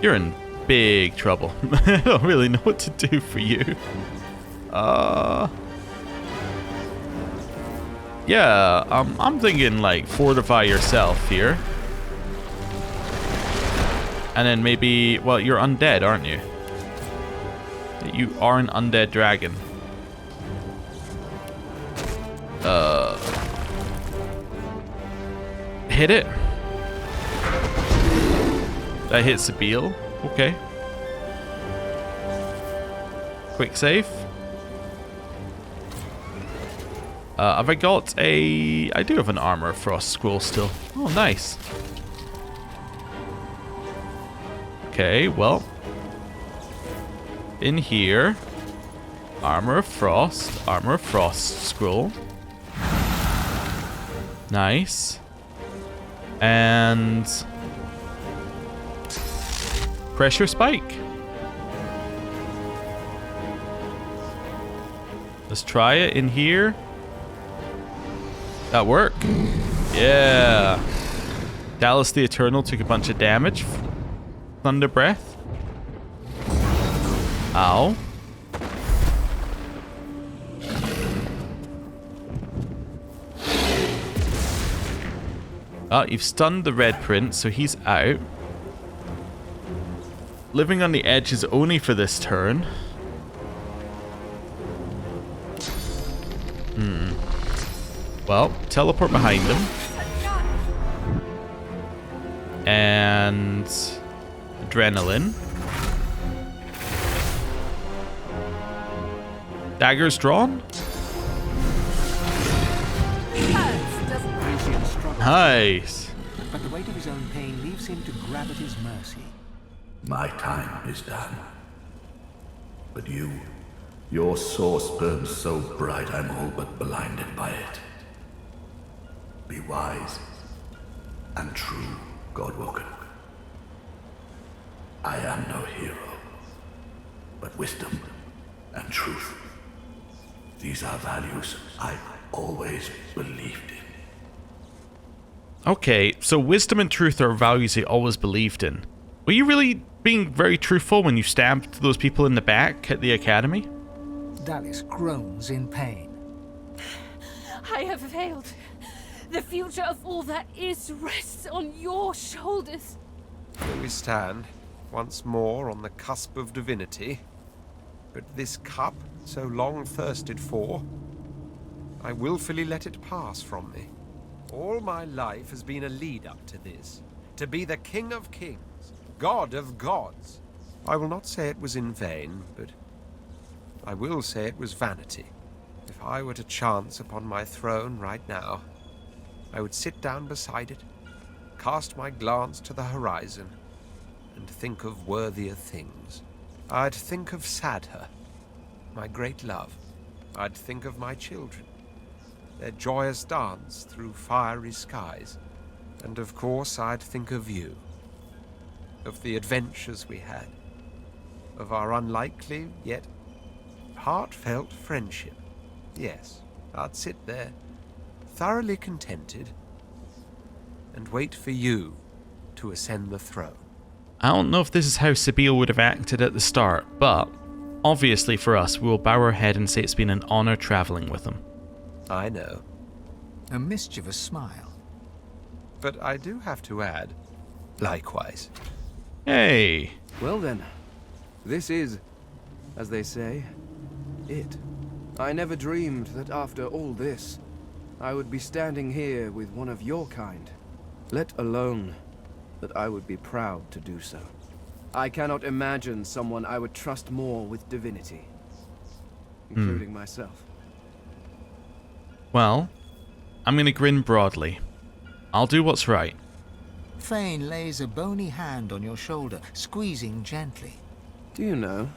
[SPEAKER 1] You're in big trouble. I don't really know what to do for you. Yeah, I'm thinking like fortify yourself here. And then maybe, well, you're undead, aren't you? You are an undead dragon. Hit it. That hits Sabile. Okay. Quick save. Have I got a... I do have an Armor of Frost scroll still. Oh, nice. Okay, well. In here. Armor of Frost scroll. Nice. And... Pressure Spike. Let's try it in here. That work? Yeah. Dallas the Eternal took a bunch of damage. Thunder Breath. Ow. Oh, you've stunned the Red Prince, so he's out. Living on the edge is only for this turn. Well, teleport behind him. And adrenaline. Daggers drawn. Nice.
[SPEAKER 6] But the weight of his own pain leaves him to grab at his mercy.
[SPEAKER 25] My time is done. But your source burns so bright I'm all but blinded by it. Be wise and true, Godwoken. I am no hero, but wisdom and truth. These are values I always believed in.
[SPEAKER 1] Okay, so wisdom and truth are values he always believed in. Were you really being very truthful when you stabbed those people in the back at the academy?
[SPEAKER 6] Dallis groans in pain.
[SPEAKER 18] I have failed. The future of all that is rests on your shoulders.
[SPEAKER 7] Here we stand, once more on the cusp of divinity. But this cup, so long thirsted for, I willfully let it pass from me. All my life has been a lead-up to this. To be the King of Kings, God of Gods. I will not say it was in vain, but I will say it was vanity. If I were to chance upon my throne right now, I would sit down beside it, cast my glance to the horizon, and think of worthier things. I'd think of Sadher, my great love. I'd think of my children, their joyous dance through fiery skies. And of course, I'd think of you, of the adventures we had, of our unlikely yet heartfelt friendship. Yes, I'd sit there, thoroughly contented, and wait for you to ascend the throne.
[SPEAKER 1] I don't know if this is how Sabine would have acted at the start, but obviously for us, we will bow our head and say it's been an honor traveling with him.
[SPEAKER 7] I know.
[SPEAKER 6] A mischievous smile.
[SPEAKER 7] But I do have to add, likewise.
[SPEAKER 1] Hey!
[SPEAKER 13] Well then, this is, as they say, it. I never dreamed that after all this, I would be standing here with one of your kind, let alone that I would be proud to do so. I cannot imagine someone I would trust more with divinity, including myself.
[SPEAKER 1] Well, I'm gonna grin broadly. I'll do what's right.
[SPEAKER 6] Fane lays a bony hand on your shoulder, squeezing gently.
[SPEAKER 13] Do you know,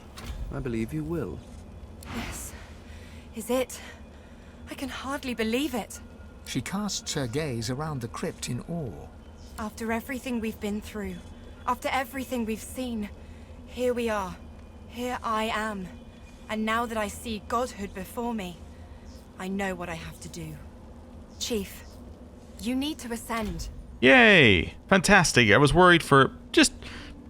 [SPEAKER 13] I believe you will.
[SPEAKER 22] This is it. I can hardly believe it.
[SPEAKER 6] She casts her gaze around the crypt in awe.
[SPEAKER 22] After everything we've been through, after everything we've seen, here we are. Here I am. And now that I see godhood before me, I know what I have to do. Chief, you need to ascend.
[SPEAKER 1] Yay! Fantastic. I was worried for just,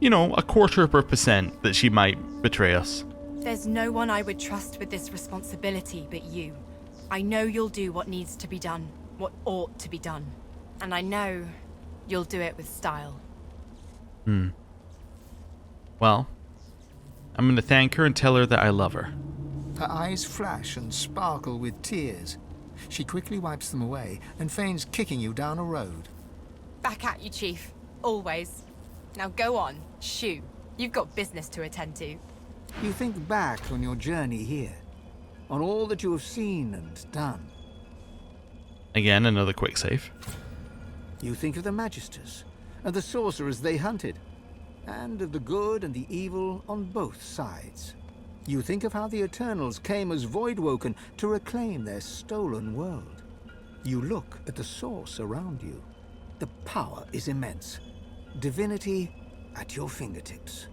[SPEAKER 1] a 0.25% that she might betray us.
[SPEAKER 22] There's no one I would trust with this responsibility but you. I know you'll do what needs to be done, what ought to be done. And I know you'll do it with style.
[SPEAKER 1] Well, I'm going to thank her and tell her that I love her.
[SPEAKER 6] Her eyes flash and sparkle with tears. She quickly wipes them away and feigns kicking you down a road.
[SPEAKER 22] Back at you, Chief. Always. Now go on, shoo. You've got business to attend to.
[SPEAKER 6] You think back on your journey here, on all that you have seen and done.
[SPEAKER 1] Again, another quick save.
[SPEAKER 6] You think of the Magisters, and the sorcerers they hunted, and of the good and the evil on both sides. You think of how the Eternals came as Voidwoken to reclaim their stolen world. You look at the source around you. The power is immense. Divinity at your fingertips.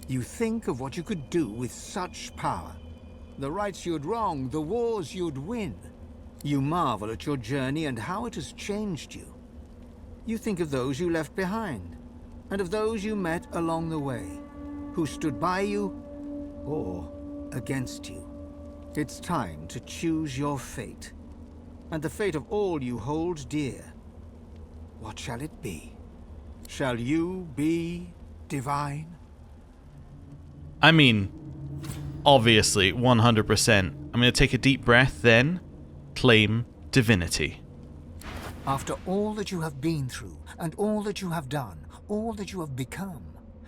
[SPEAKER 6] You think of what you could do with such power. The rights you'd wrong, the wars you'd win. You marvel at your journey and how it has changed you. You think of those you left behind, and of those you met along the way, who stood by you or against you. It's time to choose your fate, and the fate of all you hold dear. What shall it be? Shall you be divine?
[SPEAKER 1] I mean, obviously, 100%. I'm going to take a deep breath, then claim divinity.
[SPEAKER 6] After all that you have been through, and all that you have done, all that you have become,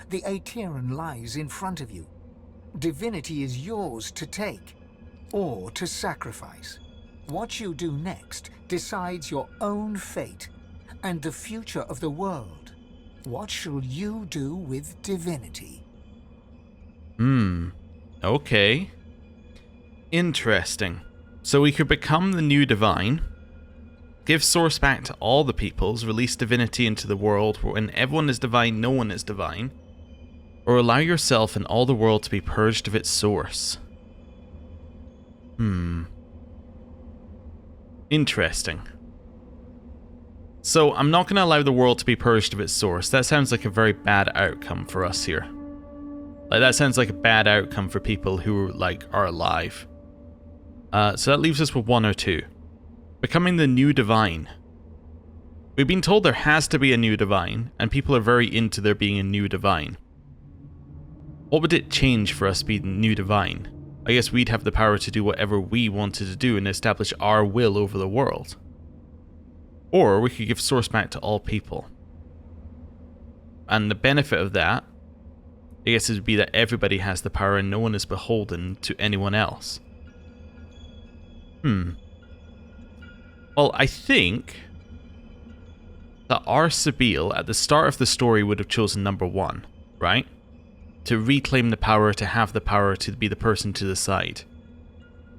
[SPEAKER 6] the Aeteran lies in front of you. Divinity is yours to take, or to sacrifice. What you do next decides your own fate, and the future of the world. What shall you do with divinity?
[SPEAKER 1] Okay. Interesting. So we could become the new divine, give source back to all the peoples, release divinity into the world where when everyone is divine, no one is divine, or allow yourself and all the world to be purged of its source. Interesting. So I'm not going to allow the world to be purged of its source. That sounds like a very bad outcome for us here. Like, that sounds like a bad outcome for people who, like, are alive. So that leaves us with one or two. Becoming the new divine. We've been told there has to be a new divine, and people are very into there being a new divine. What would it change for us being new divine? I guess we'd have the power to do whatever we wanted to do and establish our will over the world. Or we could give source back to all people. And the benefit of that, I guess, would be that everybody has the power and no one is beholden to anyone else. Well, I think that our Sabine at the start of the story would have chosen number 1, right? To reclaim the power, to have the power, to be the person to decide.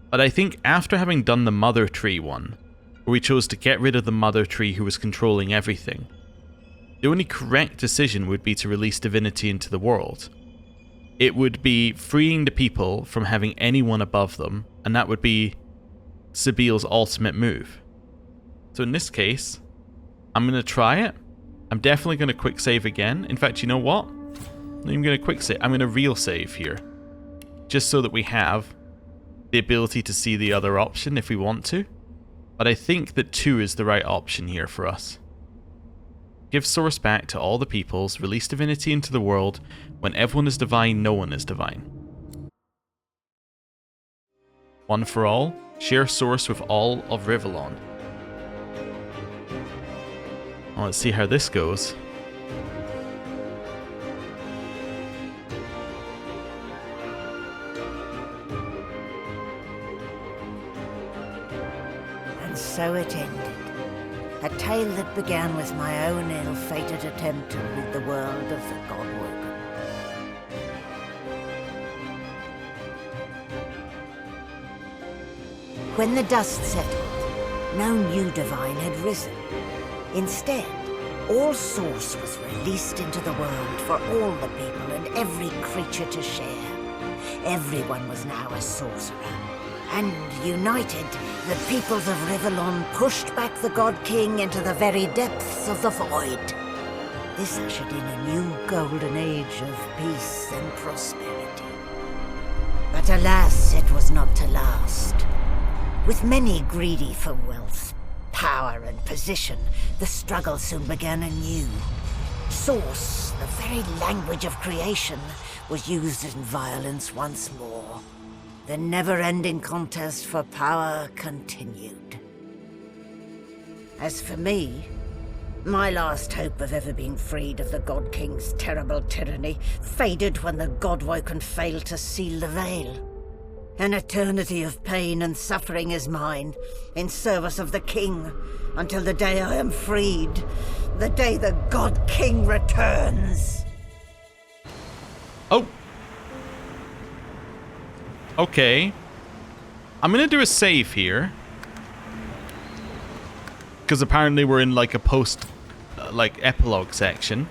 [SPEAKER 1] But I think after having done the Mother Tree one, where we chose to get rid of the Mother Tree who was controlling everything, the only correct decision would be to release divinity into the world. It would be freeing the people from having anyone above them, and that would be Sabine's ultimate move. So in this case, I'm going to try it. I'm definitely going to quick save again. In fact, you know what? I'm going to quick save. I'm going to real save here. Just so that we have the ability to see the other option if we want to. But I think that 2 is the right option here for us. Give source back to all the peoples, release divinity into the world. When everyone is divine, no one is divine. One for all, share source with all of Rivellon. Well, let's see how this goes.
[SPEAKER 8] And so it ended. A tale that began with my own ill-fated attempt to rid the world of the God-woken. When the dust settled, no new divine had risen. Instead, all source was released into the world for all the people and every creature to share. Everyone was now a sorcerer. And united, the peoples of Rivellon pushed back the God King into the very depths of the void. This ushered in a new golden age of peace and prosperity. But alas, it was not to last. With many greedy for wealth, power and position, the struggle soon began anew. Source, the very language of creation, was used in violence once more. The never-ending contest for power continued. As for me, my last hope of ever being freed of the God King's terrible tyranny faded when the God-woken failed to seal the veil. An eternity of pain and suffering is mine, in service of the King, until the day I am freed, the day the God King returns.
[SPEAKER 1] Oh. Okay. I'm gonna do a save here. Because apparently we're in like a epilogue section.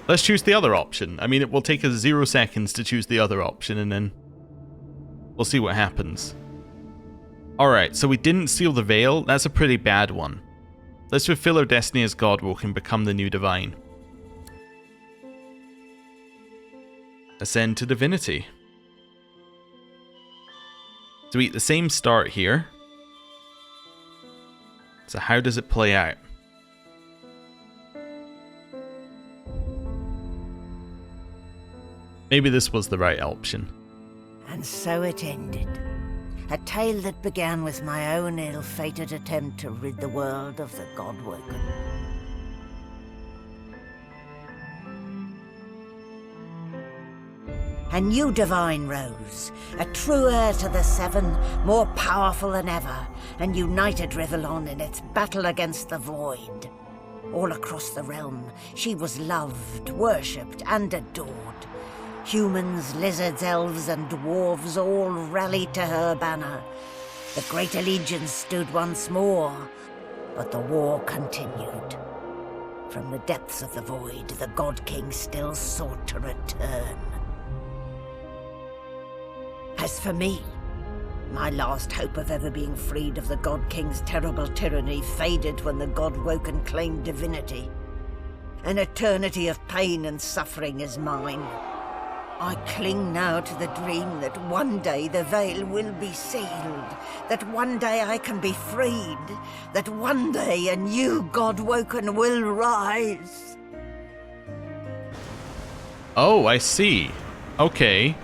[SPEAKER 1] Let's choose the other option. I mean, it will take us 0 seconds to choose the other option and then we'll see what happens. Alright, so we didn't seal the veil. That's a pretty bad one. Let's fulfill our destiny as Godwoken and become the new divine. Ascend to divinity. So we get the same start here. So how does it play out? Maybe this was the right option.
[SPEAKER 8] And so it ended. A tale that began with my own ill-fated attempt to rid the world of the God-woken. A new divine rose, a true heir to the Seven, more powerful than ever, and united Rivellon in its battle against the Void. All across the realm, she was loved, worshipped, and adored. Humans, lizards, elves, and dwarves all rallied to her banner. The Great Allegiance stood once more, but the war continued. From the depths of the Void, the God King still sought to return. As for me, my last hope of ever being freed of the God King's terrible tyranny faded when the God-woken claimed divinity. An eternity of pain and suffering is mine. I cling now to the dream that one day the veil will be sealed, that one day I can be freed, that one day a new God-woken will rise.
[SPEAKER 1] Oh, I see. Okay.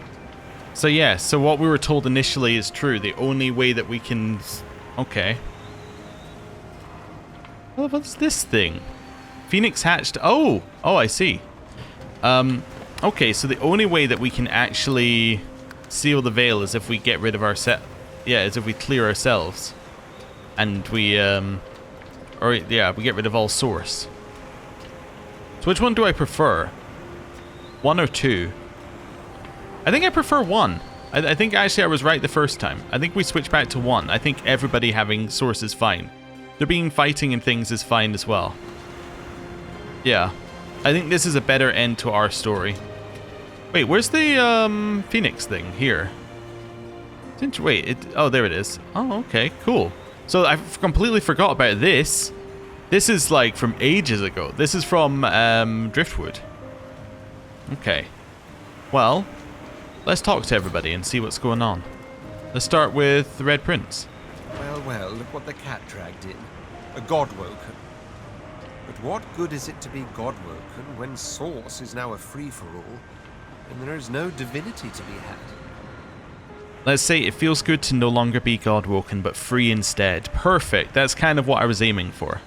[SPEAKER 1] So yeah, so what we were told initially is true. The only way that we can... Okay. Well, what's this thing? Phoenix hatched... Oh! Oh, I see. Okay, so the only way that we can actually seal the veil is if we get rid of our set... Yeah, is if we clear ourselves. And we, Or, yeah, we get rid of all source. So which one do I prefer? 1 or 2? I think I prefer 1. I think actually I was right the first time. I think we switch back to 1. I think everybody having source is fine. There being fighting and things is fine as well. Yeah. I think this is a better end to our story. Wait, where's the Phoenix thing? Here. Wait, oh, there it is. Oh, okay, cool. So I completely forgot about this. This is like from ages ago. This is from Driftwood. Okay. Well, let's talk to everybody and see what's going on. Let's start with the Red Prince.
[SPEAKER 7] Well, well, look what the cat dragged in. A God-woken. But what good is it to be God-woken when Source is now a free-for-all, and there is no divinity to be had?
[SPEAKER 1] Let's say it feels good to no longer be God-woken, but free instead. Perfect. That's kind of what I was aiming for.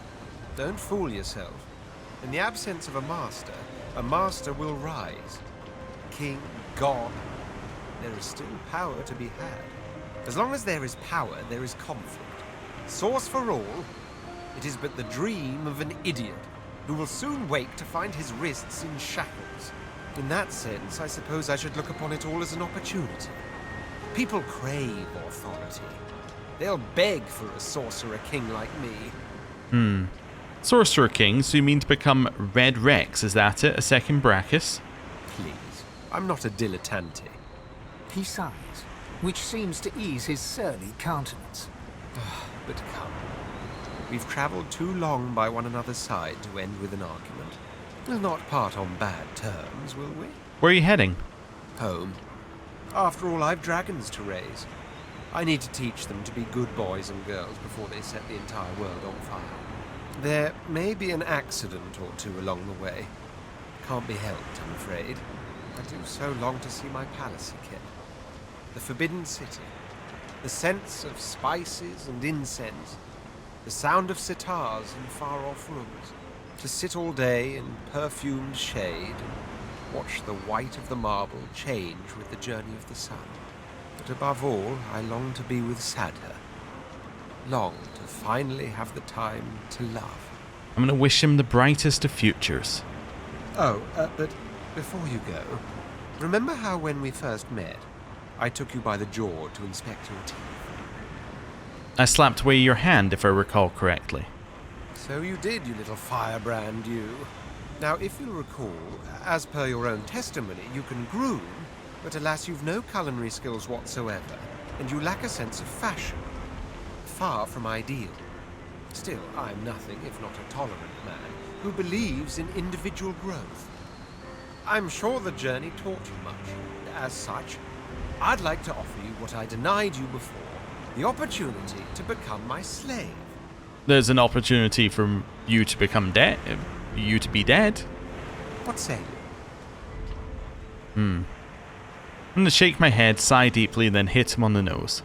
[SPEAKER 7] Don't fool yourself. In the absence of a master will rise. King, God, there is still power to be had. As long as there is power, there is conflict. Source for all, it is but the dream of an idiot who will soon wake to find his wrists in shackles. In that sense, I suppose I should look upon it all as an opportunity. People crave authority. They'll beg for a sorcerer king like me.
[SPEAKER 1] Sorcerer King, so you mean to become Red Rex, is that it? A second Brachus?
[SPEAKER 7] Please, I'm not a dilettante.
[SPEAKER 6] He sighs, which seems to ease his surly countenance.
[SPEAKER 7] But come. We've travelled too long by one another's side to end with an argument. We'll not part on bad terms, will we?
[SPEAKER 1] Where are you heading?
[SPEAKER 7] Home. After all, I've dragons to raise. I need to teach them to be good boys and girls before they set the entire world on fire. There may be an accident or two along the way. Can't be helped, I'm afraid. I do so long to see my palace again. The Forbidden City. The scents of spices and incense. The sound of sitars in far-off rooms. To sit all day in perfumed shade and watch the white of the marble change with the journey of the sun. But above all, I long to be with Sadher. Long to finally have the time to love.
[SPEAKER 1] I'm going to wish him the brightest of futures.
[SPEAKER 7] Oh, but before you go, remember how when we first met, I took you by the jaw to inspect your teeth?
[SPEAKER 1] I slapped away your hand, if I recall correctly.
[SPEAKER 7] So you did, you little firebrand, you. Now, if you'll recall, as per your own testimony, you can groom, but alas, you've no culinary skills whatsoever, and you lack a sense of fashion. Far from ideal. Still, I'm nothing if not a tolerant man who believes in individual growth. I'm sure the journey taught you much. As such, I'd like to offer you what I denied you before, the opportunity to become my slave.
[SPEAKER 1] There's an opportunity for you to become dead, you to be dead.
[SPEAKER 7] What say you?
[SPEAKER 1] I'm gonna shake my head, sigh deeply, then hit him on the nose.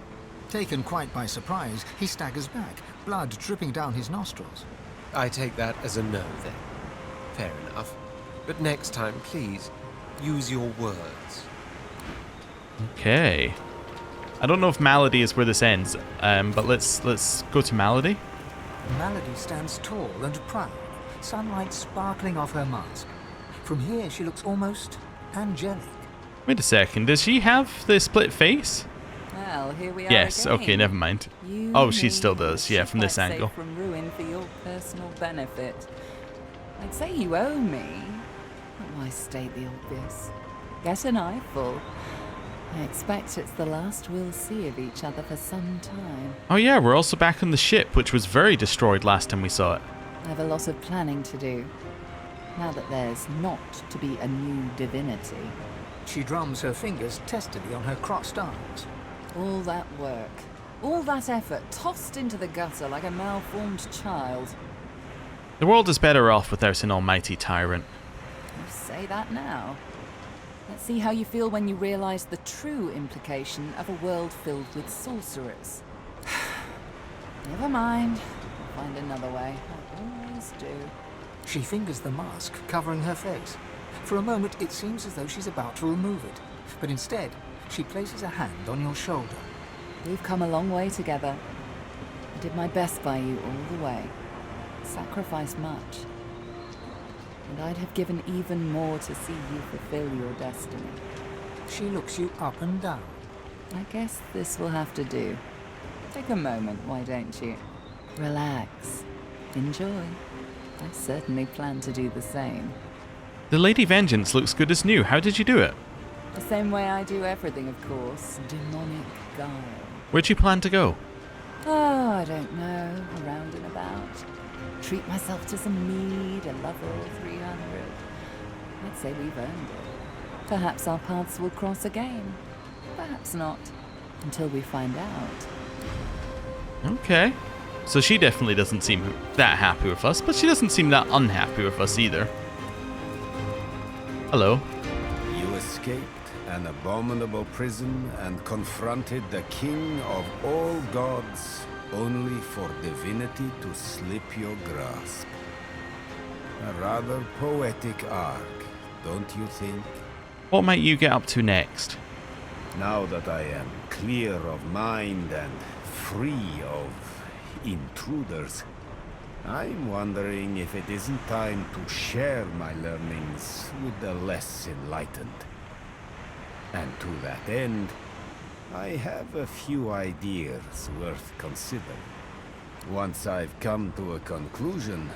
[SPEAKER 6] Taken quite by surprise, he staggers back, blood dripping down his nostrils.
[SPEAKER 7] I take that as a no, then. Fair enough. But next time, please, use your words.
[SPEAKER 1] Okay. I don't know if Malady is where this ends, but let's go to Malady.
[SPEAKER 6] Malady stands tall and proud, sunlight sparkling off her mask. From here, she looks almost angelic.
[SPEAKER 1] Wait a second, does she have the split face?
[SPEAKER 5] Well, here we are.
[SPEAKER 1] Yes,
[SPEAKER 5] again.
[SPEAKER 1] okay, never mind.
[SPEAKER 5] You,
[SPEAKER 1] Oh, she
[SPEAKER 5] me,
[SPEAKER 1] still does, yeah, from this
[SPEAKER 5] quite
[SPEAKER 1] angle.
[SPEAKER 5] safe from ruin for your personal benefit. I'd say you owe me, but why state the obvious? Get an eyeful. I expect it's the last we'll see of each other for some time.
[SPEAKER 1] Oh yeah, we're also back on the ship, which was very destroyed last time we saw it.
[SPEAKER 5] I have a lot of planning to do. Now that there's not to be a new divinity.
[SPEAKER 6] She drums her fingers testily on her crossed arms.
[SPEAKER 5] All that work, all that effort tossed into the gutter like a malformed child.
[SPEAKER 1] The world is better off without an almighty tyrant.
[SPEAKER 5] You say that now. Let's see how you feel when you realize the true implication of a world filled with sorcerers. Never mind. I'll find another way. I always do.
[SPEAKER 6] She fingers the mask, covering her face. For a moment, it seems as though she's about to remove it. But instead, she places a hand on your shoulder.
[SPEAKER 5] We've come a long way together. I did my best by you all the way. Sacrificed much. And I'd have given even more to see you fulfill your destiny.
[SPEAKER 6] She looks you up and down.
[SPEAKER 5] I guess this will have to do. Take a moment, why don't you? Relax. Enjoy. I certainly plan to do the same.
[SPEAKER 1] The Lady Vengeance looks good as new. How did you do it?
[SPEAKER 5] The same way I do everything, of course. Demonic guile.
[SPEAKER 1] Where'd you plan to go?
[SPEAKER 5] Oh, I don't know. Around and about. Treat myself to some mead, a level 300. I'd say we've earned it. Perhaps our paths will cross again. Perhaps not. Until we find out.
[SPEAKER 1] Okay. So she definitely doesn't seem that happy with us, but she doesn't seem that unhappy with us either. Hello.
[SPEAKER 9] You escaped an abominable prison and confronted the king of all gods only for Divinity to slip your grasp. A rather poetic arc, don't you think?
[SPEAKER 1] What might you get up to next?
[SPEAKER 9] Now that I am clear of mind and free of intruders, I'm wondering if it isn't time to share my learnings with the less enlightened. And to that end, I have a few ideas worth considering. Once I've come to a conclusion,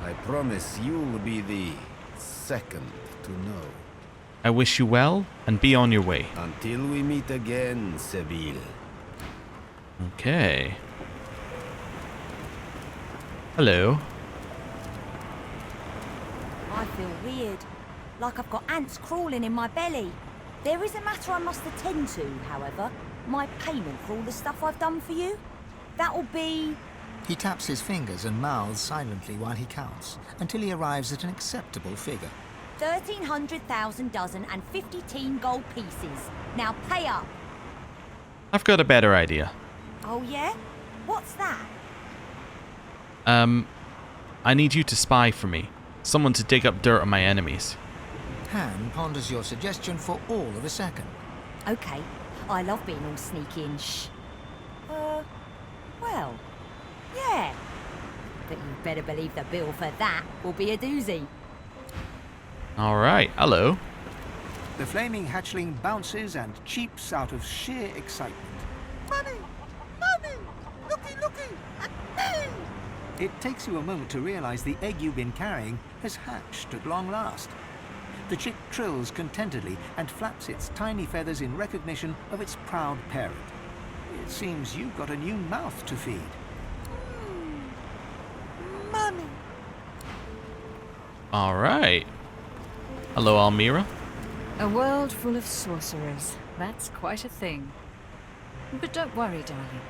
[SPEAKER 9] I promise you'll be the second to know.
[SPEAKER 1] I wish you well, and be on your way.
[SPEAKER 9] Until we meet again, Seville.
[SPEAKER 1] Okay. Hello.
[SPEAKER 8] I feel weird, like I've got ants crawling in my belly. There is a matter I must attend to, however. My payment for all the stuff I've done for you. That'll be...
[SPEAKER 6] He taps his fingers and mouths silently while he counts, until he arrives at an acceptable figure.
[SPEAKER 8] 1,300,000 dozen and 50 teen gold pieces. Now pay up.
[SPEAKER 1] I've got a better idea.
[SPEAKER 8] Oh yeah? What's that?
[SPEAKER 1] I need you to spy for me. Someone to dig up dirt on my enemies.
[SPEAKER 6] Han ponders your suggestion for all of a second.
[SPEAKER 8] Okay. I love being all sneaky and well, yeah. But you better believe the bill for that will be a doozy.
[SPEAKER 1] Alright, hello.
[SPEAKER 6] The flaming hatchling bounces and cheeps out of sheer excitement.
[SPEAKER 11] Mummy! Mummy! Looky, looky! At me!
[SPEAKER 6] It takes you a moment to realize the egg you've been carrying has hatched at long last. The chick trills contentedly and flaps its tiny feathers in recognition of its proud parent. It seems you've got a new mouth to feed.
[SPEAKER 11] Mummy!
[SPEAKER 1] Alright. Hello, Almira.
[SPEAKER 17] A world full of sorcerers. That's quite a thing. But don't worry, darling.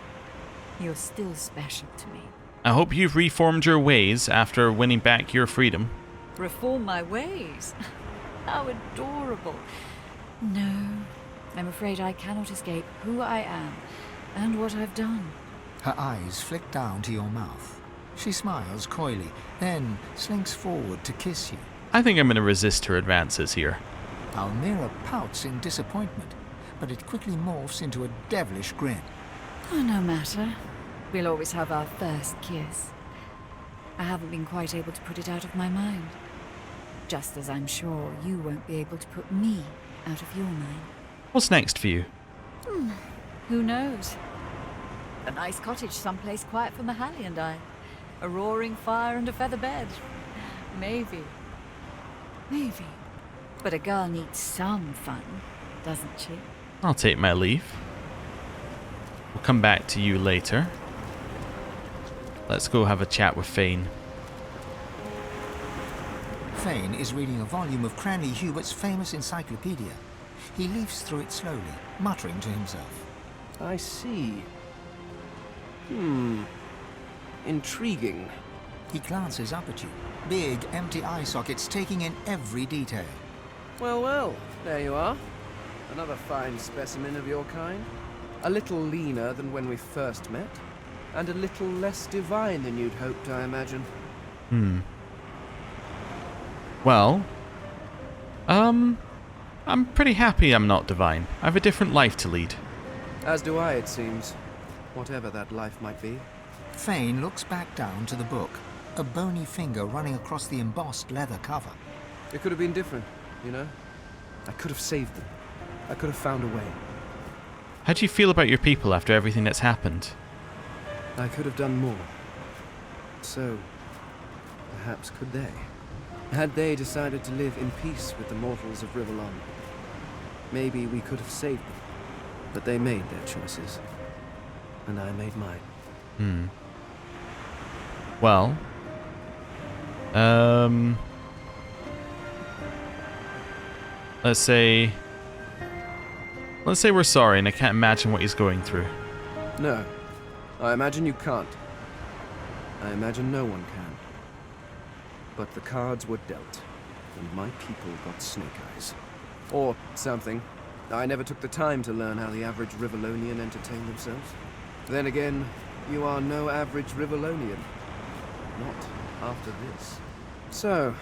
[SPEAKER 17] You're still special to me.
[SPEAKER 1] I hope you've reformed your ways after winning back your freedom.
[SPEAKER 17] Reform my ways? How adorable. No, I'm afraid I cannot escape who I am and what I've done.
[SPEAKER 6] Her eyes flick down to your mouth. She smiles coyly, then slinks forward to kiss you.
[SPEAKER 1] I think I'm going to resist her advances here.
[SPEAKER 6] Almira pouts in disappointment, but it quickly morphs into a devilish grin.
[SPEAKER 17] Oh, no matter. We'll always have our first kiss. I haven't been quite able to put it out of my mind. Just as I'm sure you won't be able to put me out of your mind.
[SPEAKER 1] What's next for you?
[SPEAKER 17] Who knows? A nice cottage someplace quiet for Mahali and I. A roaring fire and a feather bed. Maybe. Maybe. But a girl needs some fun, doesn't she?
[SPEAKER 1] I'll take my leave. We'll come back to you later. Let's go have a chat with Fane.
[SPEAKER 6] Fane is reading a volume of Cranley Hubert's famous encyclopedia. He leafs through it slowly, muttering to himself.
[SPEAKER 13] I see. Intriguing.
[SPEAKER 6] He glances up at you, big, empty eye sockets taking in every detail.
[SPEAKER 13] Well, well, there you are. Another fine specimen of your kind. A little leaner than when we first met, and a little less divine than you'd hoped, I imagine.
[SPEAKER 1] Well, I'm pretty happy I'm not divine. I have a different life to lead.
[SPEAKER 13] As do I, it seems. Whatever that life might be.
[SPEAKER 6] Fane looks back down to the book, a bony finger running across the embossed leather cover.
[SPEAKER 13] It could have been different, you know? I could have saved them. I could have found a way.
[SPEAKER 1] How do you feel about your people after everything that's happened?
[SPEAKER 13] I could have done more. So, perhaps could they? Had they decided to live in peace with the mortals of Rivellon, maybe we could have saved them. But they made their choices. And I made mine.
[SPEAKER 1] Well, let's say we're sorry and I can't imagine what he's going through.
[SPEAKER 13] No, I imagine you can't. I imagine no one can. But the cards were dealt, and my people got snake eyes. Or something. I never took the time to learn how the average Rivellonian entertained themselves. Then again, you are no average Rivellonian. Not after this. So,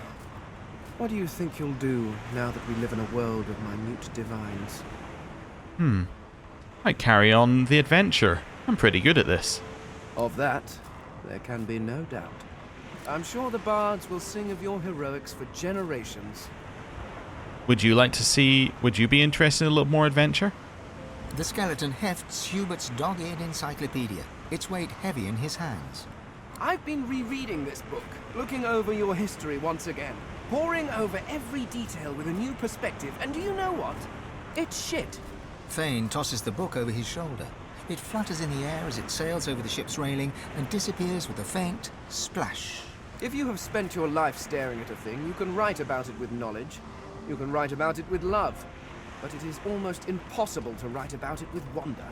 [SPEAKER 13] what do you think you'll do now that we live in a world of minute divines?
[SPEAKER 1] I carry on the adventure. I'm pretty good at this.
[SPEAKER 13] Of that, there can be no doubt. I'm sure the bards will sing of your heroics for generations.
[SPEAKER 1] Would you be interested in a little more adventure?
[SPEAKER 6] The skeleton hefts Hubert's dog-eared encyclopedia, its weight heavy in his hands.
[SPEAKER 13] I've been rereading this book, looking over your history once again, poring over every detail with a new perspective, and do you know what? It's shit.
[SPEAKER 6] Fane tosses the book over his shoulder. It flutters in the air as it sails over the ship's railing and disappears with a faint splash.
[SPEAKER 13] If you have spent your life staring at a thing, you can write about it with knowledge. You can write about it with love. But it is almost impossible to write about it with wonder.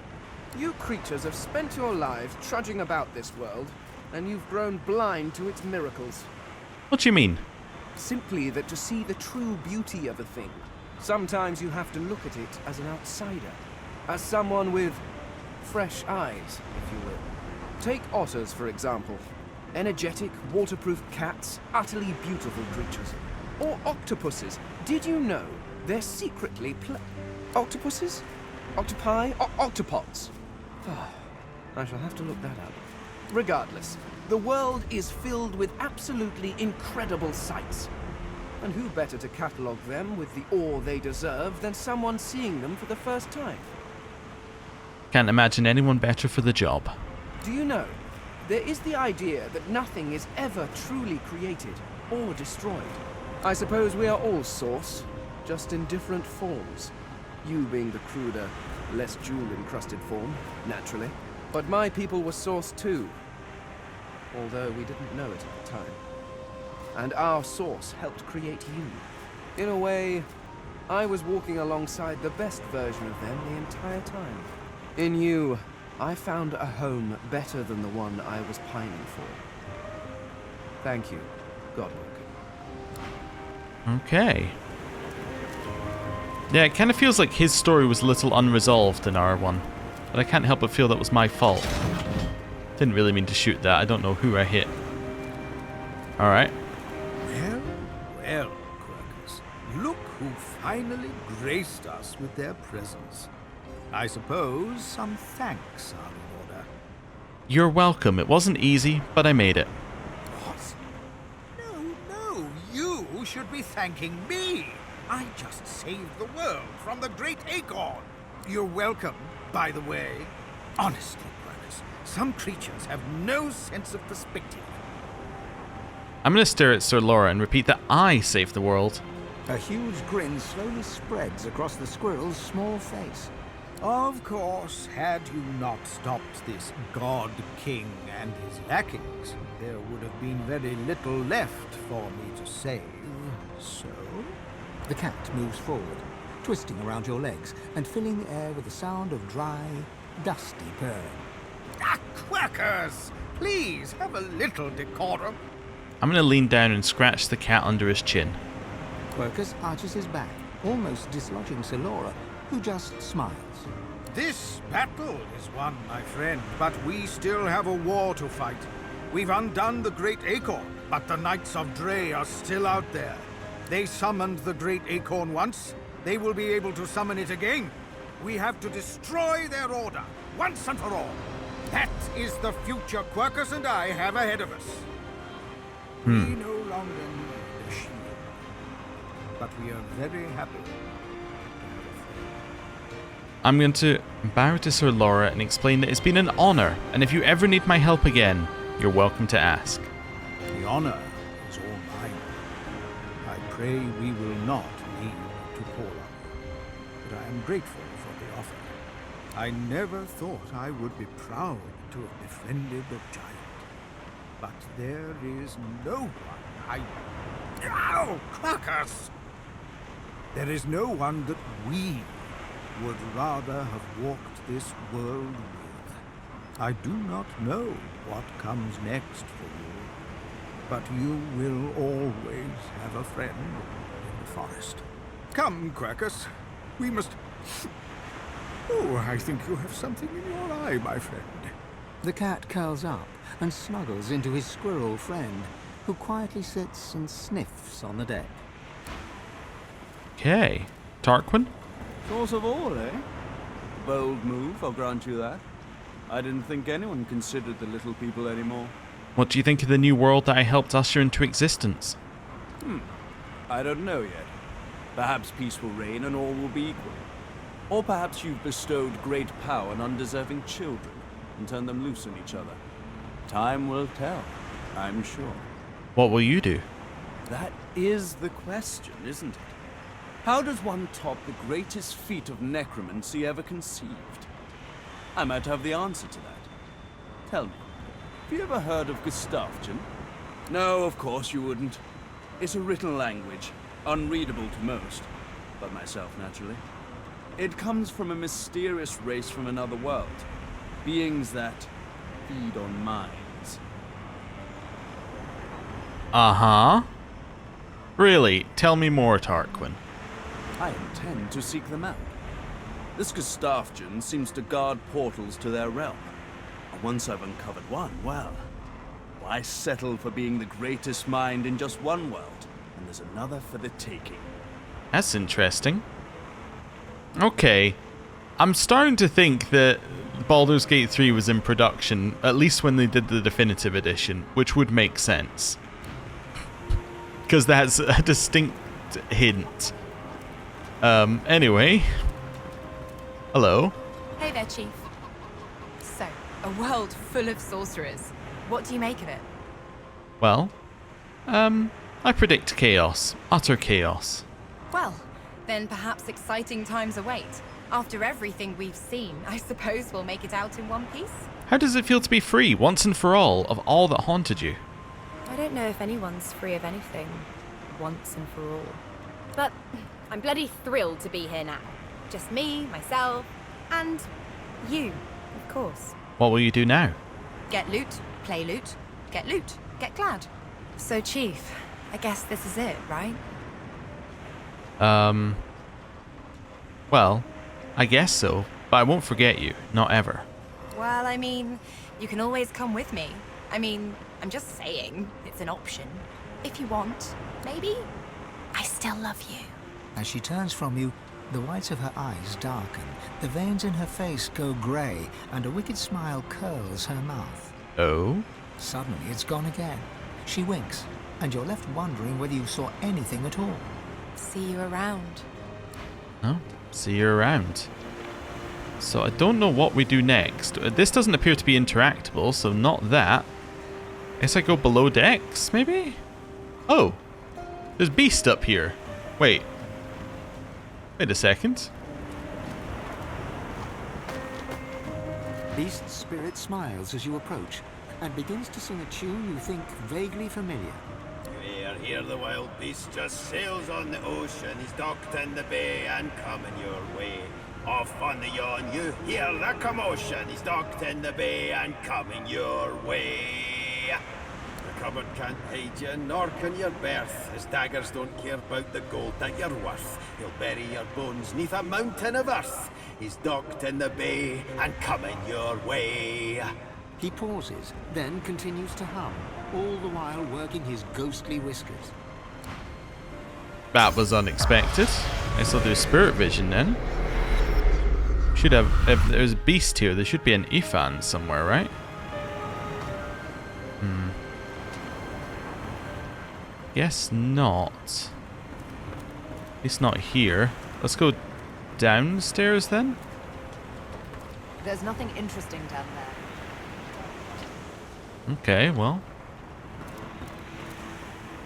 [SPEAKER 13] You creatures have spent your lives trudging about this world, and you've grown blind to its miracles.
[SPEAKER 1] What do you mean?
[SPEAKER 13] Simply that to see the true beauty of a thing, sometimes you have to look at it as an outsider. As someone with fresh eyes, if you will. Take otters, for example. Energetic, waterproof cats, utterly beautiful creatures. Or octopuses. Did you know they're secretly octopuses? Octopi? Octopods. I shall have to look that up. Regardless, the world is filled with absolutely incredible sights. And who better to catalogue them with the awe they deserve than someone seeing them for the first time?
[SPEAKER 1] Can't imagine anyone better for the job.
[SPEAKER 13] Do you know, there is the idea that nothing is ever truly created or destroyed. I suppose we are all Source, just in different forms. You being the cruder, less jewel-encrusted form, naturally. But my people were Source too, although we didn't know it at the time. And our Source helped create you. In a way, I was walking alongside the best version of them the entire time. In you, I found a home better than the one I was pining for. Thank you, Godwoken.
[SPEAKER 1] Okay. Yeah, it kind of feels like his story was a little unresolved in R1, but I can't help but feel that was my fault. Didn't really mean to shoot that. I don't know who I hit. Alright.
[SPEAKER 14] Well, well, Quercus. Look who finally graced us with their presence. I suppose some thanks are in order.
[SPEAKER 1] You're welcome. It wasn't easy, but I made it.
[SPEAKER 14] What? No, you should be thanking me. I just saved the world from the great acorn. You're welcome, by the way. Honestly, Quercus, some creatures have no sense of perspective.
[SPEAKER 1] I'm going to stare at Sir Laura and repeat that I saved the world.
[SPEAKER 6] A huge grin slowly spreads across the squirrel's small face.
[SPEAKER 14] Of course, had you not stopped this God King and his lackings, there would have been very little left for me to save. So?
[SPEAKER 6] The cat moves forward, twisting around your legs and filling the air with the sound of dry, dusty purring.
[SPEAKER 14] Ah, Quercus! Please, have a little decorum.
[SPEAKER 1] I'm going to lean down and scratch the cat under his chin.
[SPEAKER 6] Quercus arches his back, almost dislodging Sir Laura, who just smiles.
[SPEAKER 14] This battle is won, my friend, but we still have a war to fight. We've undone the Great Acorn, but the Knights of Dre are still out there. They summoned the Great Acorn once. They will be able to summon it again. We have to destroy their order, once and for all. That is the future Quercus and I have ahead of us. We no longer need a shield, but we are very happy.
[SPEAKER 1] I'm going to bow to Sir Laura and explain that it's been an honor, and if you ever need my help again, you're welcome to ask.
[SPEAKER 14] The honor is all mine. I pray we will not need to call on you, but I am grateful for the offer. I never thought I would be proud to have befriended a giant, but there is no one Ow! Quercus! There is no one that we would rather have walked this world with. I do not know what comes next for you, but you will always have a friend in the forest. Come, Quercus. We must... Oh, I think you have something in your eye, my friend.
[SPEAKER 6] The cat curls up and snuggles into his squirrel friend, who quietly sits and sniffs on the deck.
[SPEAKER 1] Okay. Tarquin?
[SPEAKER 15] Source of all, eh? Bold move, I'll grant you that. I didn't think anyone considered the little people anymore.
[SPEAKER 1] What do you think of the new world that I helped usher into existence?
[SPEAKER 15] I don't know yet. Perhaps peace will reign and all will be equal. Or perhaps you've bestowed great power on undeserving children and turned them loose on each other. Time will tell, I'm sure.
[SPEAKER 1] What will you do?
[SPEAKER 15] That is the question, isn't it? How does one top the greatest feat of necromancy ever conceived? I might have the answer to that. Tell me, have you ever heard of Gustafchen? No, of course you wouldn't. It's a written language, unreadable to most, but myself naturally. It comes from a mysterious race from another world. Beings that feed on minds.
[SPEAKER 1] Uh-huh. Really? Tell me more, Tarquin.
[SPEAKER 15] I intend to seek them out. This Gustafchen seems to guard portals to their realm. And once I've uncovered one, well, why settle for being the greatest mind in just one world, and there's another for the taking?
[SPEAKER 1] That's interesting. Okay. I'm starting to think that Baldur's Gate 3 was in production, at least when they did the definitive edition, which would make sense. Because that's a distinct hint. Anyway. Hello.
[SPEAKER 22] Hey there, Chief. So, a world full of sorcerers. What do you make of it?
[SPEAKER 1] Well, I predict chaos. Utter chaos.
[SPEAKER 22] Well, then perhaps exciting times await. After everything we've seen, I suppose we'll make it out in one piece?
[SPEAKER 1] How does it feel to be free, once and for all that haunted you?
[SPEAKER 22] I don't know if anyone's free of anything, once and for all. But I'm bloody thrilled to be here now. Just me, myself, and you, of course.
[SPEAKER 1] What will you do now?
[SPEAKER 22] Get loot, play loot, get glad. So, Chief, I guess this is it, right?
[SPEAKER 1] Well, I guess so, but I won't forget you, not ever.
[SPEAKER 22] Well, I mean, you can always come with me. I mean, I'm just saying, it's an option. If you want, maybe. I still love you.
[SPEAKER 6] As she turns from you, the whites of her eyes darken, the veins in her face go grey, and a wicked smile curls her mouth.
[SPEAKER 1] Oh?
[SPEAKER 6] Suddenly it's gone again. She winks, and you're left wondering whether you saw anything at all.
[SPEAKER 22] See you around.
[SPEAKER 1] Oh, see you around. So I don't know what we do next. This doesn't appear to be interactable, so not that. I guess I go below decks, maybe? Oh, there's Beast up here. Wait a second.
[SPEAKER 6] Beast's spirit smiles as you approach, and begins to sing a tune you think vaguely familiar.
[SPEAKER 9] Here the wild beast just sails on the ocean. He's docked in the bay and coming your way. Off on the yawn you hear the commotion. He's docked in the bay and coming your way. The cupboard can't hide you, nor can your berth. His daggers don't care about the gold that you're worth. He'll bury your bones neath a mountain of earth. He's docked in the bay and coming your way.
[SPEAKER 6] He pauses, then continues to hum, all the while working his ghostly whiskers.
[SPEAKER 1] That was unexpected. I saw there's spirit vision then. Should have, if there's a beast here, there should be an Ifan somewhere, right? Guess not. At least not here. Let's go downstairs then.
[SPEAKER 4] There's nothing interesting down there.
[SPEAKER 1] Okay, well.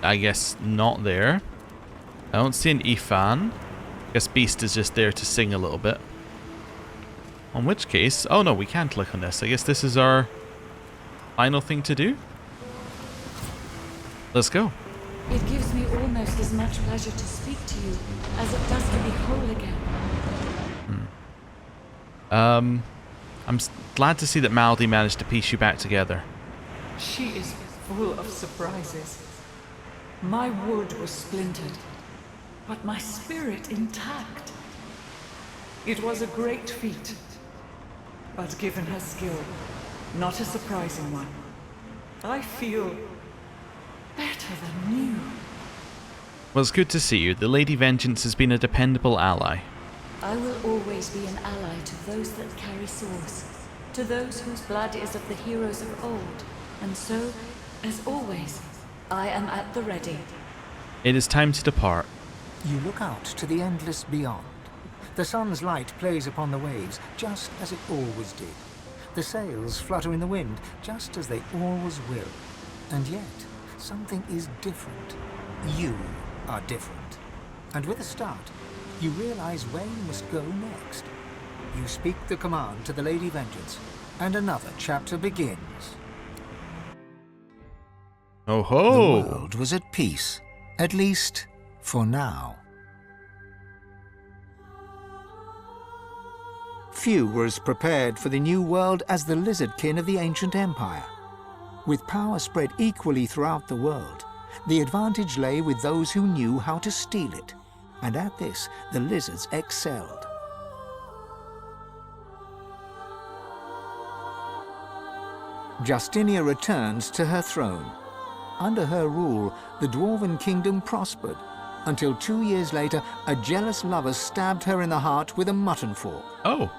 [SPEAKER 1] I guess not there. I don't see an Ifan. Guess Beast is just there to sing a little bit. In which case... Oh no, we can click on this. I guess this is our final thing to do. Let's go.
[SPEAKER 17] It gives me almost as much pleasure to speak to you as it does to be whole again.
[SPEAKER 1] I'm glad to see that Maldy managed to piece you back together.
[SPEAKER 12] She is full of surprises. My wood was splintered, but my spirit intact. It was a great feat, but given her skill, not a surprising one. I feel better than new.
[SPEAKER 1] Well, it's good to see you. The Lady Vengeance has been a dependable ally.
[SPEAKER 17] I will always be an ally to those that carry swords, to those whose blood is of the heroes of old. And so, as always, I am at the ready.
[SPEAKER 1] It is time to depart.
[SPEAKER 6] You look out to the endless beyond. The sun's light plays upon the waves, just as it always did. The sails flutter in the wind, just as they always will. And yet, something is different. You are different. And with a start, you realize where you must go next. You speak the command to the Lady Vengeance, and another chapter begins.
[SPEAKER 1] Oh ho!
[SPEAKER 6] The world was at peace, at least for now. Few were as prepared for the new world as the lizardkin of the ancient empire. With power spread equally throughout the world, the advantage lay with those who knew how to steal it, and at this the lizards excelled. Justinia returns to her throne. Under her rule, the Dwarven kingdom prospered, until 2 years later, a jealous lover stabbed her in the heart with a mutton fork.
[SPEAKER 1] Oh.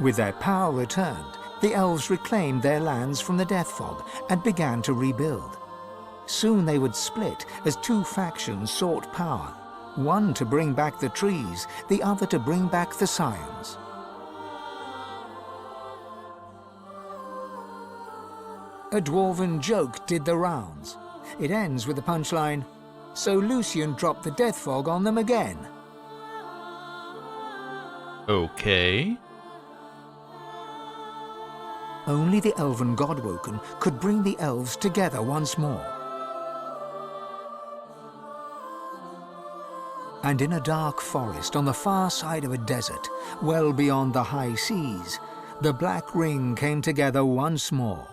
[SPEAKER 6] With their power returned, the elves reclaimed their lands from the Death Fog and began to rebuild. Soon they would split as two factions sought power, one to bring back the trees, the other to bring back the scions. A dwarven joke did the rounds. It ends with the punchline, "So Lucian dropped the Death Fog on them again."
[SPEAKER 1] Okay.
[SPEAKER 6] Only the elven Godwoken could bring the elves together once more. And in a dark forest on the far side of a desert, well beyond the high seas, the Black Ring came together once more.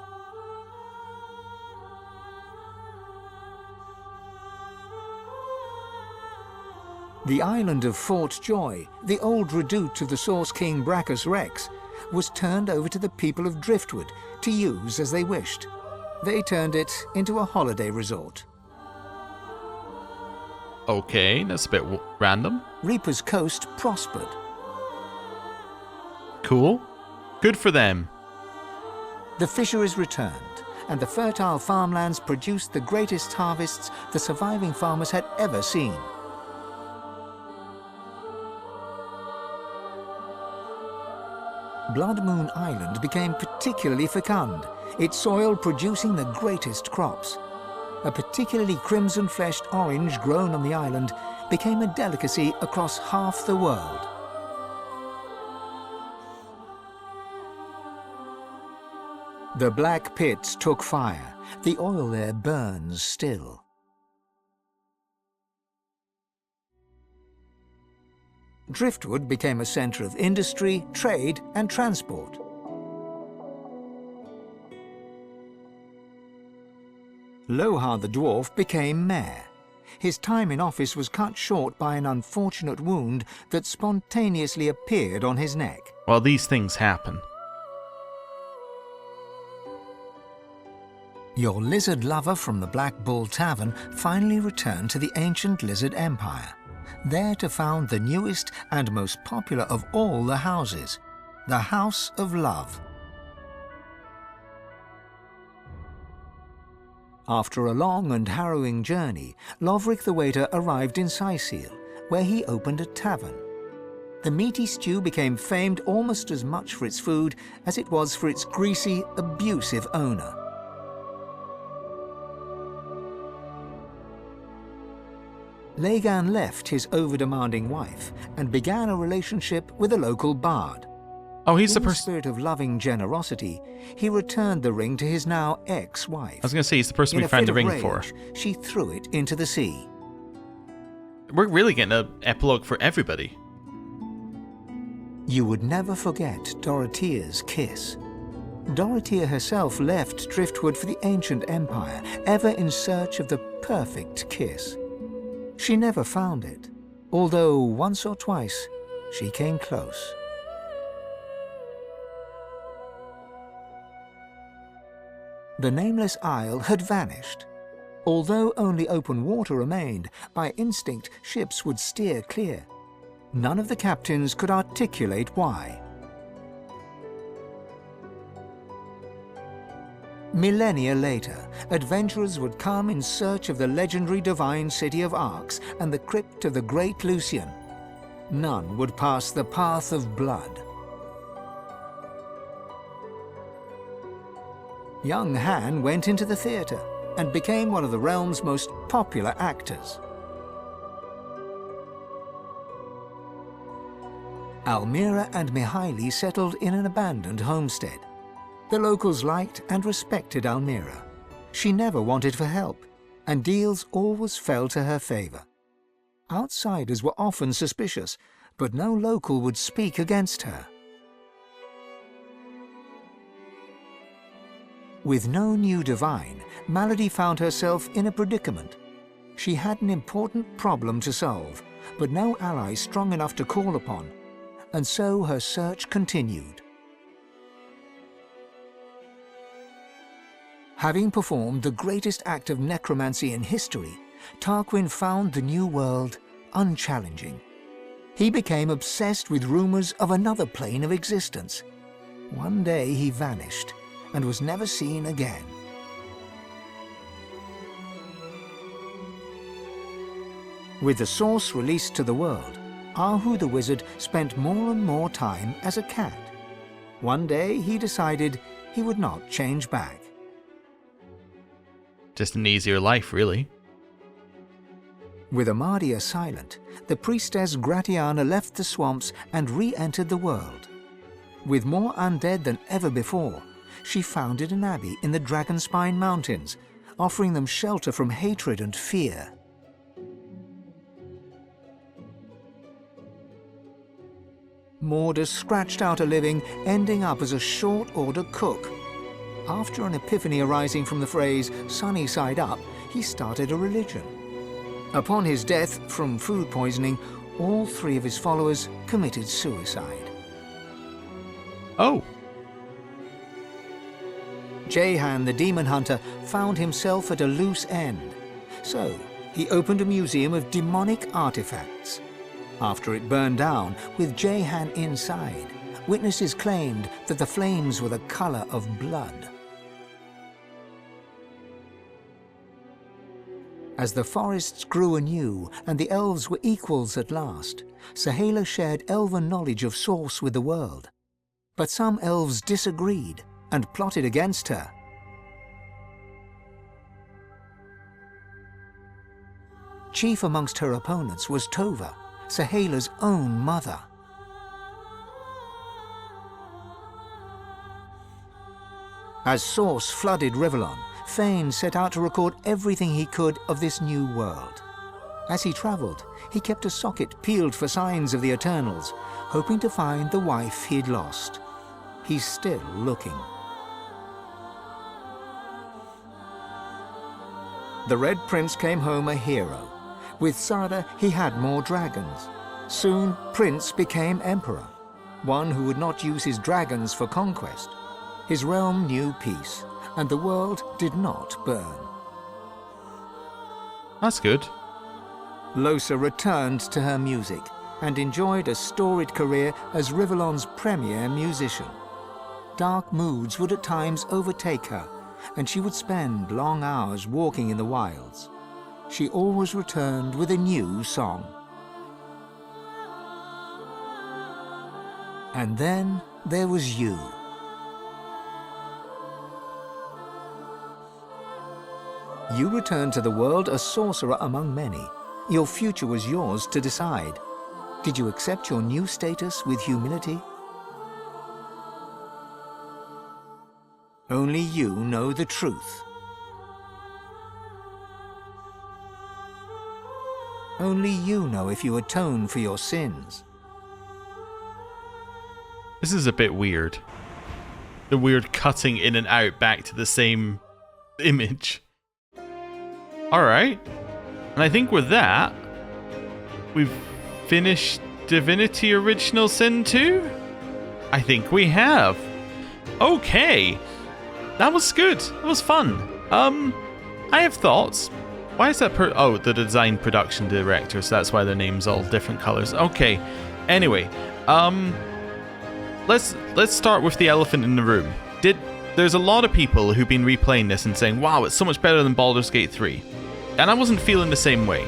[SPEAKER 6] The island of Fort Joy, the old redoute of the Source King Brachus Rex, was turned over to the people of Driftwood to use as they wished. They turned it into a holiday resort.
[SPEAKER 1] Okay, that's a bit random.
[SPEAKER 6] Reaper's Coast prospered.
[SPEAKER 1] Cool. Good for them.
[SPEAKER 6] The fisheries returned, and the fertile farmlands produced the greatest harvests the surviving farmers had ever seen. Blood Moon Island became particularly fecund, its soil producing the greatest crops. A particularly crimson-fleshed orange grown on the island became a delicacy across half the world. The Black Pits took fire. The oil there burns still. Driftwood became a centre of industry, trade, and transport. Lohar the Dwarf became mayor. His time in office was cut short by an unfortunate wound that spontaneously appeared on his neck.
[SPEAKER 1] Well, these things happen.
[SPEAKER 6] Your lizard lover from the Black Bull Tavern finally returned to the ancient Lizard Empire, there to found the newest and most popular of all the houses, the House of Love. After a long and harrowing journey, Lovric the Waiter arrived in Sicil, where he opened a tavern. The meaty stew became famed almost as much for its food as it was for its greasy, abusive owner. Lagan left his over-demanding wife and began a relationship with a local bard.
[SPEAKER 1] Oh, he's the
[SPEAKER 6] person. In the spirit of loving generosity, he returned the ring to his now ex-wife.
[SPEAKER 1] I was going to say, he's the person we found the ring for.
[SPEAKER 6] She threw it into the sea.
[SPEAKER 1] We're really getting an epilogue for everybody.
[SPEAKER 6] You would never forget Dorothea's kiss. Dorothea herself left Driftwood for the ancient empire, ever in search of the perfect kiss. She never found it, although once or twice she came close. The nameless isle had vanished. Although only open water remained, by instinct ships would steer clear. None of the captains could articulate why. Millennia later, adventurers would come in search of the legendary divine city of Arx and the crypt of the great Lucian. None would pass the path of blood. Young Han went into the theatre and became one of the realm's most popular actors. Almira and Mihaili settled in an abandoned homestead. The locals liked and respected Almira. She never wanted for help, and deals always fell to her favor. Outsiders were often suspicious, but no local would speak against her. With no new divine, Malady found herself in a predicament. She had an important problem to solve, but no ally strong enough to call upon, and so her search continued. Having performed the greatest act of necromancy in history, Tarquin found the new world unchallenging. He became obsessed with rumors of another plane of existence. One day he vanished and was never seen again. With the source released to the world, Ahu the Wizard spent more and more time as a cat. One day he decided he would not change back.
[SPEAKER 1] Just an easier life, really.
[SPEAKER 6] With Amadia silent, the priestess Gratiana left the swamps and re-entered the world. With more undead than ever before, she founded an abbey in the Dragonspine Mountains, offering them shelter from hatred and fear. Morda scratched out a living, ending up as a short-order cook. After an epiphany arising from the phrase "sunny side up," he started a religion. Upon his death from food poisoning, all 3 of his followers committed suicide.
[SPEAKER 1] Oh.
[SPEAKER 6] Jehan, the demon hunter, found himself at a loose end. So, he opened a museum of demonic artifacts. After it burned down, with Jehan inside, witnesses claimed that the flames were the color of blood. As the forests grew anew and the elves were equals at last, Sahala shared elven knowledge of source with the world. But some elves disagreed and plotted against her. Chief amongst her opponents was Tova, Sahala's own mother. As Source flooded Rivellon, Fane set out to record everything he could of this new world. As he travelled, he kept a socket peeled for signs of the Eternals, hoping to find the wife he'd lost. He's still looking. The Red Prince came home a hero. With Sada, he had more dragons. Soon, Prince became Emperor, one who would not use his dragons for conquest. His realm knew peace, and the world did not burn.
[SPEAKER 1] That's good.
[SPEAKER 6] Losa returned to her music and enjoyed a storied career as Rivellon's premier musician. Dark moods would at times overtake her, and she would spend long hours walking in the wilds. She always returned with a new song. And then there was you. You returned to the world a sorcerer among many. Your future was yours to decide. Did you accept your new status with humility? Only you know the truth. Only you know if you atone for your sins.
[SPEAKER 1] This is a bit weird. The weird cutting in and out back to the same image. Alright. And I think with that, we've finished Divinity Original Sin 2? I think we have. Okay. That was good. That was fun. I have thoughts. Why is that oh, the design production director, so that's why their name's all different colors. Okay. Anyway, let's start with the elephant in the room. There's a lot of people who've been replaying this and saying, wow, it's so much better than Baldur's Gate 3. And I wasn't feeling the same way.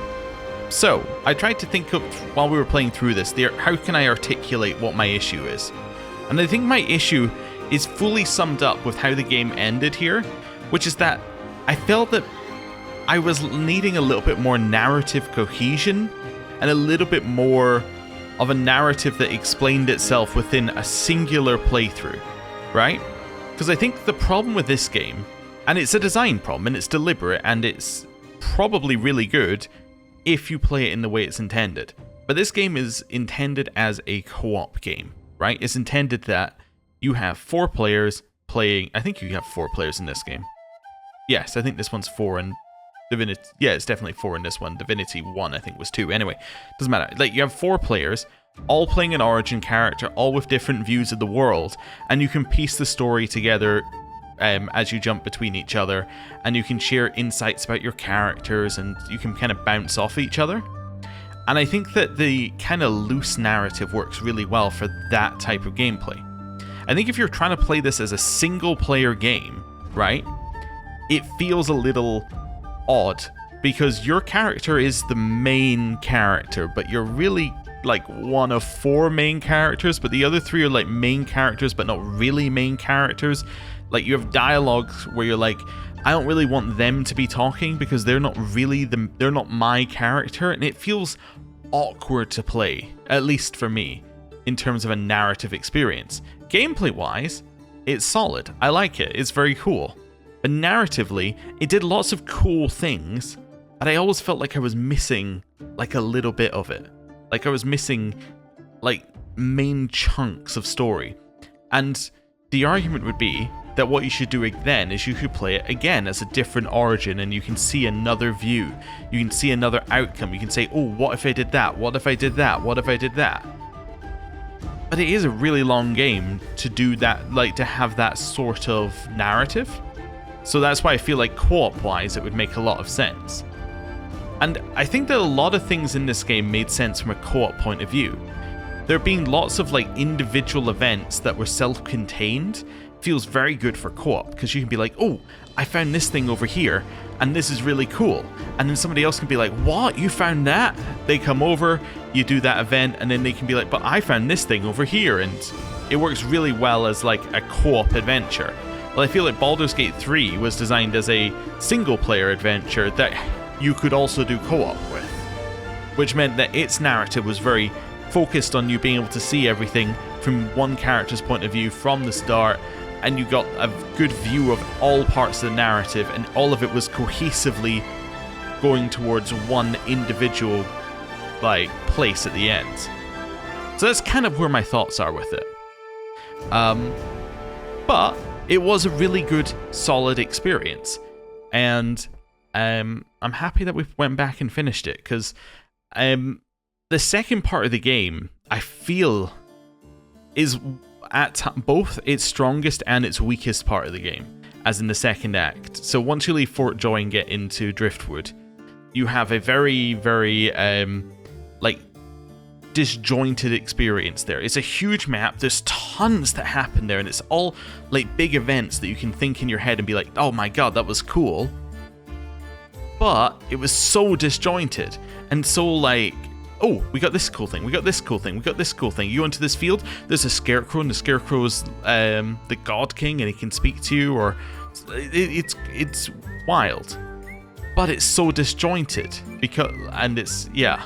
[SPEAKER 1] So, I tried to think of, while we were playing through this, how can I articulate what my issue is? And I think my issue is fully summed up with how the game ended here, which is that I felt that I was needing a little bit more narrative cohesion and a little bit more of a narrative that explained itself within a singular playthrough, right? Because I think the problem with this game, and it's a design problem, and it's deliberate, and it's probably really good if you play it in the way it's intended. But this game is intended as a co-op game, right? It's intended that you have 4 players playing. I think you have 4 players in this game. Yes, I think this one's 4, and Divinity. Yeah, it's definitely 4 in this one. Divinity 1, I think, was 2. Anyway, doesn't matter. Like, you have 4 players, all playing an origin character, all with different views of the world, and you can piece the story together as you jump between each other, and you can share insights about your characters, and you can kind of bounce off each other. And I think that the kind of loose narrative works really well for that type of gameplay. I think if you're trying to play this as a single-player game, right, it feels a little odd, because your character is the main character, but you're really like one of 4 main characters, but the other 3 are like main characters, but not really main characters. Like, you have dialogues where you're like, I don't really want them to be talking because they're not really they're not my character, and it feels awkward to play, at least for me, in terms of a narrative experience. Gameplay-wise, it's solid. I like it. It's very cool. But narratively, it did lots of cool things, and I always felt like I was missing, like, a little bit of it. Like, I was missing, like, main chunks of story. And the argument would be that what you should do then is you could play it again as a different origin, and you can see another view. You can see another outcome. You can say, oh, what if I did that? What if I did that? What if I did that? But it is a really long game to do that, like to have that sort of narrative. So that's why I feel like co-op-wise it would make a lot of sense. And I think that a lot of things in this game made sense from a co-op point of view. There being lots of like individual events that were self-contained feels very good for co-op, because you can be like, oh, I found this thing over here and this is really cool, and then somebody else can be like, what, you found that? They come over, you do that event, and then they can be like, but I found this thing over here, and it works really well as like a co-op adventure. Well, I feel like Baldur's Gate 3 was designed as a single player adventure that you could also do co-op with, which meant that its narrative was very focused on you being able to see everything from one character's point of view from the start, and you got a good view of all parts of the narrative, and all of it was cohesively going towards one individual like place at the end. So that's kind of where my thoughts are with it. But it was a really good, solid experience, and I'm happy that we went back and finished it, because the second part of the game, I feel, is at both its strongest and its weakest part of the game, as in the second act. So once you leave Fort Joy and get into Driftwood, you have a very, very like disjointed experience there. It's a huge map, there's tons that happen there, and it's all like big events that you can think in your head and be like, oh my god, that was cool. But it was so disjointed, and so like, oh, we got this cool thing, we got this cool thing, we got this cool thing. You go into this field, there's a scarecrow, and the scarecrow's the God King, and he can speak to you, or it's wild. But it's so disjointed, and it's, yeah,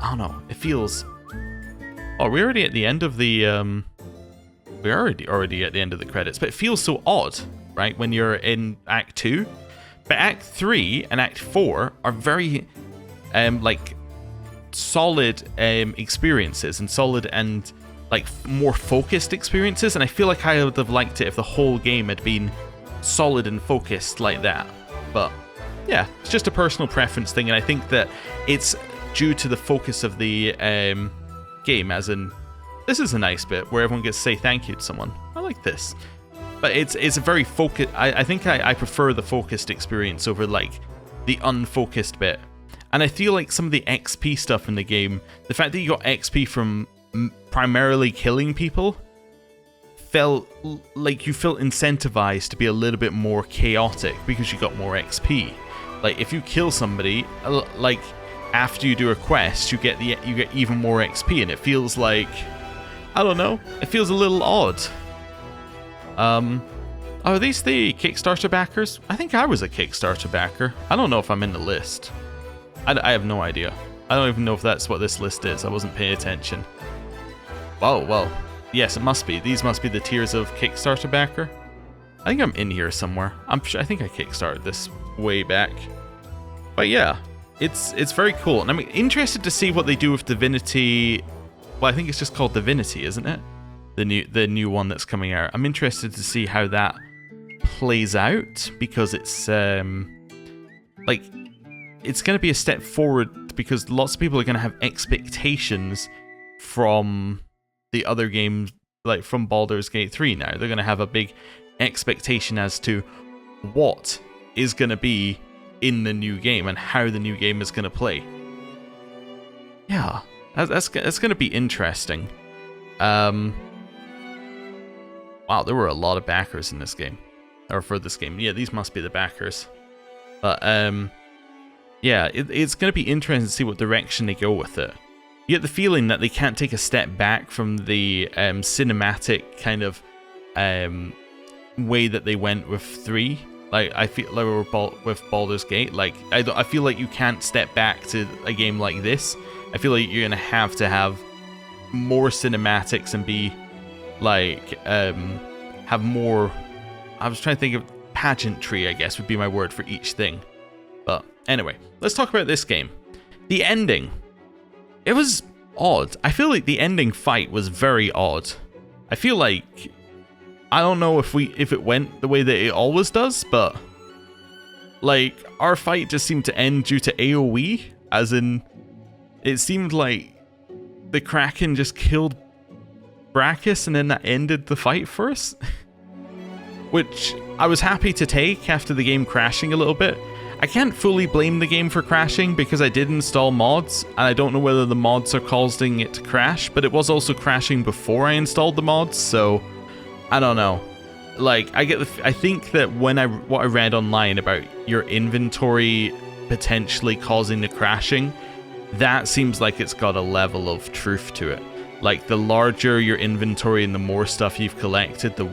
[SPEAKER 1] I don't know, it feels, oh, we're already at the end of the, we're already at the end of the credits, but it feels so odd, right, when you're in Act 2. But Act 3 and Act 4 are very, like, solid experiences, and solid and like more focused experiences, and I feel like I would have liked it if the whole game had been solid and focused like that. But yeah, it's just a personal preference thing, and I think that it's due to the focus of the game, as in, this is a nice bit where everyone gets to say thank you to someone. I like this. But it's a very focused, I think I prefer the focused experience over like the unfocused bit. And I feel like some of the XP stuff in the game, the fact that you got XP from primarily killing people, felt like you felt incentivized to be a little bit more chaotic because you got more XP. Like if you kill somebody, like after you do a quest, you get even more XP, and it feels like, I don't know, it feels a little odd. Are these the Kickstarter backers? I think I was a Kickstarter backer. I don't know if I'm in the list. I have no idea. I don't even know if that's what this list is. I wasn't paying attention. Oh, well, yes, it must be. These must be the tiers of Kickstarter backer. I think I'm in here somewhere. I think I kickstarted this way back. But yeah, it's very cool. And I'm interested to see what they do with Divinity. Well, I think it's just called Divinity, isn't it? The new one that's coming out. I'm interested to see how that plays out, because it's like, it's going to be a step forward, because lots of people are going to have expectations from the other games, like from Baldur's Gate 3 now. They're going to have a big expectation as to what is going to be in the new game and how the new game is going to play. Yeah, that's going to be interesting. Wow, there were a lot of backers in this game, or for this game. Yeah, these must be the backers. But yeah, it's going to be interesting to see what direction they go with it. You get the feeling that they can't take a step back from the cinematic kind of way that they went with 3. Like, I feel like with Baldur's Gate, like, I feel like you can't step back to a game like this. I feel like you're going to have more cinematics and be, like, have more, I was trying to think of pageantry, I guess, would be my word for each thing. But anyway, let's talk about this game. The ending. It was odd. I feel like the ending fight was very odd. I feel like, I don't know if it went the way that it always does, but like our fight just seemed to end due to AoE, as in it seemed like the Kraken just killed Brachus and then that ended the fight for us. Which I was happy to take after the game crashing a little bit. I can't fully blame the game for crashing because I did install mods, and I don't know whether the mods are causing it to crash, but it was also crashing before I installed the mods, so I don't know. Like, I think that what I read online about your inventory potentially causing the crashing, that seems like it's got a level of truth to it. Like, the larger your inventory and the more stuff you've collected, the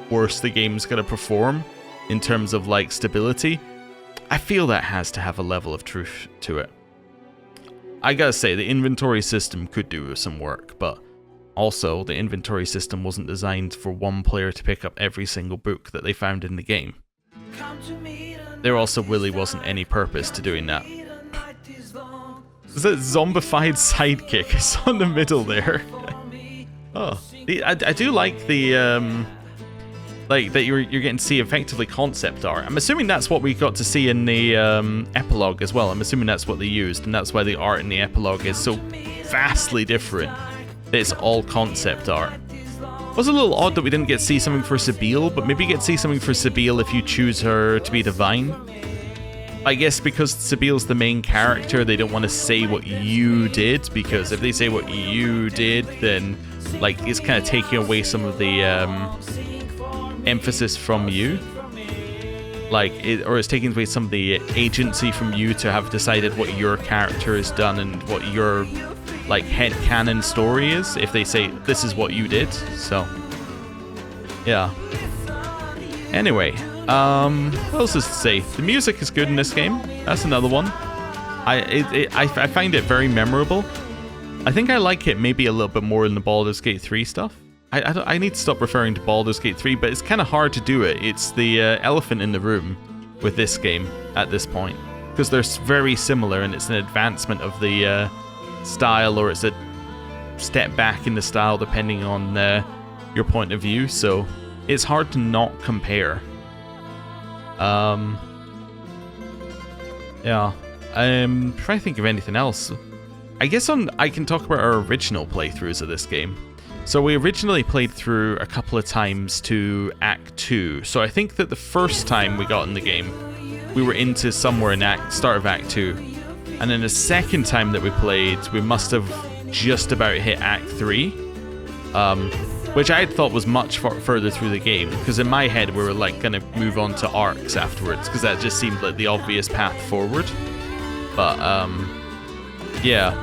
[SPEAKER 1] worse the game's gonna perform in terms of like stability. I feel that has to have a level of truth to it. I gotta say, the inventory system could do with some work, but also the inventory system wasn't designed for one player to pick up every single book that they found in the game. There also really wasn't any purpose to doing that. Is that zombified sidekick? I saw in the middle there. Oh, I do like the like that you're getting to see effectively concept art. I'm assuming that's what we got to see in the epilogue as well. I'm assuming that's what they used, and that's why the art in the epilogue is so vastly different. It's all concept art. It was a little odd that we didn't get to see something for Sabine, but maybe you get to see something for Sabine if you choose her to be divine. I guess because Sabile's the main character, they don't want to say what you did, because if they say what you did, then like it's kind of taking away some of the emphasis from you. Or it's taking away some of the agency from you to have decided what your character has done and what your like headcanon story is, if they say this is what you did. So yeah. Anyway, what else is to say? The music is good in this game. That's another one. I find it very memorable. I think I like it maybe a little bit more in the Baldur's Gate 3 stuff. I need to stop referring to Baldur's Gate 3, but it's kind of hard to do it. It's the elephant in the room with this game at this point, because they're very similar, and it's an advancement of the style, or it's a step back in the style depending on your point of view, so it's hard to not compare. Yeah. Trying to think of anything else. I guess I can talk about our original playthroughs of this game. So we originally played through a couple of times to Act 2. So I think that the first time we got in the game, we were into somewhere in start of Act 2. And then the second time that we played, we must have just about hit Act 3. Which I thought was much further through the game, because in my head we were like going to move on to arcs afterwards, because that just seemed like the obvious path forward. But yeah,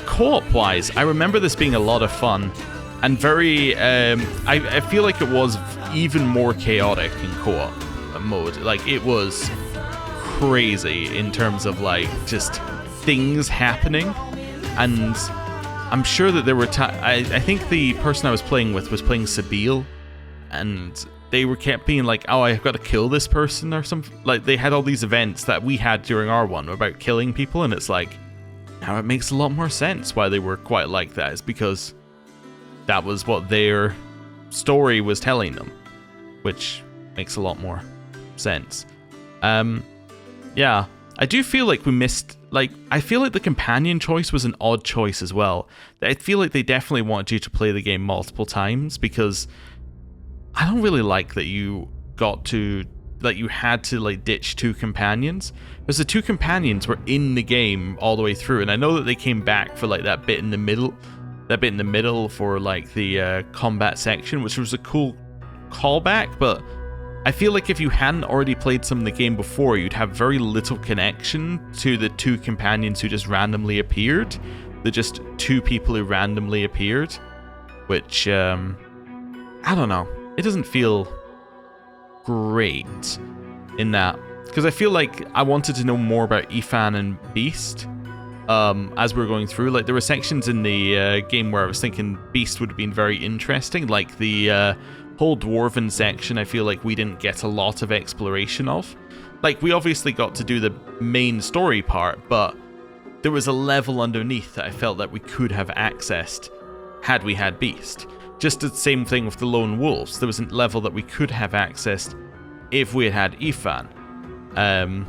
[SPEAKER 1] co-op wise, I remember this being a lot of fun, and very I feel like it was even more chaotic in co-op mode. Like, it was crazy in terms of like just things happening, and I'm sure that there were I think the person I was playing with was playing Sabine, and they kept being like, oh, I've got to kill this person or something. Like, they had all these events that we had during our one about killing people, and it's like, now it makes a lot more sense why they were quite like that. It's because that was what their story was telling them, which makes a lot more sense. Yeah, I do feel like we missed, like, I feel like the companion choice was an odd choice as well. I feel like they definitely wanted you to play the game multiple times, because I don't really like that you had to like ditch two companions, because the two companions were in the game all the way through, and I know that they came back for like that bit in the middle for like the combat section, which was a cool callback, but I feel like if you hadn't already played some of the game before, you'd have very little connection to the two companions who just randomly appeared. They're just two people who randomly appeared, which, I don't know. It doesn't feel great in that, because I feel like I wanted to know more about Ethan and Beast as we were going through. Like, there were sections in the game where I was thinking Beast would have been very interesting, like the whole dwarven section. I feel like we didn't get a lot of exploration of. Like, we obviously got to do the main story part, but there was a level underneath that I felt that we could have accessed had we had Beast. Just the same thing with the Lone Wolves. There was a level that we could have accessed if we had had Ifan.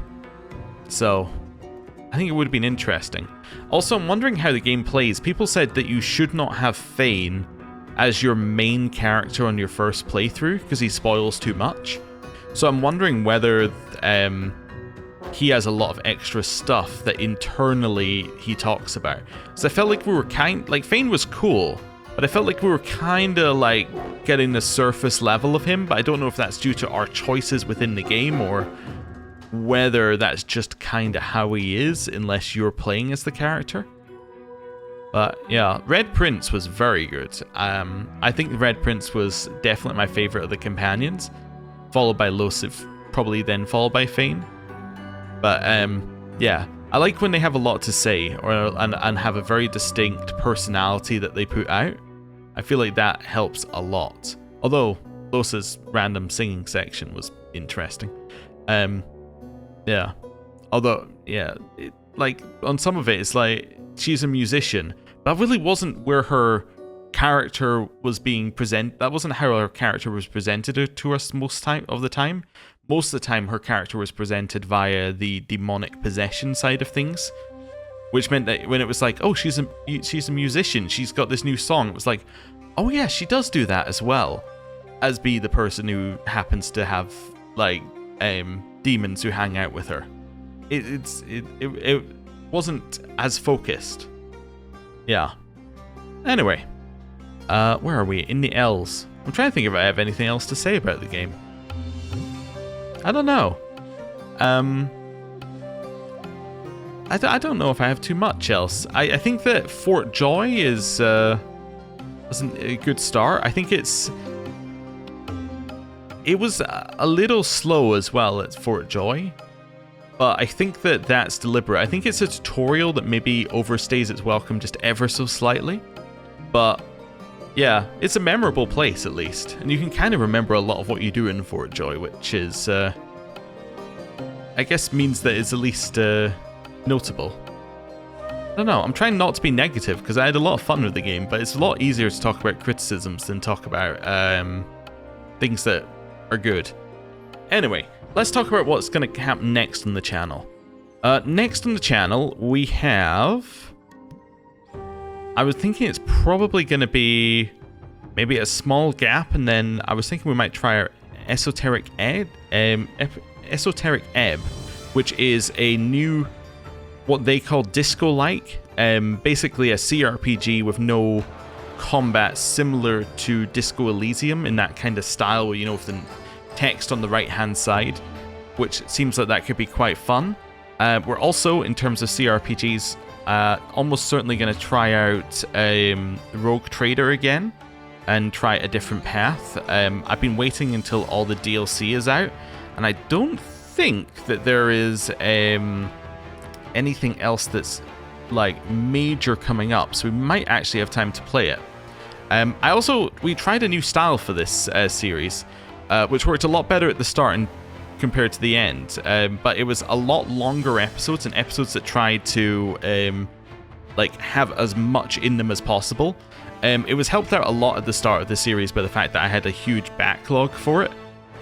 [SPEAKER 1] So I think it would have been interesting. Also, I'm wondering how the game plays. People said that you should not have Fane as your main character on your first playthrough because he spoils too much. So I'm wondering whether he has a lot of extra stuff that internally he talks about. So I felt like we were Fane was cool, but I felt like we were kind of like getting the surface level of him, but I don't know if that's due to our choices within the game or whether that's just kind of how he is unless you're playing as the character. But yeah, Red Prince was very good. I think Red Prince was definitely my favorite of the companions, followed by Losif, probably then followed by Fane. But yeah, I like when they have a lot to say and have a very distinct personality that they put out. I feel like that helps a lot. Although Los's random singing section was interesting. Yeah. Although, yeah, like on some of it, it's like she's a musician, but that really wasn't where her character was being presented. That wasn't how her character was presented to us most of the time. Most of the time, her character was presented via the demonic possession side of things, which meant that when it was like, oh, she's a musician, she's got this new song, it was like, oh yeah, she does do that as well, as be the person who happens to have like demons who hang out with her. It wasn't as focused. Yeah. Anyway, where are we? In the L's. I'm trying to think if I have anything else to say about the game. I don't know. I don't know if I have too much else. I think that Fort Joy is wasn't a good start. I think it was a little slow as well at Fort Joy, but I think that that's deliberate. I think it's a tutorial that maybe overstays its welcome just ever so slightly, but yeah, it's a memorable place at least, and you can kind of remember a lot of what you do in Fort Joy, which is, I guess means that it's at least notable. I don't know, I'm trying not to be negative because I had a lot of fun with the game, but it's a lot easier to talk about criticisms than talk about things that are good. Anyway, let's talk about what's going to happen next on the channel. Next on the channel, we have... I was thinking it's probably going to be maybe a small gap, and then I was thinking we might try our Esoteric Ebb, which is a new, what they call disco-like, basically a CRPG with no combat, similar to Disco Elysium in that kind of style, where, you know, with the text on the right-hand side, which seems like that could be quite fun. We're also, in terms of CRPGs, almost certainly going to try out Rogue Trader again and try a different path. I've been waiting until all the DLC is out, and I don't think that there is anything else that's like major coming up, so we might actually have time to play it. We tried a new style for this series, which worked a lot better at the start and compared to the end, but it was a lot longer episodes and episodes that tried to like have as much in them as possible. It was helped out a lot at the start of the series by the fact that I had a huge backlog for it,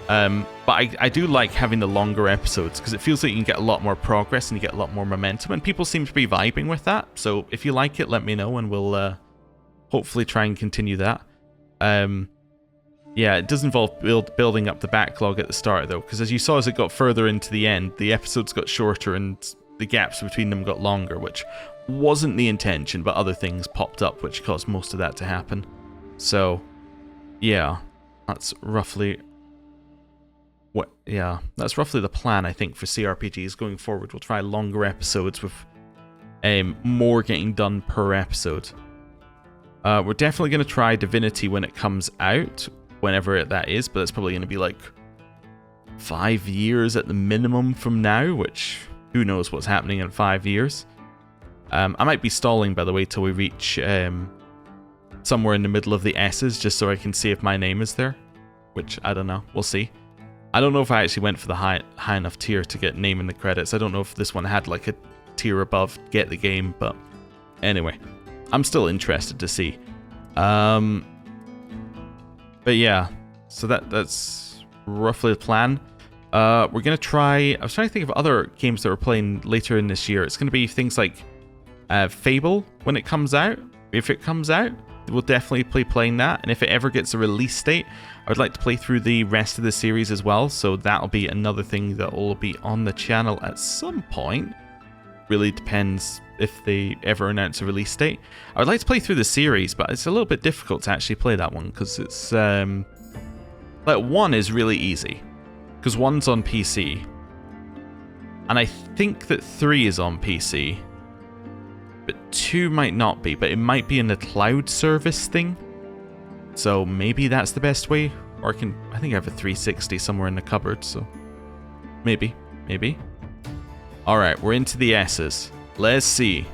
[SPEAKER 1] but I do like having the longer episodes because it feels like you can get a lot more progress and you get a lot more momentum, and people seem to be vibing with that. So if you like it, let me know and we'll hopefully try and continue that. Yeah, it does involve building up the backlog at the start, though, because as you saw, as it got further into the end, the episodes got shorter and the gaps between them got longer, which wasn't the intention, but other things popped up which caused most of that to happen. So, yeah, that's roughly that's roughly the plan, I think, for CRPGs going forward. We'll try longer episodes with more getting done per episode. We're definitely going to try Divinity when it comes out, whenever that is, but it's probably going to be like 5 years at the minimum from now, which who knows what's happening in 5 years. I might be stalling, by the way, till we reach somewhere in the middle of the S's, just so I can see if my name is there, which I don't know, we'll see. I don't know if I actually went for the high enough tier to get name in the credits. I don't know if this one had like a tier above get the game, but anyway, I'm still interested to see. But yeah, so that's roughly the plan. We're gonna try. I was trying to think of other games that we're playing later in this year. It's gonna be things like Fable when it comes out. If it comes out, we'll definitely be playing that. And if it ever gets a release date, I would like to play through the rest of the series as well. So that'll be another thing that will be on the channel at some point. Really depends if they ever announce a release date. I would like to play through the series, but it's a little bit difficult to actually play that one because it's like 1 is really easy because 1's on PC, and I think that 3 is on PC, but 2 might not be, but it might be in the cloud service thing. So maybe that's the best way, or I think I have a 360 somewhere in the cupboard, so maybe. All right, we're into the S's. Let's see.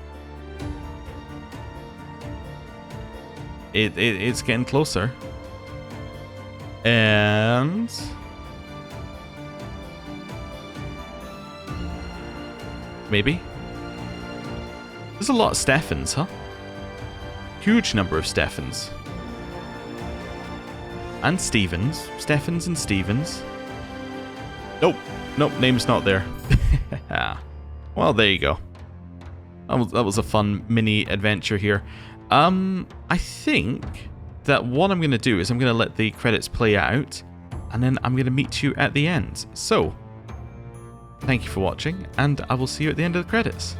[SPEAKER 1] It's getting closer. And maybe. There's a lot of Steffens, huh? Huge number of Steffens. And Stevens. Steffens and Stevens. Nope, name's not there. Well, there you go. That was a fun mini adventure here. I think that what I'm going to do is I'm going to let the credits play out, and then I'm going to meet you at the end. So, thank you for watching, and I will see you at the end of the credits.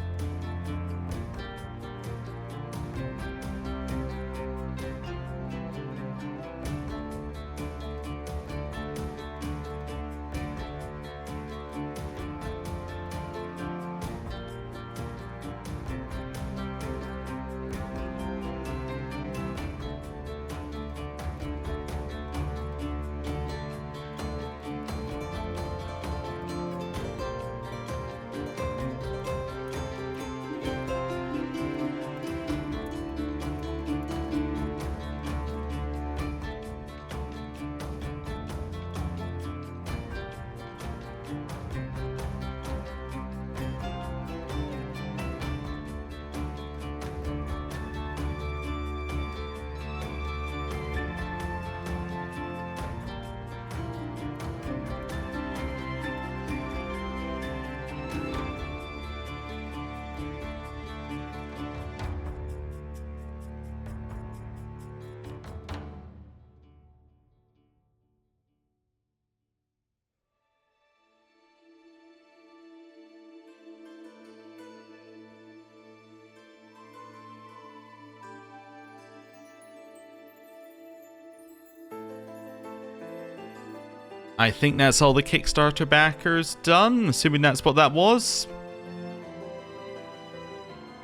[SPEAKER 1] I think that's all the Kickstarter backers done, assuming that's what that was.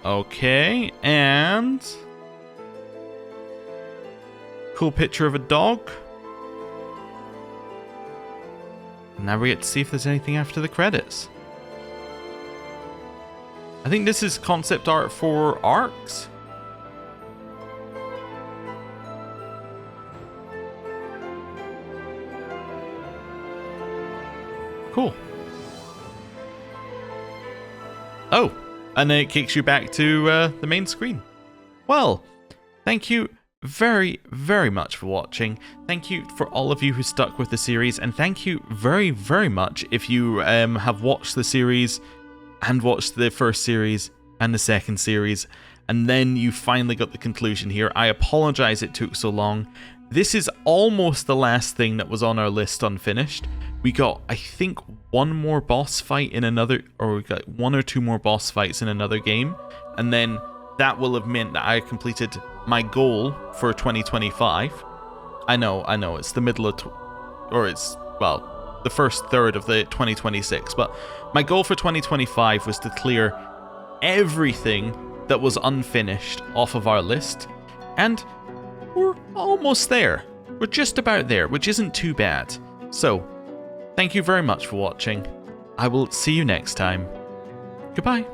[SPEAKER 1] Okay, and cool picture of a dog. Now we get to see if there's anything after the credits. I think this is concept art for Arcs. Cool. Oh, and then it kicks you back to the main screen. Well, thank you very, very much for watching. Thank you for all of you who stuck with the series, and thank you very, very much if you have watched the series and watched the first series and the second series, and then you finally got the conclusion here. I apologize it took so long. This is almost the last thing that was on our list unfinished. We got, I think, one more boss fight in another, or we got 1 or 2 more boss fights in another game, and then that will have meant that I completed my goal for 2025. I know, it's the middle of, the first third of the 2026, but my goal for 2025 was to clear everything that was unfinished off of our list, and we're almost there. We're just about there, which isn't too bad. So, thank you very much for watching. I will see you next time. Goodbye.